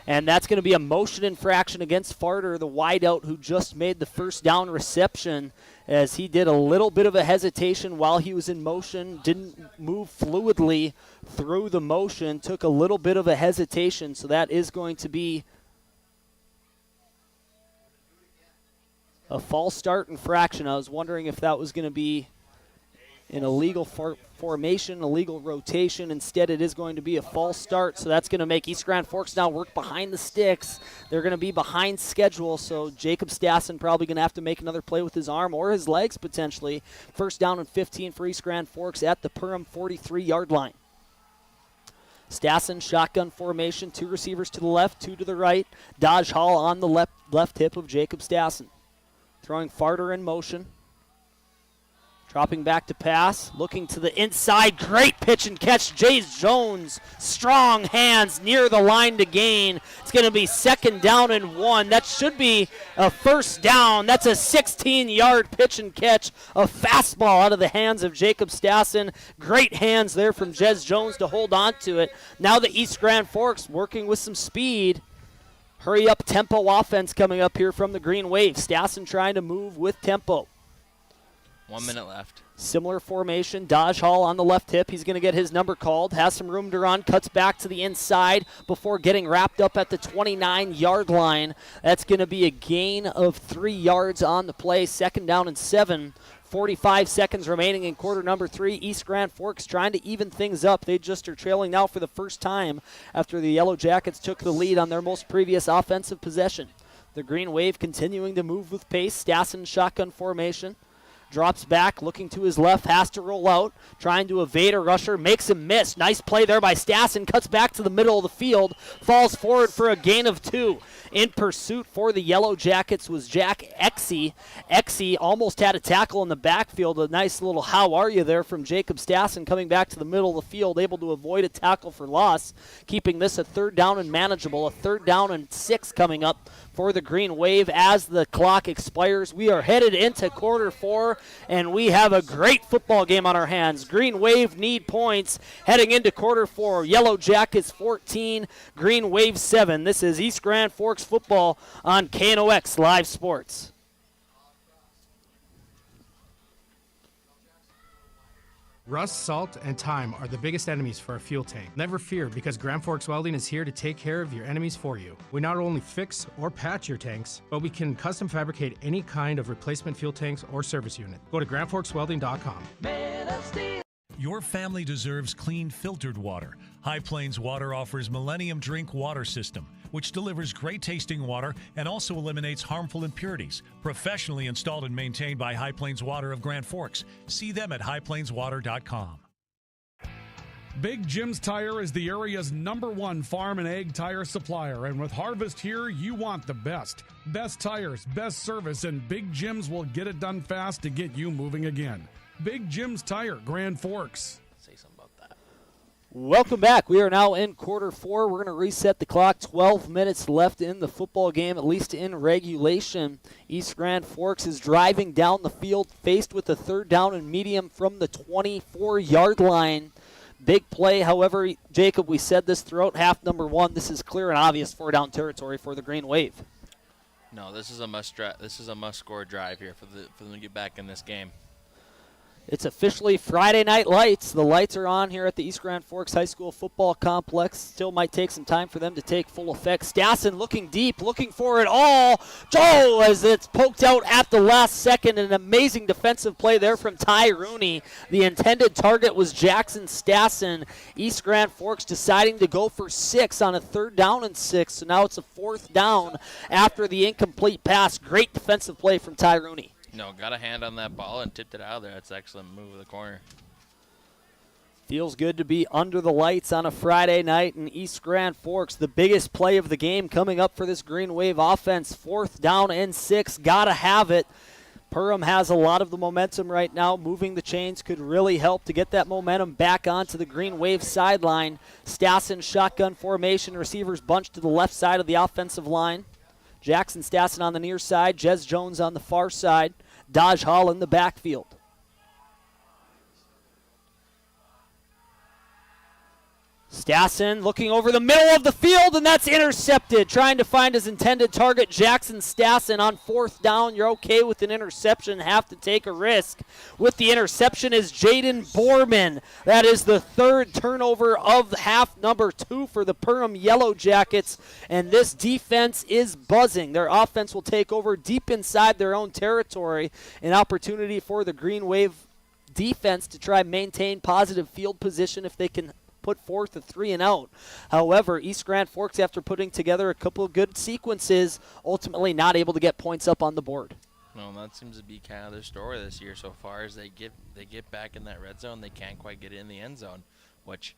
And that's going to be a motion infraction against Farter, the wideout who just made the 1st down reception, as he did a little bit of a hesitation while he was in motion, didn't move fluidly through the motion, took a little bit of a hesitation. So that is going to be a false start infraction. I was wondering if that was going to be an illegal formation, illegal rotation. Instead, it is going to be a false start, so that's going to make East Grand Forks now work behind the sticks. They're going to be behind schedule, so Jacob Stassen probably going to have to make another play with his arm or his legs potentially. First down and 15 for East Grand Forks at the Perham 43-yard line. Stassen, shotgun formation, 2 receivers to the left, 2 to the right. Dodge Hall on the left hip of Jacob Stassen. Throwing Farter in motion. Dropping back to pass, looking to the inside. Great pitch and catch. Jays Jones, strong hands near the line to gain. It's going to be 2nd down and 1. That should be a first down. That's a 16-yard pitch and catch. A fastball out of the hands of Jacob Stassen. Great hands there from Jez Jones to hold on to it. Now the East Grand Forks working with some speed. Hurry up tempo offense coming up here from the Green Wave. Stassen trying to move with tempo. 1 minute left. Similar formation. Dodge Hall on the left hip. He's going to get his number called. Has some room to run. Cuts back to the inside before getting wrapped up at the 29-yard line. That's going to be a gain of 3 yards on the play. 2nd down and 7. 45 seconds remaining in quarter number 3. East Grand Forks trying to even things up. They just are trailing now for the first time after the Yellow Jackets took the lead on their most previous offensive possession. The Green Wave continuing to move with pace. Stassen shotgun formation. Drops back, looking to his left, has to roll out, trying to evade a rusher, makes him miss. Nice play there by Stassen, cuts back to the middle of the field, falls forward for a gain of 2. In pursuit for the Yellow Jackets was Jack Exie. Exie almost had a tackle in the backfield. A nice little how are you there from Jacob Stassen coming back to the middle of the field, able to avoid a tackle for loss, keeping this a 3rd down and manageable. A 3rd down and 6 coming up for the Green Wave as the clock expires. We are headed into quarter 4, and we have a great football game on our hands. Green Wave need points heading into quarter 4. Yellow Jackets 14, Green Wave 7. This is East Grand Forks football on KNOX Live Sports. Rust, salt, and time are the biggest enemies for a fuel tank. Never fear, because Grand Forks Welding is here to take care of your enemies for you. We not only fix or patch your tanks, but we can custom fabricate any kind of replacement fuel tanks or service unit. Go to grandforkswelding.com. Your family deserves clean, filtered water. High Plains Water offers Millennium Drink Water System, which delivers great-tasting water and also eliminates harmful impurities. Professionally installed and maintained by High Plains Water of Grand Forks. See them at highplainswater.com. Big Jim's Tire is the area's #1 farm and ag tire supplier, and with harvest here, you want the best. Best tires, best service, and Big Jim's will get it done fast to get you moving again. Big Jim's Tire, Grand Forks. Say something about that. Welcome back. We are now in quarter 4. We're going to reset the clock. 12 minutes left in the football game, at least in regulation. East Grand Forks is driving down the field, faced with a 3rd down and medium from the 24-yard line. Big play, however, Jacob, we said this throughout half number 1. This is clear and obvious 4-down territory for the Green Wave. No, this is a must-score drive here for them to get back in this game. It's officially Friday Night Lights. The lights are on here at the East Grand Forks High School football complex. Still might take some time for them to take full effect. Stassen looking deep, looking for it all. Joe, as it's poked out at the last second. An amazing defensive play there from Ty Rooney. The intended target was Jackson Stassen. East Grand Forks deciding to go for 6 on a 3rd down and 6. So now it's a 4th down after the incomplete pass. Great defensive play from Ty Rooney. No, got a hand on that ball and tipped it out of there. That's an excellent move of the corner. Feels good to be under the lights on a Friday night in East Grand Forks. The biggest play of the game coming up for this Green Wave offense. 4th down and 6. Gotta have it. Perham has a lot of the momentum right now. Moving the chains could really help to get that momentum back onto the Green Wave sideline. Stassen shotgun formation. Receivers bunched to the left side of the offensive line. Jackson Stassen on the near side. Jez Jones on the far side. Dodge Hall in the backfield. Stassen looking over the middle of the field, and that's intercepted. Trying to find his intended target, Jackson Stassen, on 4th down. You're okay with an interception, have to take a risk. With the interception is Jaden Borman. That is the 3rd turnover of half number 2 for the Perham Yellow Jackets, and this defense is buzzing. Their offense will take over deep inside their own territory. An opportunity for the Green Wave defense to try and maintain positive field position if they can put forth a 3-and-out. However, East Grand Forks, after putting together a couple of good sequences, ultimately not able to get points up on the board. Well, that seems to be kind of their story this year so far. As they get back in that red zone, they can't quite get in the end zone, which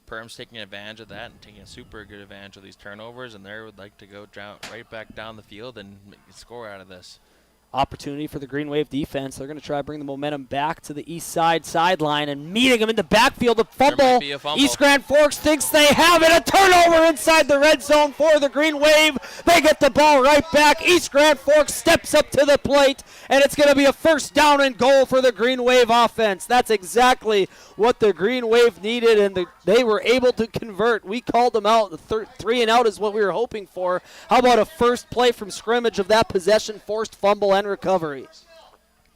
Perham's taking advantage of that and taking a super good advantage of these turnovers, and they would like to go right back down the field and make a score out of this. Opportunity for the Green Wave defense. They're going to try to bring the momentum back to the east side sideline, and meeting them in the backfield. A fumble. East Grand Forks thinks they have it. A turnover inside the red zone for the Green Wave. They get the ball right back. East Grand Forks steps up to the plate, and it's going to be a 1st down and goal for the Green Wave offense. That's exactly what the Green Wave needed, and they were able to convert. We called them out. The 3-and-out is what we were hoping for. How about a first play from scrimmage of that possession, forced fumble and recovery?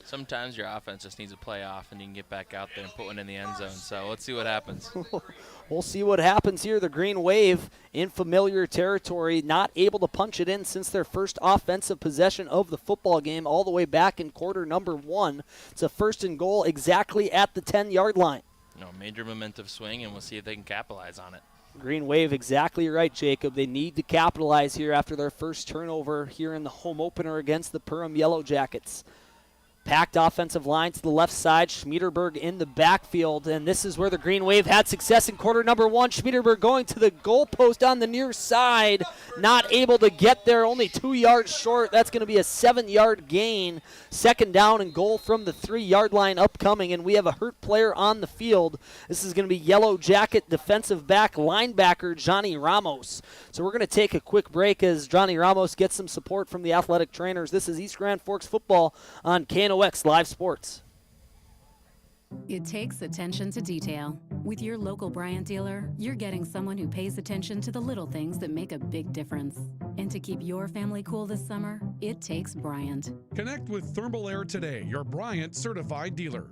Sometimes your offense just needs a play off, and you can get back out there and put one in the end zone. So let's see what happens. We'll see what happens here. The Green Wave in familiar territory, not able to punch it in since their first offensive possession of the football game all the way back in quarter number 1. It's a 1st and goal exactly at the 10-yard line. Major momentum swing, and we'll see if they can capitalize on it. Green Wave, exactly right, Jacob. They need to capitalize here after their first turnover here in the home opener against the Perham Yellow Jackets. Packed offensive line to the left side. Schmiederberg in the backfield, and this is where the Green Wave had success in quarter number 1. Schmiederberg going to the goalpost on the near side, not able to get there, only 2 yards short. That's going to be a 7-yard gain. 2nd down and goal from the 3-yard line upcoming, and we have a hurt player on the field. This is going to be Yellow Jacket defensive back linebacker Johnny Ramos. So we're going to take a quick break as Johnny Ramos gets some support from the athletic trainers. This is East Grand Forks football on KNOX Live Sports. It takes attention to detail. With your local Bryant dealer, you're getting someone who pays attention to the little things that make a big difference. And to keep your family cool this summer, it takes Bryant. Connect with Thermal Air today, your Bryant certified dealer.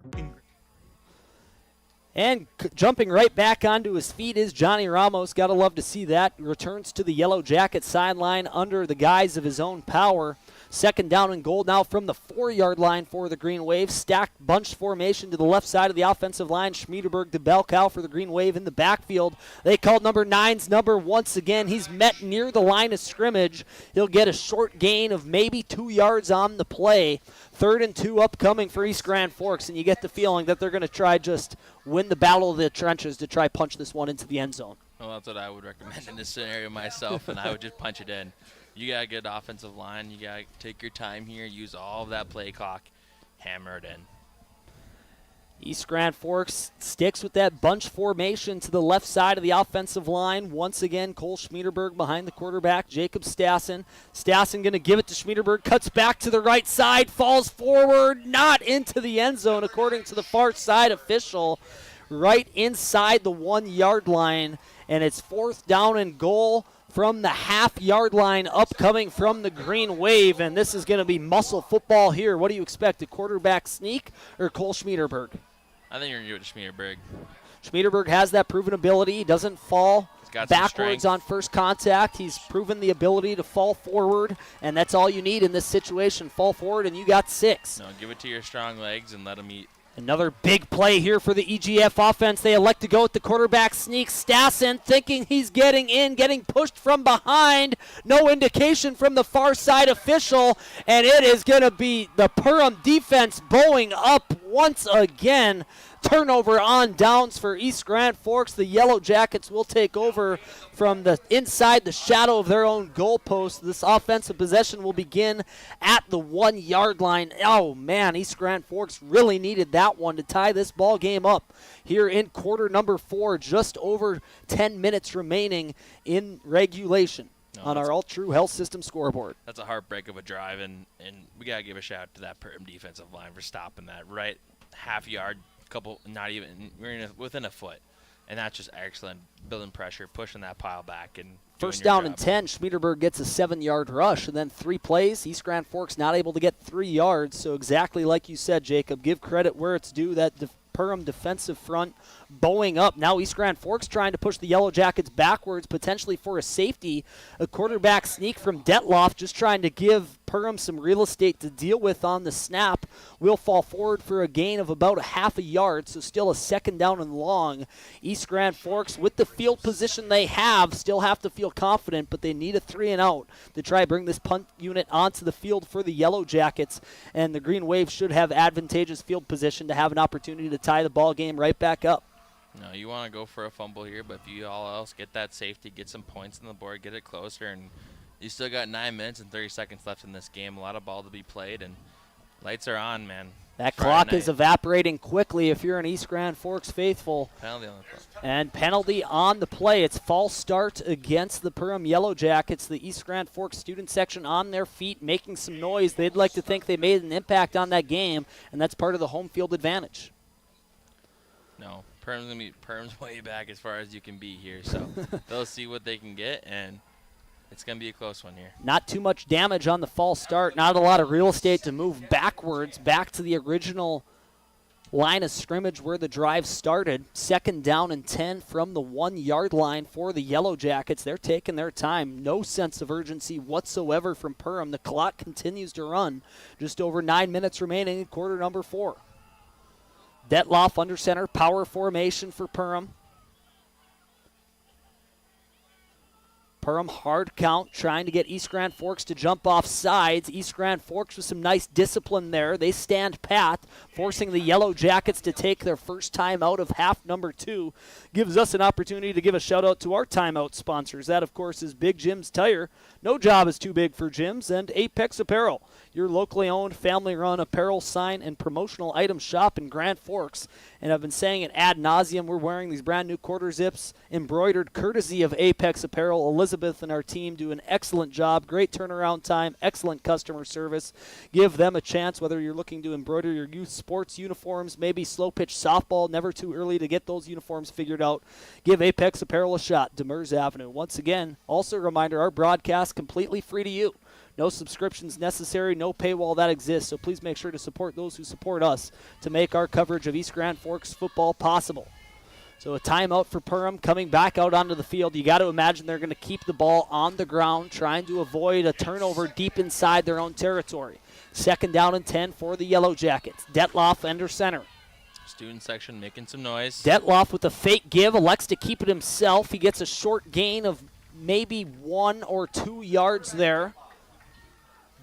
And jumping right back onto his feet is Johnny Ramos. Gotta love to see that. Returns to the Yellow Jacket sideline under the guise of his own power. 2nd down and goal now from the 4-yard line for the Green Wave. Stacked bunch formation to the left side of the offensive line. Schmiederberg to bell cow for the Green Wave in the backfield. They called number 9's number once again. He's met near the line of scrimmage. He'll get a short gain of maybe 2 yards on the play. 3rd and 2 upcoming for East Grand Forks, and you get the feeling that they're going to try just win the battle of the trenches to try punch this one into the end zone. Well, that's what I would recommend in this scenario myself, and I would just punch it in. You got a good offensive line. You got to take your time here, use all of that play clock, hammer it in. East Grand Forks sticks with that bunch formation to the left side of the offensive line. Once again, Cole Schmiederberg behind the quarterback, Jacob Stassen. Stassen going to give it to Schmiederberg, cuts back to the right side, falls forward, not into the end zone according to the far side official. Right inside the 1-yard line, and it's 4th down and goal from the half-yard line upcoming from the Green Wave, and this is going to be muscle football here. What do you expect, a quarterback sneak or Cole Schmiederberg? I think you're going to give it to Schmiederberg. Schmiederberg has that proven ability. He doesn't fall backwards on first contact. He's proven the ability to fall forward, and that's all you need in this situation. Fall forward, and you got 6. No, give it to your strong legs and let them eat. Another big play here for the EGF offense. They elect to go with the quarterback sneak. Stassen thinking he's getting in, getting pushed from behind. No indication from the far side official. And it is going to be the Perham defense bowing up once again. Turnover on downs for East Grand Forks. The Yellow Jackets will take over from the inside the shadow of their own goalpost. This offensive possession will begin at the 1-yard line. Oh, man, East Grand Forks really needed that one to tie this ball game up here in quarter number 4. Just over 10 minutes remaining in regulation on our All True Health System scoreboard. That's a heartbreak of a drive, and we got to give a shout out to that Perham defensive line for stopping that right half yard. Couple, not even, we're within a foot. And that's just excellent, building pressure, pushing that pile back. And first down and 10, Schmiederberg gets a 7-yard rush, and then 3 plays. East Grand Forks not able to get 3 yards. So exactly like you said, Jacob, give credit where it's due. That Perham defensive front bowing up. Now East Grand Forks trying to push the Yellow Jackets backwards, potentially for a safety. A quarterback sneak from Detloff, just trying to give Perham some real estate to deal with on the snap. Will fall forward for a gain of about a half a yard, so still a second down and long. East Grand Forks, with the field position they have, still have to feel confident, but they need a 3-and-out to try to bring this punt unit onto the field for the Yellow Jackets, and the Green Wave should have advantageous field position to have an opportunity to tie the ball game right back up. No, you want to go for a fumble here, but if you all else get that safety, get some points on the board, get it closer, and you still got 9 minutes and 30 seconds left in this game. A lot of ball to be played, and lights are on, man. That clock is evaporating quickly if you're an East Grand Forks faithful. Penalty on the clock. And penalty on the play. It's false start against the Perham Yellow Jackets. The East Grand Forks student section on their feet, making some noise. They'd like to think they made an impact on that game, and that's part of the home field advantage. No, Perham's way back as far as you can be here, so they'll see what they can get, and it's going to be a close one here. Not too much damage on the false start. Not a lot of real estate to move backwards, back to the original line of scrimmage where the drive started. Second down and 10 from the 1-yard line for the Yellow Jackets. They're taking their time. No sense of urgency whatsoever from Perham. The clock continues to run. Just over 9 minutes remaining in quarter number 4. Detloff under center, power formation for Perham. Perham hard count, trying to get East Grand Forks to jump off sides. East Grand Forks with some nice discipline there. They stand pat, forcing the Yellow Jackets to take their first time out of half number 2. Gives us an opportunity to give a shout out to our timeout sponsors. That, of course, is Big Jim's Tire. No job is too big for Jim's, and Apex Apparel, your locally owned, family-run apparel, sign, and promotional item shop in Grand Forks. And I've been saying it ad nauseum, we're wearing these brand new quarter zips, embroidered courtesy of Apex Apparel. Elizabeth and our team do an excellent job, great turnaround time, excellent customer service. Give them a chance, whether you're looking to embroider your youth sports uniforms, maybe slow pitch softball, never too early to get those uniforms figured out. Give Apex Apparel a shot, Demers Avenue. Once again, also a reminder, our broadcast completely free to you. No subscriptions necessary, no paywall that exists, so please make sure to support those who support us to make our coverage of East Grand Forks football possible. So a timeout for Perham coming back out onto the field. You got to imagine they're going to keep the ball on the ground, trying to avoid a turnover deep inside their own territory. Second down and 10 for the Yellow Jackets. Detloff under center. Student section making some noise. Detloff with a fake give, elects to keep it himself. He gets a short gain of maybe 1 or 2 yards there.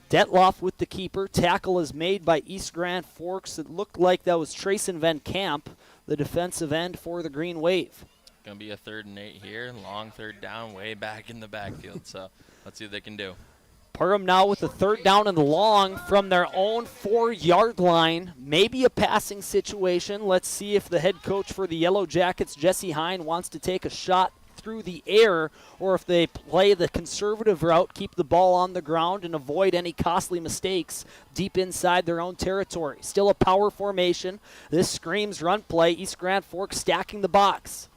Detloff with the keeper. Tackle is made by East Grand Forks. It looked like that was Trayson Van Camp, the defensive end for the Green Wave. Going to be a 3rd and 8 here. Long third down way back in the backfield. So let's see what they can do. Perham now with a 3rd down and long from their own 4-yard line. Maybe a passing situation. Let's see if the head coach for the Yellow Jackets, Jesse Hine, wants to take a shot through the air, or if they play the conservative route, keep the ball on the ground and avoid any costly mistakes deep inside their own territory. Still a power formation. This screams run play. East Grand Forks stacking the box.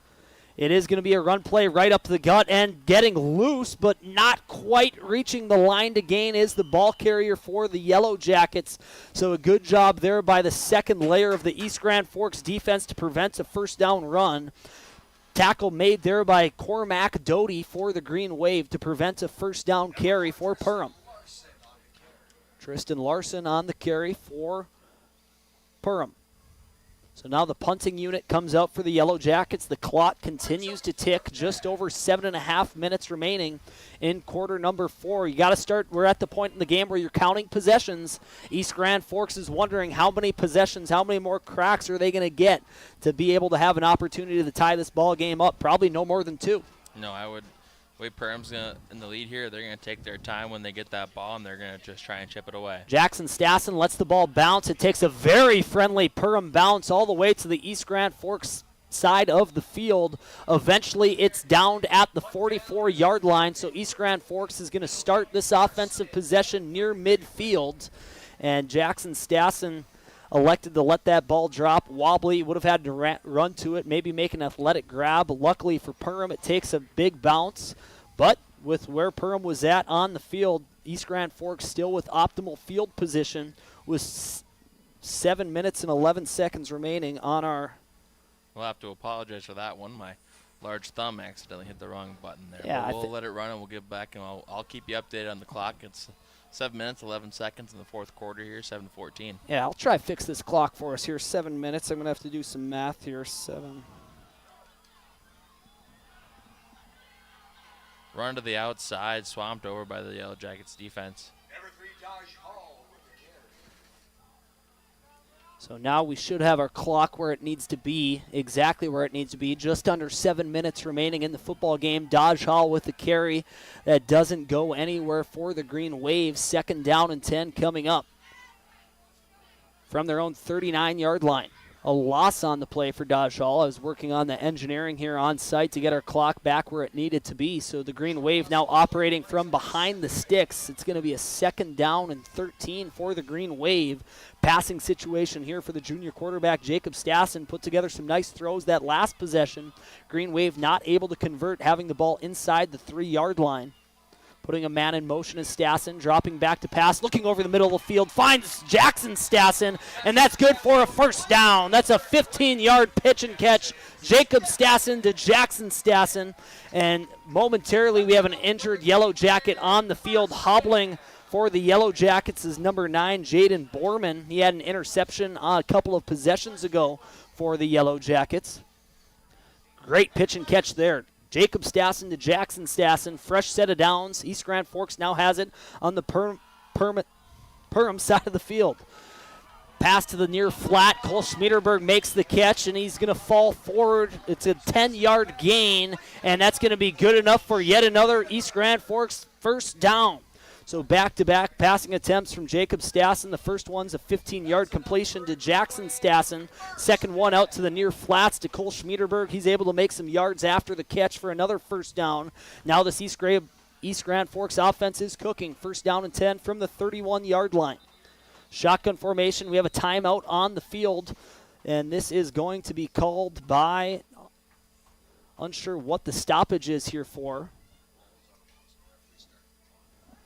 It is going to be a run play right up the gut and getting loose, but not quite reaching the line to gain is the ball carrier for the Yellow Jackets. So a good job there by the second layer of the East Grand Forks defense to prevent a first down run. Tackle made there by Cormac Doty for the Green Wave to prevent a first down carry for Perham. Tristan Larson on the carry for Perham. So now the punting unit comes out for the Yellow Jackets. The clock continues to tick. Just over 7.5 minutes remaining in quarter number 4. You got to start. We're at the point in the game where you're counting possessions. East Grand Forks is wondering how many possessions, how many more cracks are they going to get to be able to have an opportunity to tie this ball game up. Probably no more than 2. No, I would. Way Perham's in the lead here, they're going to take their time when they get that ball, and they're going to just try and chip it away. Jackson Stassen lets the ball bounce. It takes a very friendly Perham bounce all the way to the East Grand Forks side of the field. Eventually, it's downed at the 44-yard line, so East Grand Forks is going to start this offensive possession near midfield. And Jackson Stassen elected to let that ball drop. Wobbly, would have had to run to it, maybe make an athletic grab. Luckily for Perham, it takes a big bounce. But with where Perham was at on the field, East Grand Forks still with optimal field position with 7 minutes and 11 seconds remaining on our... We'll have to apologize for that one. My large thumb accidentally hit the wrong button there. Yeah, but we'll let it run and we'll get back, and I'll keep you updated on the clock. It's 7 minutes, 11 seconds in the fourth quarter here, 7:14. Yeah, I'll try to fix this clock for us here. 7 minutes. I'm going to have to do some math here. 7. Run to the outside, swamped over by the Yellow Jackets defense. So now we should have our clock where it needs to be, exactly where it needs to be. Just under 7 minutes remaining in the football game. Dodge Hall with the carry that doesn't go anywhere for the Green Wave. 2nd down and 10 coming up from their own 39-yard line. A loss on the play for Dodge Hall. I was working on the engineering here on site to get our clock back where it needed to be. So the Green Wave now operating from behind the sticks. It's going to be a 2nd down and 13 for the Green Wave. Passing situation here for the junior quarterback, Jacob Stassen, put together some nice throws that last possession. Green Wave not able to convert, having the ball inside the 3-yard line. Putting a man in motion is Stassen, dropping back to pass, looking over the middle of the field, finds Jackson Stassen, and that's good for a 1st down. That's a 15-yard pitch and catch. Jacob Stassen to Jackson Stassen, and momentarily we have an injured Yellow Jacket on the field. Hobbling for the Yellow Jackets is number 9, Jaden Borman. He had an interception a couple of possessions ago for the Yellow Jackets. Great pitch and catch there. Jacob Stassen to Jackson Stassen. Fresh set of downs. East Grand Forks now has it on the Perham side of the field. Pass to the near flat. Cole Schmiederberg makes the catch, and he's going to fall forward. It's a 10-yard gain, and that's going to be good enough for yet another East Grand Forks 1st down. So back-to-back passing attempts from Jacob Stassen. The first one's a 15-yard completion to Jackson Stassen. Second one out to the near flats to Cole Schmiederberg. He's able to make some yards after the catch for another 1st down. Now this East Grand Forks offense is cooking. 1st down and 10 from the 31-yard line. Shotgun formation. We have a timeout on the field, and this is going to be called by, unsure what the stoppage is here for.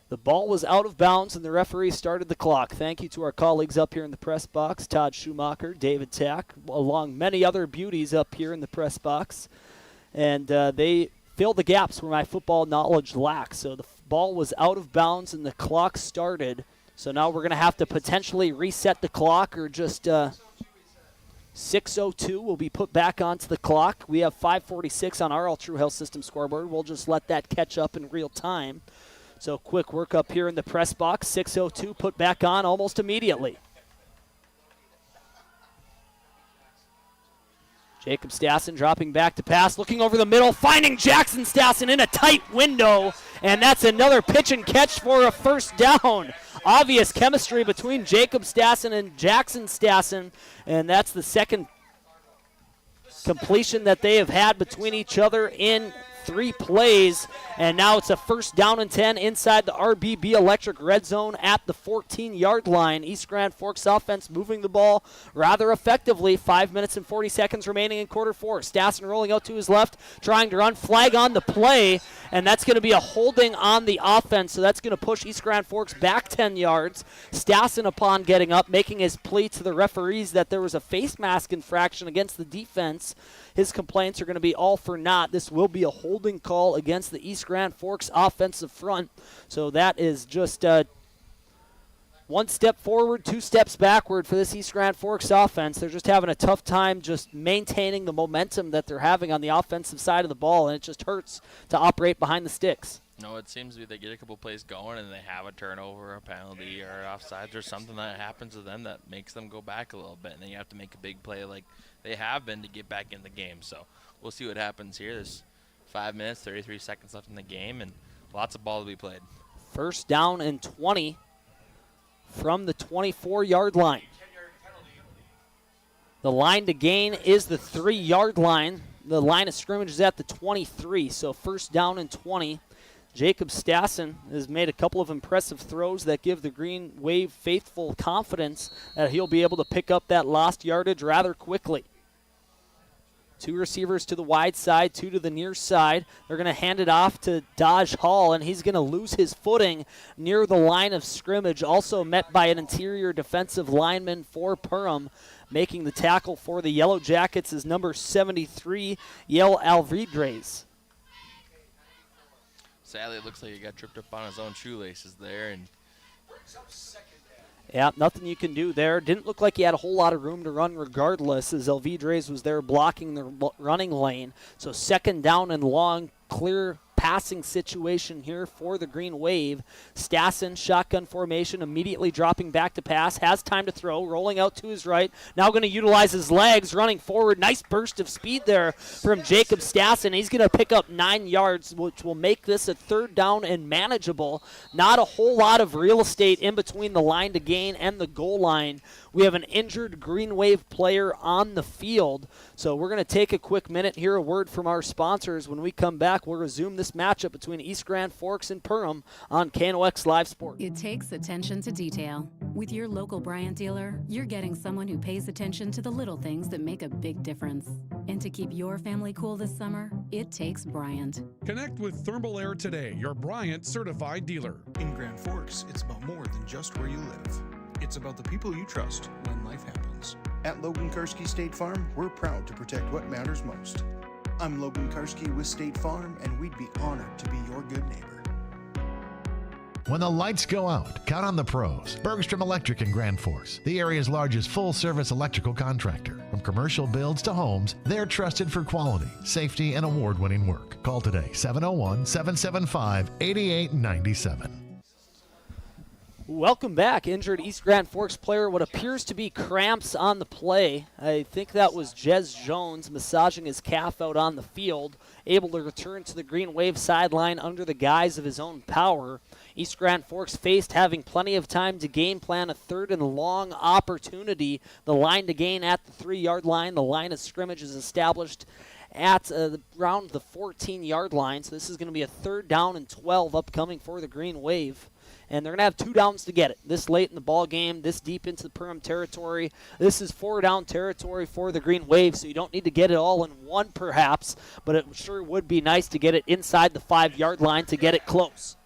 The ball was out of bounds, and the referee started the clock. Thank you to our colleagues up here in the press box, Todd Schumacher, David Tack, along many other beauties up here in the press box. And they fill the gaps where my football knowledge lacks. So the ball was out of bounds, and the clock started. So now we're going to have to potentially reset the clock, or just 6:02 will be put back onto the clock. We have 5:46 on our All True Health System scoreboard. We'll just let that catch up in real time. So quick work up here in the press box. 6:02 put back on almost immediately. Jacob Stassen dropping back to pass, looking over the middle, finding Jackson Stassen in a tight window, and that's another pitch and catch for a 1st down. Obvious chemistry between Jacob Stassen and Jackson Stassen, and that's the 2nd completion that they have had between each other in 3 plays, and now it's a 1st down and 10 inside the RBB Electric red zone at the 14-yard line. East Grand Forks offense moving the ball rather effectively. 5 minutes and 40 seconds remaining in quarter 4. Stassen rolling out to his left, trying to run. Flag on the play, and that's going to be a holding on the offense, so that's going to push East Grand Forks back 10 yards. Stassen, upon getting up, making his plea to the referees that there was a face mask infraction against the defense. His complaints are going to be all for naught. This will be a holding call against the East Grand Forks offensive front. So that is just 1 step forward, 2 steps backward for this East Grand Forks offense. They're just having a tough time just maintaining the momentum that they're having on the offensive side of the ball, and it just hurts to operate behind the sticks. No, it seems to be they get a couple plays going and they have a turnover, a penalty, or offsides, or something that happens to them that makes them go back a little bit, and then you have to make a big play like they have been to get back in the game. So we'll see what happens here. There's 5 minutes, 33 seconds left in the game, and lots of ball to be played. 1st down and 20 from the 24-yard line. The line to gain is the 3-yard line. The line of scrimmage is at the 23, so 1st down and 20. Jacob Stassen has made a couple of impressive throws that give the Green Wave faithful confidence that he'll be able to pick up that lost yardage rather quickly. 2 receivers to the wide side, 2 to the near side. They're going to hand it off to Dodge Hall, and he's going to lose his footing near the line of scrimmage. Also met by an interior defensive lineman for Perham. Making the tackle for the Yellow Jackets is number 73, Yel Alvidrez. Sadly, it looks like he got tripped up on his own shoelaces there. And yeah, nothing you can do there. Didn't look like he had a whole lot of room to run regardless, as Alvidrez was there blocking the running lane. So 2nd down and long, clear passing situation here for the Green Wave. Stassen, shotgun formation, immediately dropping back to pass. Has time to throw, rolling out to his right. Now going to utilize his legs, running forward. Nice burst of speed there from Jacob Stassen. He's going to pick up 9 yards, which will make this a 3rd down and manageable. Not a whole lot of real estate in between the line to gain and the goal line. We have an injured Green Wave player on the field. So we're going to take a quick minute, hear a word from our sponsors. When we come back, we'll resume this matchup between East Grand Forks and Perham on KNOX Live Sport. It takes attention to detail. With your local Bryant dealer, you're getting someone who pays attention to the little things that make a big difference. And to keep your family cool this summer, it takes Bryant. Connect with Thermal Air today, your Bryant certified dealer. In Grand Forks, it's about more than just where you live. It's about the people you trust when life happens. At Logan Karski State Farm, we're proud to protect what matters most. I'm Logan Karski with State Farm, and we'd be honored to be your good neighbor. When the lights go out, count on the pros. Bergstrom Electric in Grand Forks, the area's largest full-service electrical contractor. From commercial builds to homes, they're trusted for quality, safety, and award-winning work. Call today, 701-775-8897. Welcome back. Injured East Grand Forks player, what appears to be cramps on the play. I think that was Jez Jones massaging his calf out on the field, able to return to the Green Wave sideline under the guise of his own power. East Grand Forks faced having plenty of time to game plan a 3rd and long opportunity. The line to gain at the 3-yard line. The line of scrimmage is established at around the 14-yard line. So this is going to be a 3rd down and 12 upcoming for the Green Wave. And they're going to have 2 downs to get it. This late in the ball game, this deep into the Perham territory. This is 4-down territory for the Green Wave, so you don't need to get it all in one perhaps, but it sure would be nice to get it inside the 5-yard line to get it close.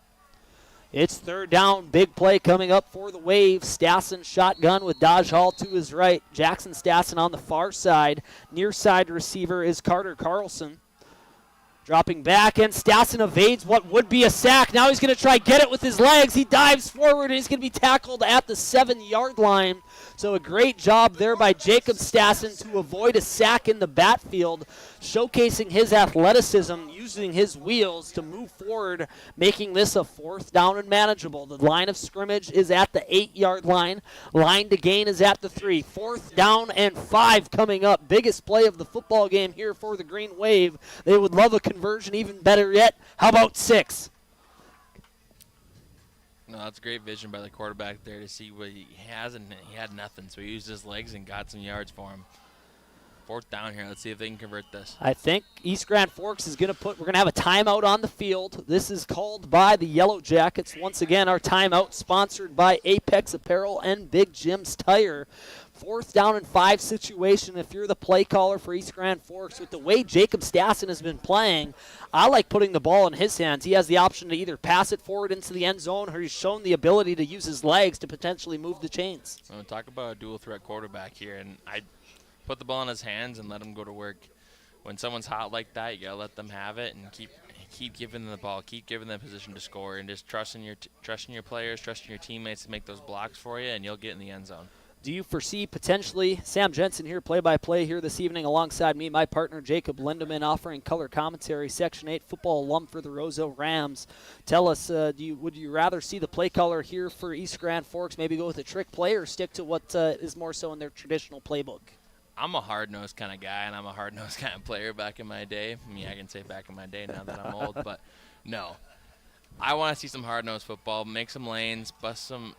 It's 3rd down, big play coming up for the Wave. Stassen shotgun with Dodge Hall to his right. Jackson Stassen on the far side. Near side receiver is Carter Carlson. Dropping back, and Stassen evades what would be a sack. Now he's going to try get it with his legs. He dives forward, and he's going to be tackled at the 7-yard line. So a great job there by Jacob Stassen to avoid a sack in the backfield, showcasing his athleticism, using his wheels to move forward, making this a 4th down and manageable. The line of scrimmage is at the 8-yard line. Line to gain is at the 3. 4th down and 5 coming up. Biggest play of the football game here for the Green Wave. They would love a conversion, even better yet. How about 6? No, that's great vision by the quarterback there to see what he has, and he had nothing, so he used his legs and got some yards for him. 4th down here. Let's see if they can convert this. I think East Grand Forks is going to we're going to have a timeout on the field. This is called by the Yellow Jackets. Once again, our timeout sponsored by Apex Apparel and Big Jim's Tire. 4th down and 5 situation. If you're the play caller for East Grand Forks, with the way Jacob Stassen has been playing, I like putting the ball in his hands. He has the option to either pass it forward into the end zone, or he's shown the ability to use his legs to potentially move the chains. I'm going to talk about a dual threat quarterback here, and I put the ball in his hands and let him go to work. When someone's hot like that, you got to let them have it and keep giving them the ball, keep giving them position to score, and just trusting your players, trusting your teammates to make those blocks for you, and you'll get in the end zone. Do you foresee potentially Sam Jensen here, play-by-play here this evening alongside me, my partner Jacob Lindemann, offering color commentary, Section 8 football alum for the Roseau Rams. Tell us, would you rather see the play caller here for East Grand Forks maybe go with a trick play, or stick to what is more so in their traditional playbook? I'm a hard-nosed kind of guy, and I'm a hard-nosed kind of player back in my day. I mean, I can say back in my day now that I'm old, but no. I want to see some hard-nosed football, make some lanes, bust some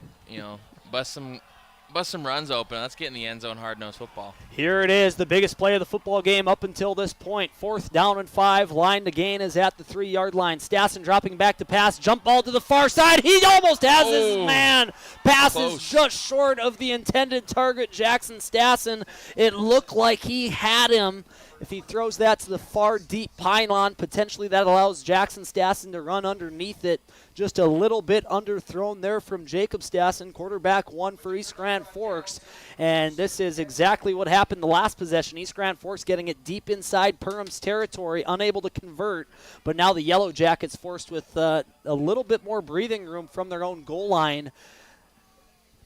Bust some runs open. Let's get in the end zone, hard-nosed football. Here it is, the biggest play of the football game up until this point. 4th down and 5. Line to gain is at the 3-yard line. Stassen dropping back to pass. Jump ball to the far side. He almost has his man. Passes just short of the intended target, Jackson Stassen. It looked like he had him. If he throws that to the far deep pylon, potentially that allows Jackson Stassen to run underneath it. Just a little bit underthrown there from Jacob Stassen, quarterback 1 for East Grand Forks. And this is exactly what happened the last possession. East Grand Forks getting it deep inside Perham's territory, unable to convert. But now the Yellow Jackets forced with a little bit more breathing room from their own goal line.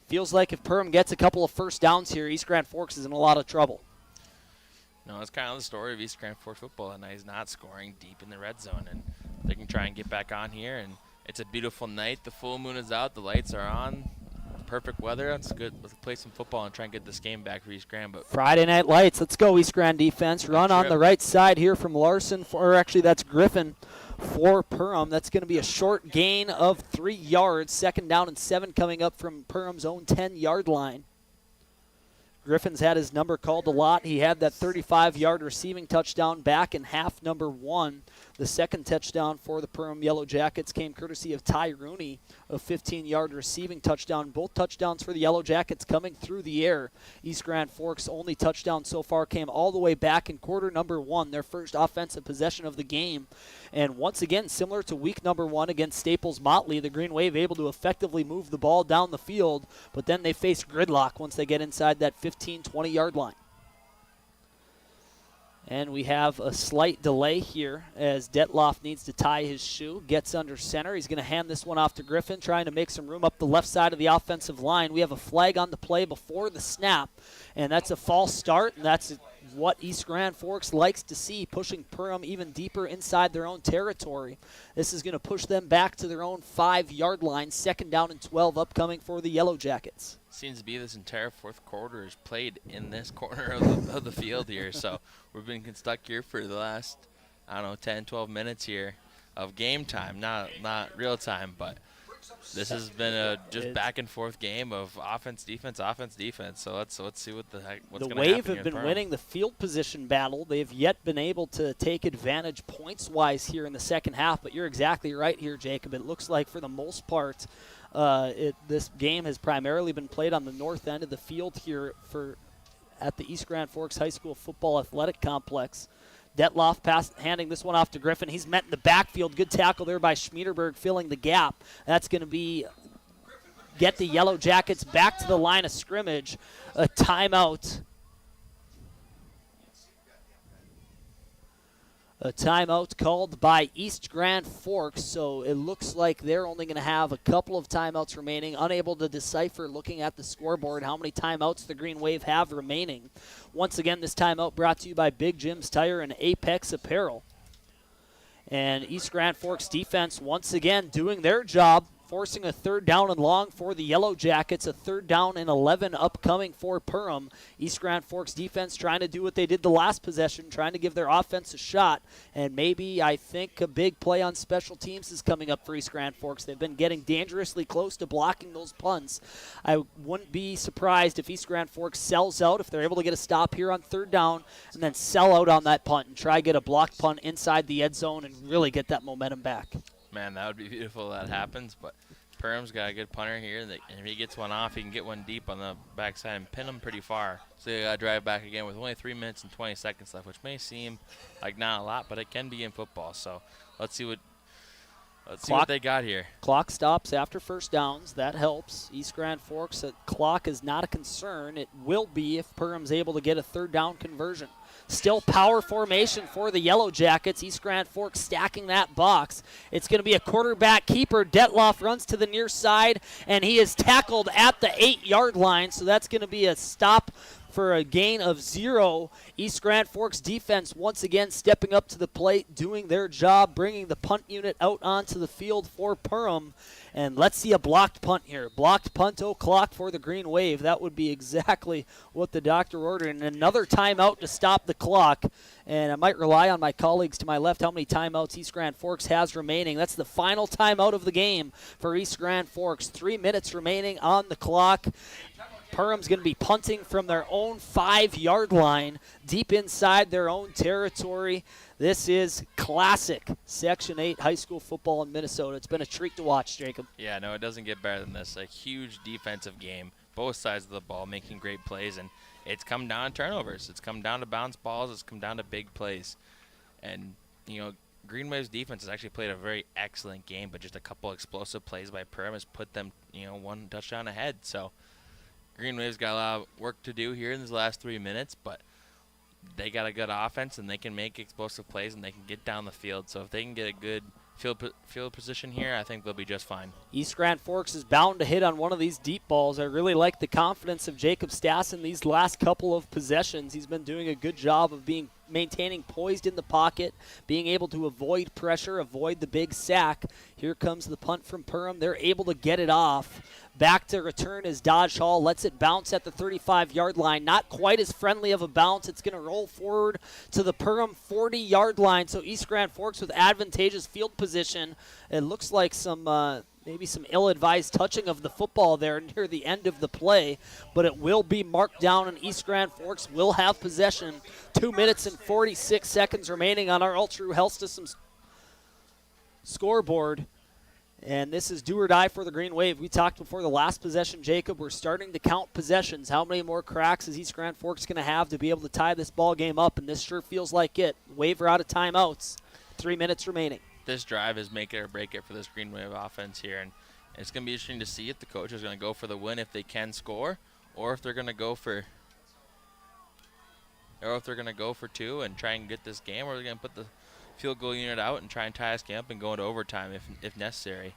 Feels like if Perham gets a couple of first downs here, East Grand Forks is in a lot of trouble. No, it's kind of the story of East Grand Forks football tonight is not scoring deep in the red zone, and they can try and get back on here. And it's a beautiful night. The full moon is out. The lights are on. Perfect weather. It's good. Let's play some football and try and get this game back for East Grand. But Friday night lights. Let's go, East Grand defense. Run on the right side here from Larson, or actually that's Griffin for Perham. That's going to be a short gain of 3 yards. 2nd down and 7 coming up from Perham's own 10-yard line. Griffin's had his number called a lot. He had that 35-yard receiving touchdown back in half number 1. The second touchdown for the Perham Yellow Jackets came courtesy of Ty Rooney, a 15-yard receiving touchdown. Both touchdowns for the Yellow Jackets coming through the air. East Grand Forks' only touchdown so far came all the way back in quarter number 1, their first offensive possession of the game. And once again, similar to week number 1 against Staples Motley, the Green Wave able to effectively move the ball down the field, but then they face gridlock once they get inside that 15, 20-yard line. And we have a slight delay here as Detloff needs to tie his shoe, gets under center. He's going to hand this one off to Griffin, trying to make some room up the left side of the offensive line. We have a flag on the play before the snap, and that's a false start, and that's what East Grand Forks likes to see, pushing Perham even deeper inside their own territory. This is going to push them back to their own 5-yard line. 2nd down and 12 upcoming for the Yellow Jackets. Seems to be this entire fourth quarter is played in this corner of the field here. So we've been stuck here for the last, 10, 12 minutes here of game time. Not real time, but this has been a just back and forth game of offense, defense. So let's see what's going to happen. The Wave have been winning the field position battle. They've yet been able to take advantage points-wise here in the second half, but you're exactly right here, Jacob. It looks like for the most part, this game has primarily been played on the north end of the field here at the East Grand Forks High School Football Athletic Complex. Detloff handing this one off to Griffin. He's met in the backfield. Good tackle there by Schmiederberg, filling the gap. That's going to get the Yellow Jackets back to the line of scrimmage. A timeout. A timeout called by East Grand Forks, so it looks like they're only going to have a couple of timeouts remaining, unable to decipher looking at the scoreboard how many timeouts the Green Wave have remaining. Once again, this timeout brought to you by Big Jim's Tire and Apex Apparel. And East Grand Forks defense once again doing their job, forcing a 3rd down and long for the Yellow Jackets, a 3rd down and 11 upcoming for Perham. East Grand Forks defense trying to do what they did the last possession, trying to give their offense a shot, and maybe I think a big play on special teams is coming up for East Grand Forks. They've been getting dangerously close to blocking those punts. I wouldn't be surprised if East Grand Forks sells out, if they're able to get a stop here on 3rd down, and then sell out on that punt and try to get a blocked punt inside the end zone and really get that momentum back. Man, that would be beautiful if that happens, but Perham's got a good punter here, and if he gets one off, he can get one deep on the backside and pin him pretty far. So they got to drive back again with only 3 minutes and 20 seconds left, which may seem like not a lot, but it can be in football. So let's see what they got here. Clock stops after first downs. That helps. East Grand Forks, clock is not a concern. It will be if Perham's able to get a 3rd down conversion. Still power formation for the Yellow Jackets. East Grand Forks stacking that box. It's going to be a quarterback keeper. Detloff runs to the near side, and he is tackled at the 8-yard line, so that's going to be a stop for a gain of 0. East Grand Forks defense once again stepping up to the plate, doing their job, bringing the punt unit out onto the field for Perham. And let's see a blocked punt here. Blocked punt o'clock for the Green Wave. That would be exactly what the doctor ordered. And another timeout to stop the clock. And I might rely on my colleagues to my left how many timeouts East Grand Forks has remaining. That's the final timeout of the game for East Grand Forks. 3 minutes remaining on the clock. Perham's going to be punting from their own 5-yard line, deep inside their own territory. This is classic Section 8 high school football in Minnesota. It's been a treat to watch, Jacob. Yeah, no, it doesn't get better than this. A huge defensive game, both sides of the ball making great plays, and it's come down to turnovers. It's come down to bounce balls. It's come down to big plays. And, Green Wave's defense has actually played a very excellent game, but just a couple explosive plays by Perham has put them, one touchdown ahead. So Green Wave's got a lot of work to do here in these last 3 minutes, but they got a good offense, and they can make explosive plays, and they can get down the field. So if they can get a good field position here, I think they'll be just fine. East Grand Forks is bound to hit on one of these deep balls. I really like the confidence of Jacob Stassen these last couple of possessions. He's been doing a good job of maintaining poised in the pocket, being able to avoid pressure, avoid the big sack. Here comes the punt from Perham. They're able to get it off. Back to return is Dodge Hall. Lets it bounce at the 35-yard line. Not quite as friendly of a bounce. It's going to roll forward to the Perham 40-yard line. So East Grand Forks with advantageous field position. It looks like maybe some ill-advised touching of the football there near the end of the play, but it will be marked down, and East Grand Forks will have possession. 2 minutes and 46 seconds remaining on our Ultra Health Systems scoreboard. And this is do or die for the Green Wave. We talked before the last possession, Jacob. We're starting to count possessions. How many more cracks is East Grand Forks going to have to be able to tie this ball game up? And this sure feels like it. Wave are out of timeouts. 3 minutes remaining. This drive is make it or break it for this Green Wave offense here. And it's going to be interesting to see if the coach is going to go for the win if they can score, or if they're going to go for two and try and get this game, or they're going to put the field goal unit out and try and tie this game up and go into overtime if necessary.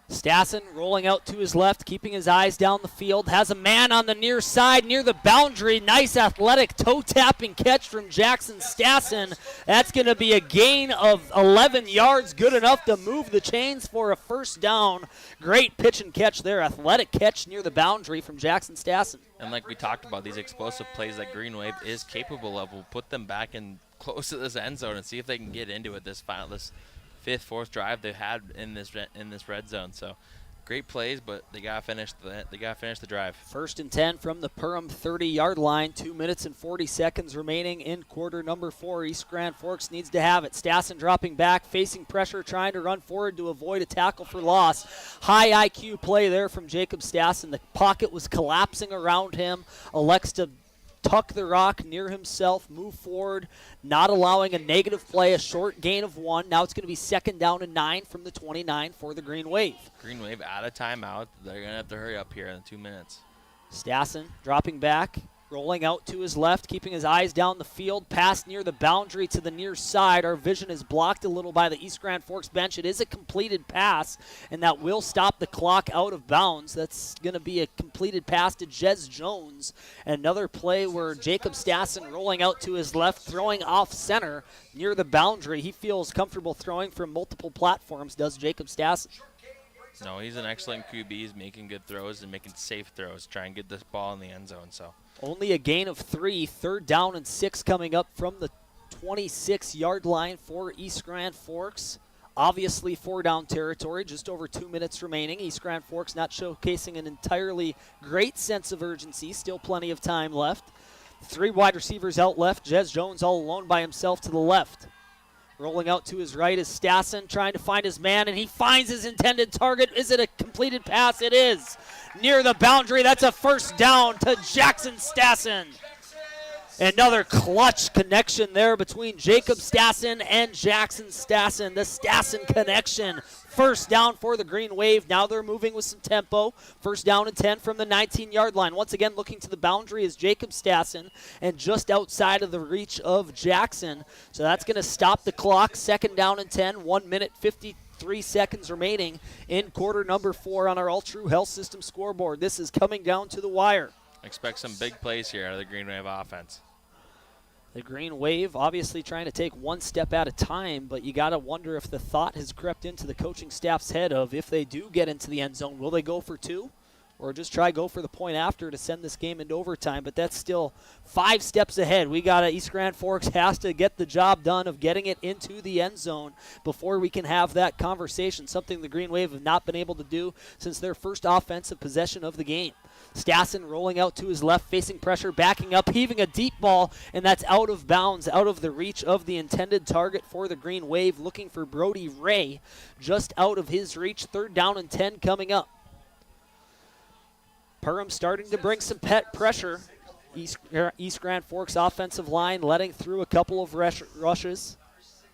Stassen rolling out to his left, keeping his eyes down the field. Has a man on the near side, near the boundary. Nice athletic toe-tapping catch from Jackson Stassen. That's going to be a gain of 11 yards, good enough to move the chains for a first down. Great pitch and catch there. Athletic catch near the boundary from Jackson Stassen. And like we talked about, these explosive plays that Green Wave is capable of will put them back in close to this end zone and see if they can get into it this fifth, fourth drive they've had in this red zone. So great plays, but they gotta finish the drive. 1st and 10 from the Perham 30-yard line. 2 minutes and 40 seconds remaining in quarter number 4. East Grand Forks needs to have it. Stassen dropping back, facing pressure, trying to run forward to avoid a tackle for loss. High IQ play there from Jacob Stassen. The pocket was collapsing around him. Elects to tuck the rock near himself, move forward, not allowing a negative play, a short gain of 1. Now it's going to be 2nd down and 9 from the 29 for the Green Wave. Green Wave out of timeout. They're going to have to hurry up here in 2 minutes. Stassen dropping back, rolling out to his left, keeping his eyes down the field. Pass near the boundary to the near side. Our vision is blocked a little by the East Grand Forks bench. It is a completed pass, and that will stop the clock out of bounds. That's going to be a completed pass to Jez Jones. Another play where Jacob Stassen rolling out to his left, throwing off center near the boundary. He feels comfortable throwing from multiple platforms, does Jacob Stassen. No, he's an excellent QB. He's making good throws and making safe throws, trying to get this ball in the end zone. So only a gain of 3. 3rd down and 6 coming up from the 26-yard line for East Grand Forks. Obviously 4-down territory, just over 2 minutes remaining. East Grand Forks not showcasing an entirely great sense of urgency. Still plenty of time left. 3 wide receivers out left. Jez Jones all alone by himself to the left. Rolling out to his right is Stassen, trying to find his man, and he finds his intended target. Is it a completed pass? It is. Near the boundary, that's a first down to Jackson Stassen. Another clutch connection there between Jacob Stassen and Jackson Stassen. The Stassen connection. First down for the Green Wave. Now they're moving with some tempo. 1st down and 10 from the 19-yard line. Once again, looking to the boundary is Jacob Stassen, and just outside of the reach of Jackson. So that's going to stop the clock. 2nd down and 10. 1 minute 53 seconds remaining in quarter number 4 on our All-True Health System scoreboard. This is coming down to the wire. Expect some big plays here out of the Green Wave offense. The Green Wave obviously trying to take one step at a time, but you got to wonder if the thought has crept into the coaching staff's head of if they do get into the end zone, will they go for 2 or just try go for the point after to send this game into overtime. But that's still 5 steps ahead. We got East Grand Forks has to get the job done of getting it into the end zone before we can have that conversation, something the Green Wave have not been able to do since their first offensive possession of the game. Stassen rolling out to his left, facing pressure, backing up, heaving a deep ball, and that's out of bounds, out of the reach of the intended target for the Green Wave, looking for Brody Ray, just out of his reach. 3rd down and 10 coming up. Perham starting to bring some pressure. East Grand Forks offensive line letting through a couple of rushes.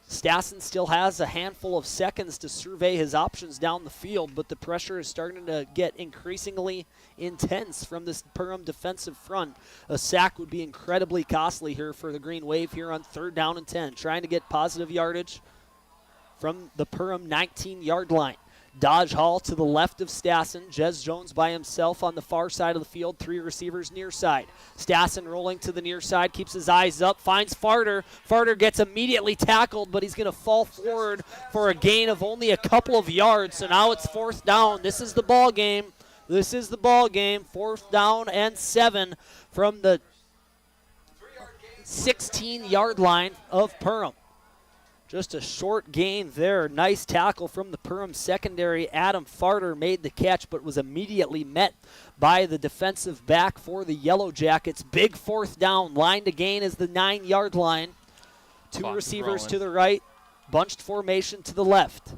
Stassen still has a handful of seconds to survey his options down the field, but the pressure is starting to get increasingly intense from this Perham defensive front. A sack would be incredibly costly here for the Green Wave here on 3rd down and 10, trying to get positive yardage from the Perham 19-yard line. Dodge Hall to the left of Stassen. Jez Jones by himself on the far side of the field. 3 receivers near side. Stassen rolling to the near side, keeps his eyes up, finds Farter. Farter gets immediately tackled, but he's going to fall forward for a gain of only a couple of yards. So now it's 4th down. This is the ball game. 4th down and 7 from the 16-yard line of Perham. Just a short gain there. Nice tackle from the Perham secondary. Adam Farter made the catch, but was immediately met by the defensive back for the Yellow Jackets. Big 4th down. Line to gain is the 9-yard line. 2 receivers to the right. Bunched formation to the left.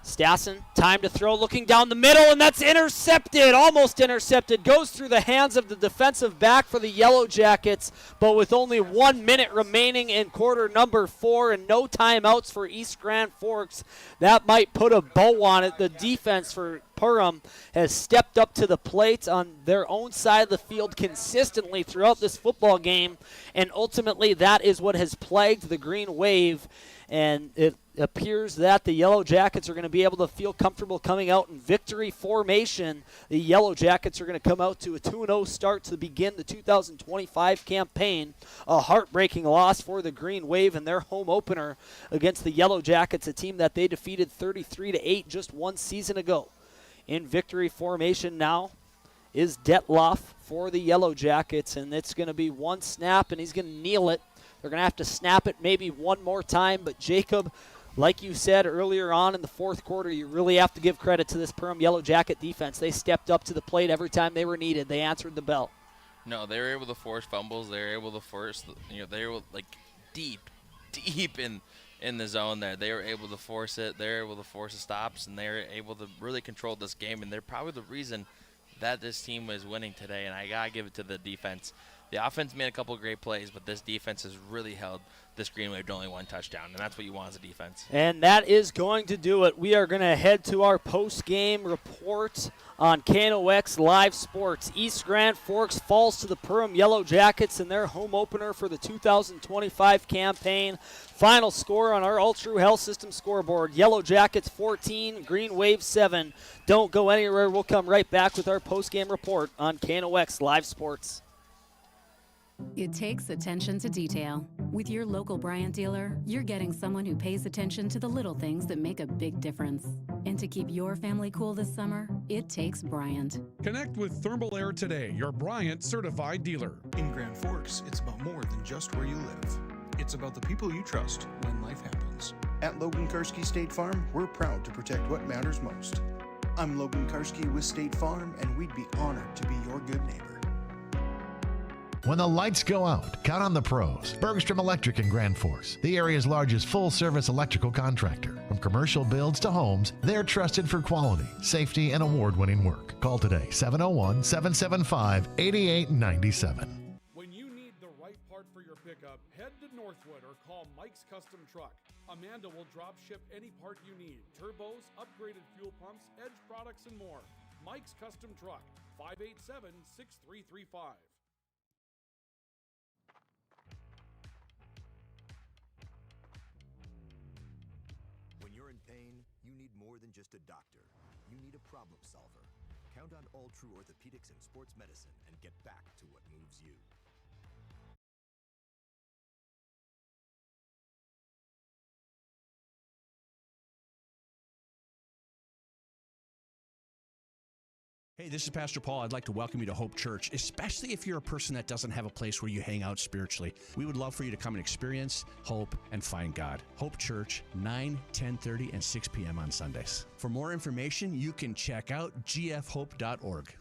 Stassen, time to throw, looking down the middle, and that's intercepted, almost intercepted. Goes through the hands of the defensive back for the Yellow Jackets, but with only 1 minute remaining in quarter number 4 and no timeouts for East Grand Forks, that might put a bow on it. The defense for Perham has stepped up to the plate on their own side of the field consistently throughout this football game, and ultimately that is what has plagued the Green Wave. And it appears that the Yellow Jackets are going to be able to feel comfortable coming out in victory formation. The Yellow Jackets are going to come out to a 2-0 start to begin the 2025 campaign. A heartbreaking loss for the Green Wave in their home opener against the Yellow Jackets, a team that they defeated 33-8 just 1 season ago. In victory formation now is Detloff for the Yellow Jackets, and it's going to be 1 snap, and he's going to kneel it. They're going to have to snap it maybe one more time, but Jacob, like you said earlier on in the 4th quarter, you really have to give credit to this Perham Yellow Jacket defense. They stepped up to the plate every time they were needed. They answered the bell. No, they were able to force fumbles. They were able to force, they were like deep in the zone there. They were able to force it. They were able to force the stops, and they were able to really control this game. And they're probably the reason that this team was winning today, and I got to give it to the defense. The offense made a couple of great plays, but this defense has really held this Green Wave to only 1 touchdown, and that's what you want as a defense. And that is going to do it. We are going to head to our post-game report on KNOX Live Sports. East Grand Forks falls to the Perham Yellow Jackets in their home opener for the 2025 campaign. Final score on our All True Health System scoreboard: Yellow Jackets 14, Green Wave 7. Don't go anywhere. We'll come right back with our post-game report on KNOX Live Sports. It takes attention to detail. With your local Bryant dealer, you're getting someone who pays attention to the little things that make a big difference. And to keep your family cool this summer, it takes Bryant. Connect with Thermal Air today, your Bryant certified dealer. In Grand Forks, it's about more than just where you live. It's about the people you trust when life happens. At Logan Karski State Farm, we're proud to protect what matters most. I'm Logan Karski with State Farm, and we'd be honored to be your good neighbor. When the lights go out, count on the pros. Bergstrom Electric in Grand Forks, the area's largest full-service electrical contractor. From commercial builds to homes, they're trusted for quality, safety, and award-winning work. Call today, 701-775-8897. When you need the right part for your pickup, head to Northwood or call Mike's Custom Truck. Amanda will drop ship any part you need: turbos, upgraded fuel pumps, Edge products, and more. Mike's Custom Truck, 587-6335. When you're in pain, you need more than just a doctor. You need a problem solver. Count on All True Orthopedics and Sports Medicine and get back to what moves you. Hey, this is Pastor Paul. I'd like to welcome you to Hope Church, especially if you're a person that doesn't have a place where you hang out spiritually. We would love for you to come and experience hope and find God. Hope Church, 9, 10:30, and 6 p.m. on Sundays. For more information, you can check out gfhope.org.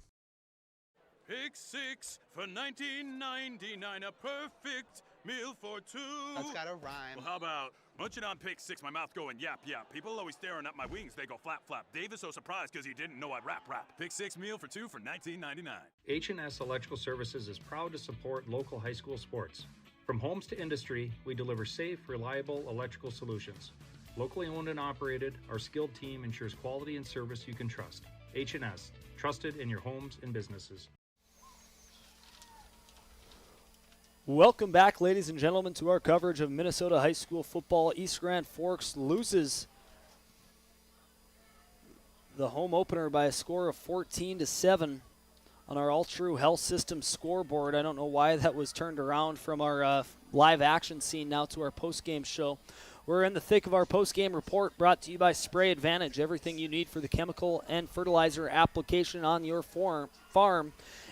Pick 6 for $19.99, a perfect meal for two. That's gotta rhyme. Well, how about munching on pick 6, my mouth going yap, yap. People always staring at my wings, they go flap, flap. Dave is so surprised because he didn't know I'd rap. Pick 6 meal for two for $19.99. H&S Electrical Services is proud to support local high school sports. From homes to industry, we deliver safe, reliable electrical solutions. Locally owned and operated, our skilled team ensures quality and service you can trust. H&S, trusted in your homes and businesses. Welcome back, ladies and gentlemen, to our coverage of Minnesota high school football. East Grand Forks loses the home opener by a score of 14-7 on our All True Health System scoreboard. I don't know why that was turned around from our live action scene now to our post-game show. We're in the thick of our post-game report, brought to you by Spray Advantage, everything you need for the chemical and fertilizer application on your farm.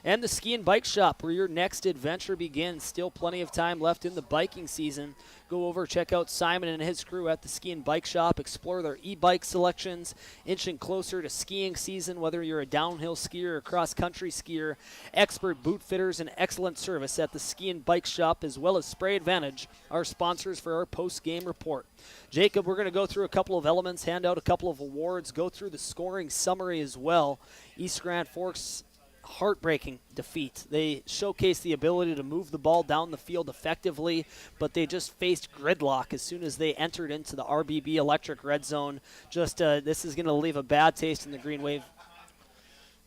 And the Ski and Bike Shop, where your next adventure begins. Still plenty of time left in the biking season. Go over, check out Simon and his crew at the Ski and Bike Shop. Explore their e-bike selections, inching closer to skiing season, whether you're a downhill skier or cross-country skier. Expert boot fitters and excellent service at the Ski and Bike Shop, as well as Spray Advantage, our sponsors for our post-game report. Jacob, we're going to go through a couple of elements, hand out a couple of awards, go through the scoring summary as well. East Grand Forks, heartbreaking defeat. They showcased the ability to move the ball down the field effectively, but they just faced gridlock as soon as they entered into the RBB Electric red zone. This is going to leave a bad taste in the Green Wave.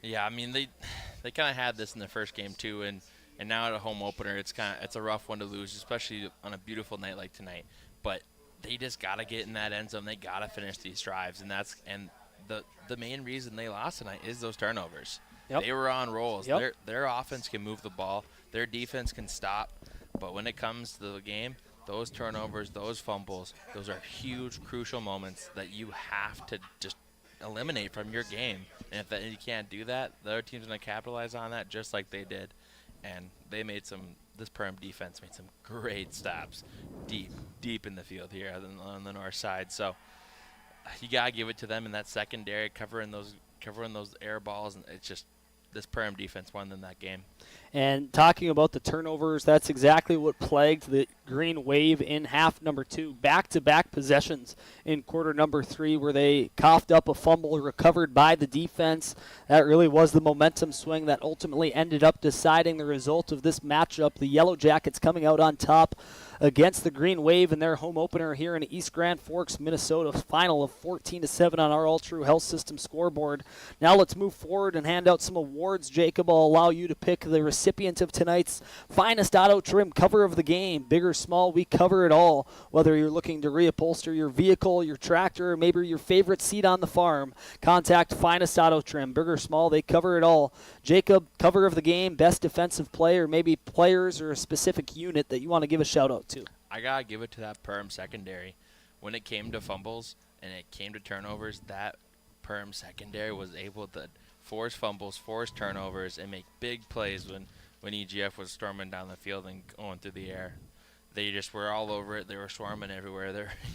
Yeah, I mean, they kind of had this in the first game too, and now at a home opener, it's a rough one to lose, especially on a beautiful night like tonight. But they just got to get in that end zone. They got to finish these drives, and the main reason they lost tonight is those turnovers. Yep. They were on rolls. Yep. Their offense can move the ball. Their defense can stop. But when it comes to the game, those turnovers, those fumbles, those are huge, crucial moments that you have to just eliminate from your game. And if you can't do that, the other team's going to capitalize on that just like they did. And they made this Perham defense made some great stops deep in the field here on the north side. So you got to give it to them in that secondary, covering those air balls. And it's just, this Perham defense won them that game. And talking about the turnovers, that's exactly what plagued the Green Wave in half number 2. Back-to-back possessions in quarter number 3 where they coughed up a fumble recovered by the defense. That really was the momentum swing that ultimately ended up deciding the result of this matchup. The Yellow Jackets coming out on top against the Green Wave in their home opener here in East Grand Forks, Minnesota. Final of 14-7 on our All True Health System scoreboard. Now let's move forward and hand out some awards. Jacob, I'll allow you to pick the recipient of tonight's finest auto trim cover of the game. Big or small, we cover it all. Whether you're looking to reupholster your vehicle, your tractor, or maybe your favorite seat on the farm, contact Finest Auto Trim. Big or small, they cover it all. Jacob, cover of the game, best defensive play, or maybe players or a specific unit that you want to give a shout out to. I got to give it to that Perham secondary. When it came to fumbles and it came to turnovers, that Perham secondary was able to force fumbles, force turnovers, and make big plays when EGF was storming down the field and going through the air. They just were all over it. They were swarming everywhere.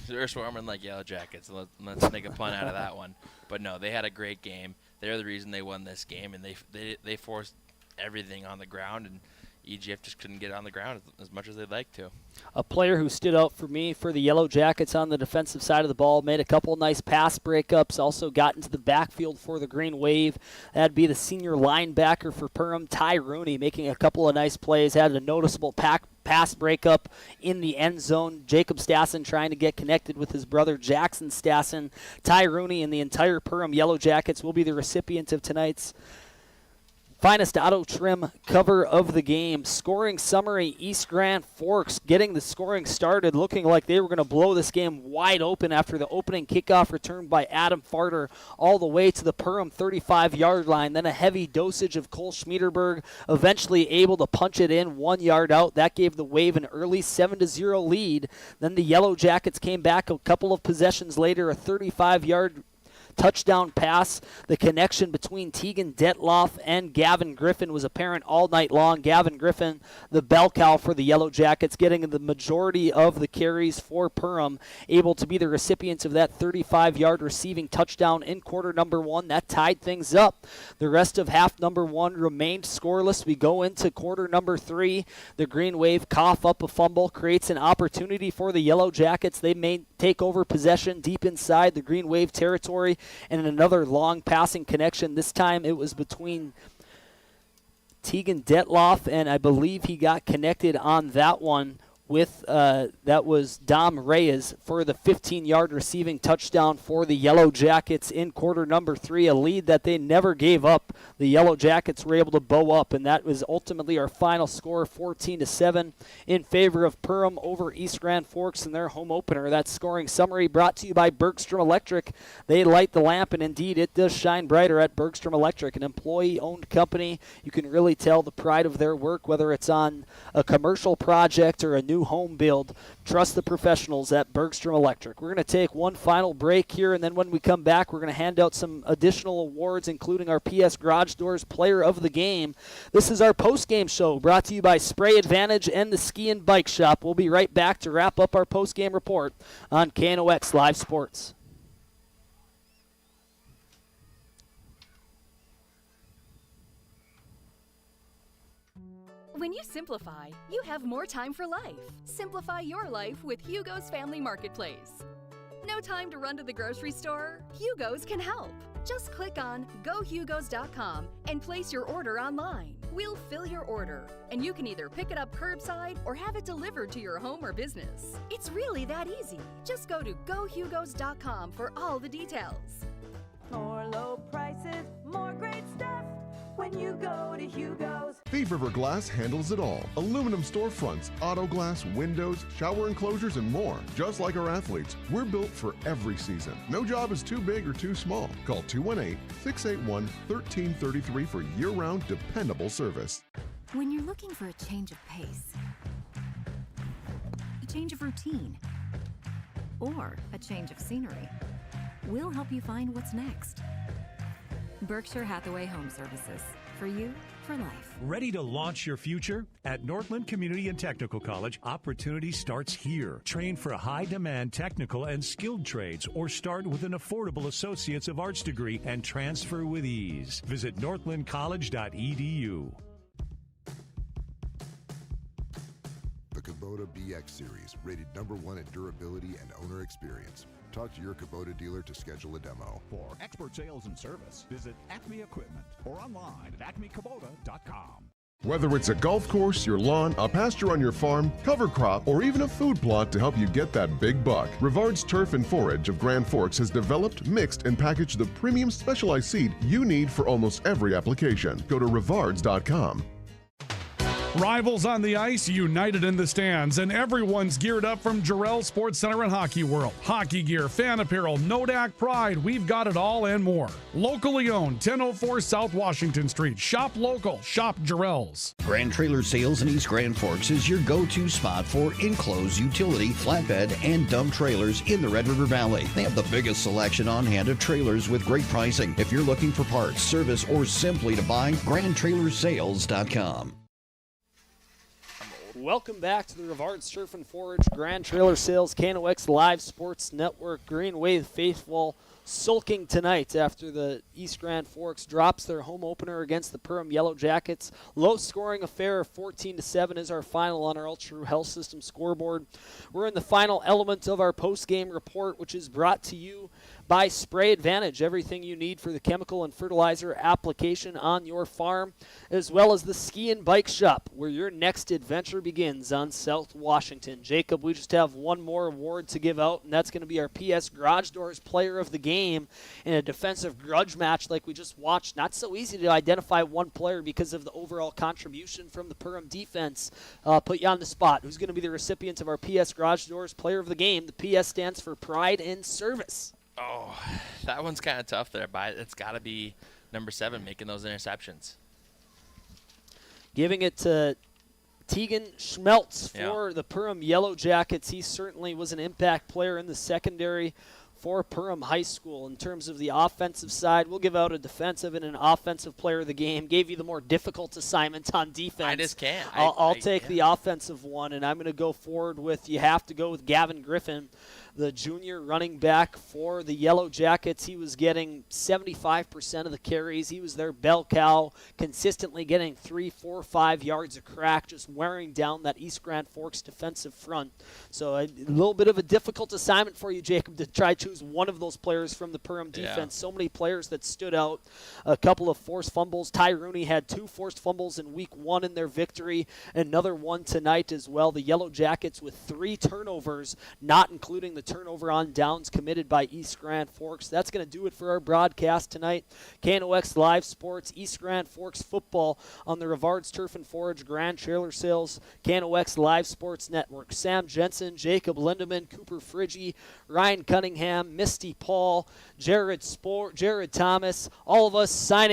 They were swarming like Yellow Jackets. Let's make a pun out of that one. But no, they had a great game. They're the reason they won this game, and they forced everything on the ground, and EGF just couldn't get on the ground as much as they'd like to. A player who stood out for me for the Yellow Jackets on the defensive side of the ball, made a couple nice pass breakups, also got into the backfield for the Green Wave. That'd be the senior linebacker for Perham, Ty Rooney, making a couple of nice plays, had a noticeable pass breakup in the end zone. Jacob Stassen trying to get connected with his brother Jackson Stassen. Ty Rooney and the entire Perham Yellow Jackets will be the recipient of tonight's Finest Auto Trim cover of the game. Scoring summary, East Grand Forks getting the scoring started, looking like they were going to blow this game wide open after the opening kickoff return by Adam Farter all the way to the Perham 35-yard line. Then a heavy dosage of Cole Schmiederberg, eventually able to punch it in 1 yard out. That gave the Wave an early 7-0 lead. Then the Yellow Jackets came back a couple of possessions later, a 35-yard touchdown pass. The connection between Tegan Detloff and Gavin Griffin was apparent all night long. Gavin Griffin, the bell cow for the Yellow Jackets, getting the majority of the carries for Perham, able to be the recipients of that 35-yard receiving touchdown in quarter number 1. That tied things up. The rest of half number 1 remained scoreless. We go into quarter number 3. The Green Wave cough up a fumble, creates an opportunity for the Yellow Jackets. They may take over possession deep inside the Green Wave territory, and another long passing connection. This time it was between Tegan Detloff, and I believe he got connected on that one with, that was Dom Reyes for the 15-yard receiving touchdown for the Yellow Jackets in quarter number 3, a lead that they never gave up. The Yellow Jackets were able to bow up, and that was ultimately our final score, 14-7 in favor of Perham over East Grand Forks in their home opener. That scoring summary brought to you by Bergstrom Electric. They light the lamp, and indeed it does shine brighter at Bergstrom Electric, an employee-owned company. You can really tell the pride of their work, whether it's on a commercial project or a new home build. Trust the professionals at Bergstrom Electric. We're going to take one final break here, and then when we come back, we're going to hand out some additional awards, including our PS Garage Doors Player of the Game. This is our post-game show brought to you by Spray Advantage and the Ski and Bike Shop. We'll be right back to wrap up our post-game report on KNOX Live Sports. When you simplify, you have more time for life. Simplify your life with Hugo's Family Marketplace. No time to run to the grocery store? Hugo's can help. Just click on GoHugos.com and place your order online. We'll fill your order, and you can either pick it up curbside or have it delivered to your home or business. It's really that easy. Just go to GoHugos.com for all the details. More low prices, more great stuff when you go to Hugo's. Thief River Glass handles it all. Aluminum storefronts, auto glass, windows, shower enclosures, and more. Just like our athletes, we're built for every season. No job is too big or too small. Call 218-681-1333 for year-round dependable service. When you're looking for a change of pace, a change of routine, or a change of scenery, we'll help you find what's next. Berkshire Hathaway Home Services. For you, for life. Ready to launch your future? At Northland Community and Technical College, opportunity starts here. Train for high-demand technical and skilled trades, or start with an affordable Associates of Arts degree and transfer with ease. Visit northlandcollege.edu. The Kubota BX Series, rated #1 in durability and owner experience. Talk to your Kubota dealer to schedule a demo. For expert sales and service, visit Acme Equipment or online at acmekubota.com. Whether it's a golf course, your lawn, a pasture on your farm, cover crop, or even a food plot to help you get that big buck, Rivard's Turf and Forage of Grand Forks has developed, mixed, and packaged the premium specialized seed you need for almost every application. Go to rivards.com. Rivals on the ice, united in the stands, and everyone's geared up from Jarrell Sports Center and Hockey World. Hockey gear, fan apparel, Nodak Pride, we've got it all and more. Locally owned, 1004 South Washington Street. Shop local, shop Jarrell's. Grand Trailer Sales in East Grand Forks is your go-to spot for enclosed utility, flatbed, and dump trailers in the Red River Valley. They have the biggest selection on hand of trailers with great pricing. If you're looking for parts, service, or simply to buy, GrandTrailersales.com. Welcome back to the Rivard's Turf and Forage Grand Trailer Sales KNOX Live Sports Network. Green Wave faithful sulking tonight after the East Grand Forks drops their home opener against the Perham Yellow Jackets. Low-scoring affair of 14-7 is our final on our Ultra Health System scoreboard. We're in the final element of our post-game report, which is brought to you by Spray Advantage, everything you need for the chemical and fertilizer application on your farm, as well as the Ski and Bike Shop, where your next adventure begins on South Washington. Jacob, we just have one more award to give out, and that's going to be our PS Garage Doors Player of the Game in a defensive grudge match like we just watched. Not so easy to identify one player because of the overall contribution from the Perham defense. Put you on the spot. Who's going to be the recipient of our PS Garage Doors Player of the Game? The PS stands for Pride in Service. Oh, that one's kind of tough there, but it's got to be number 7 making those interceptions. Giving it to Tegan Schmeltz for the Perham Yellow Jackets. He certainly was an impact player in the secondary for Perham High School in terms of the offensive side. We'll give out a defensive and an offensive player of the game. Gave you the more difficult assignments on defense. I just can't. I'll take the offensive one, and I'm going to go forward with, you have to go with Gavin Griffin, the junior running back for the Yellow Jackets. He was getting 75% of the carries. He was their bell cow, consistently getting 3, 4, 5 yards a crack, just wearing down that East Grand Forks defensive front. So a little bit of a difficult assignment for you, Jacob, to try to choose one of those players from the Perham defense. So many players that stood out. A couple of forced fumbles. Ty Rooney had 2 forced fumbles in week 1 in their victory. Another one tonight as well. The Yellow Jackets with 3 turnovers, not including the turnover on downs committed by East Grand Forks. That's going to do it for our broadcast tonight. KNOX Live Sports, East Grand Forks football on the Rivard's Turf and Forage Grand Trailer Sales, KNOX Live Sports Network. Sam Jensen, Jacob Lindeman, Cooper Friggy, Ryan Cunningham, Misty Paul, Jared Thomas, all of us signing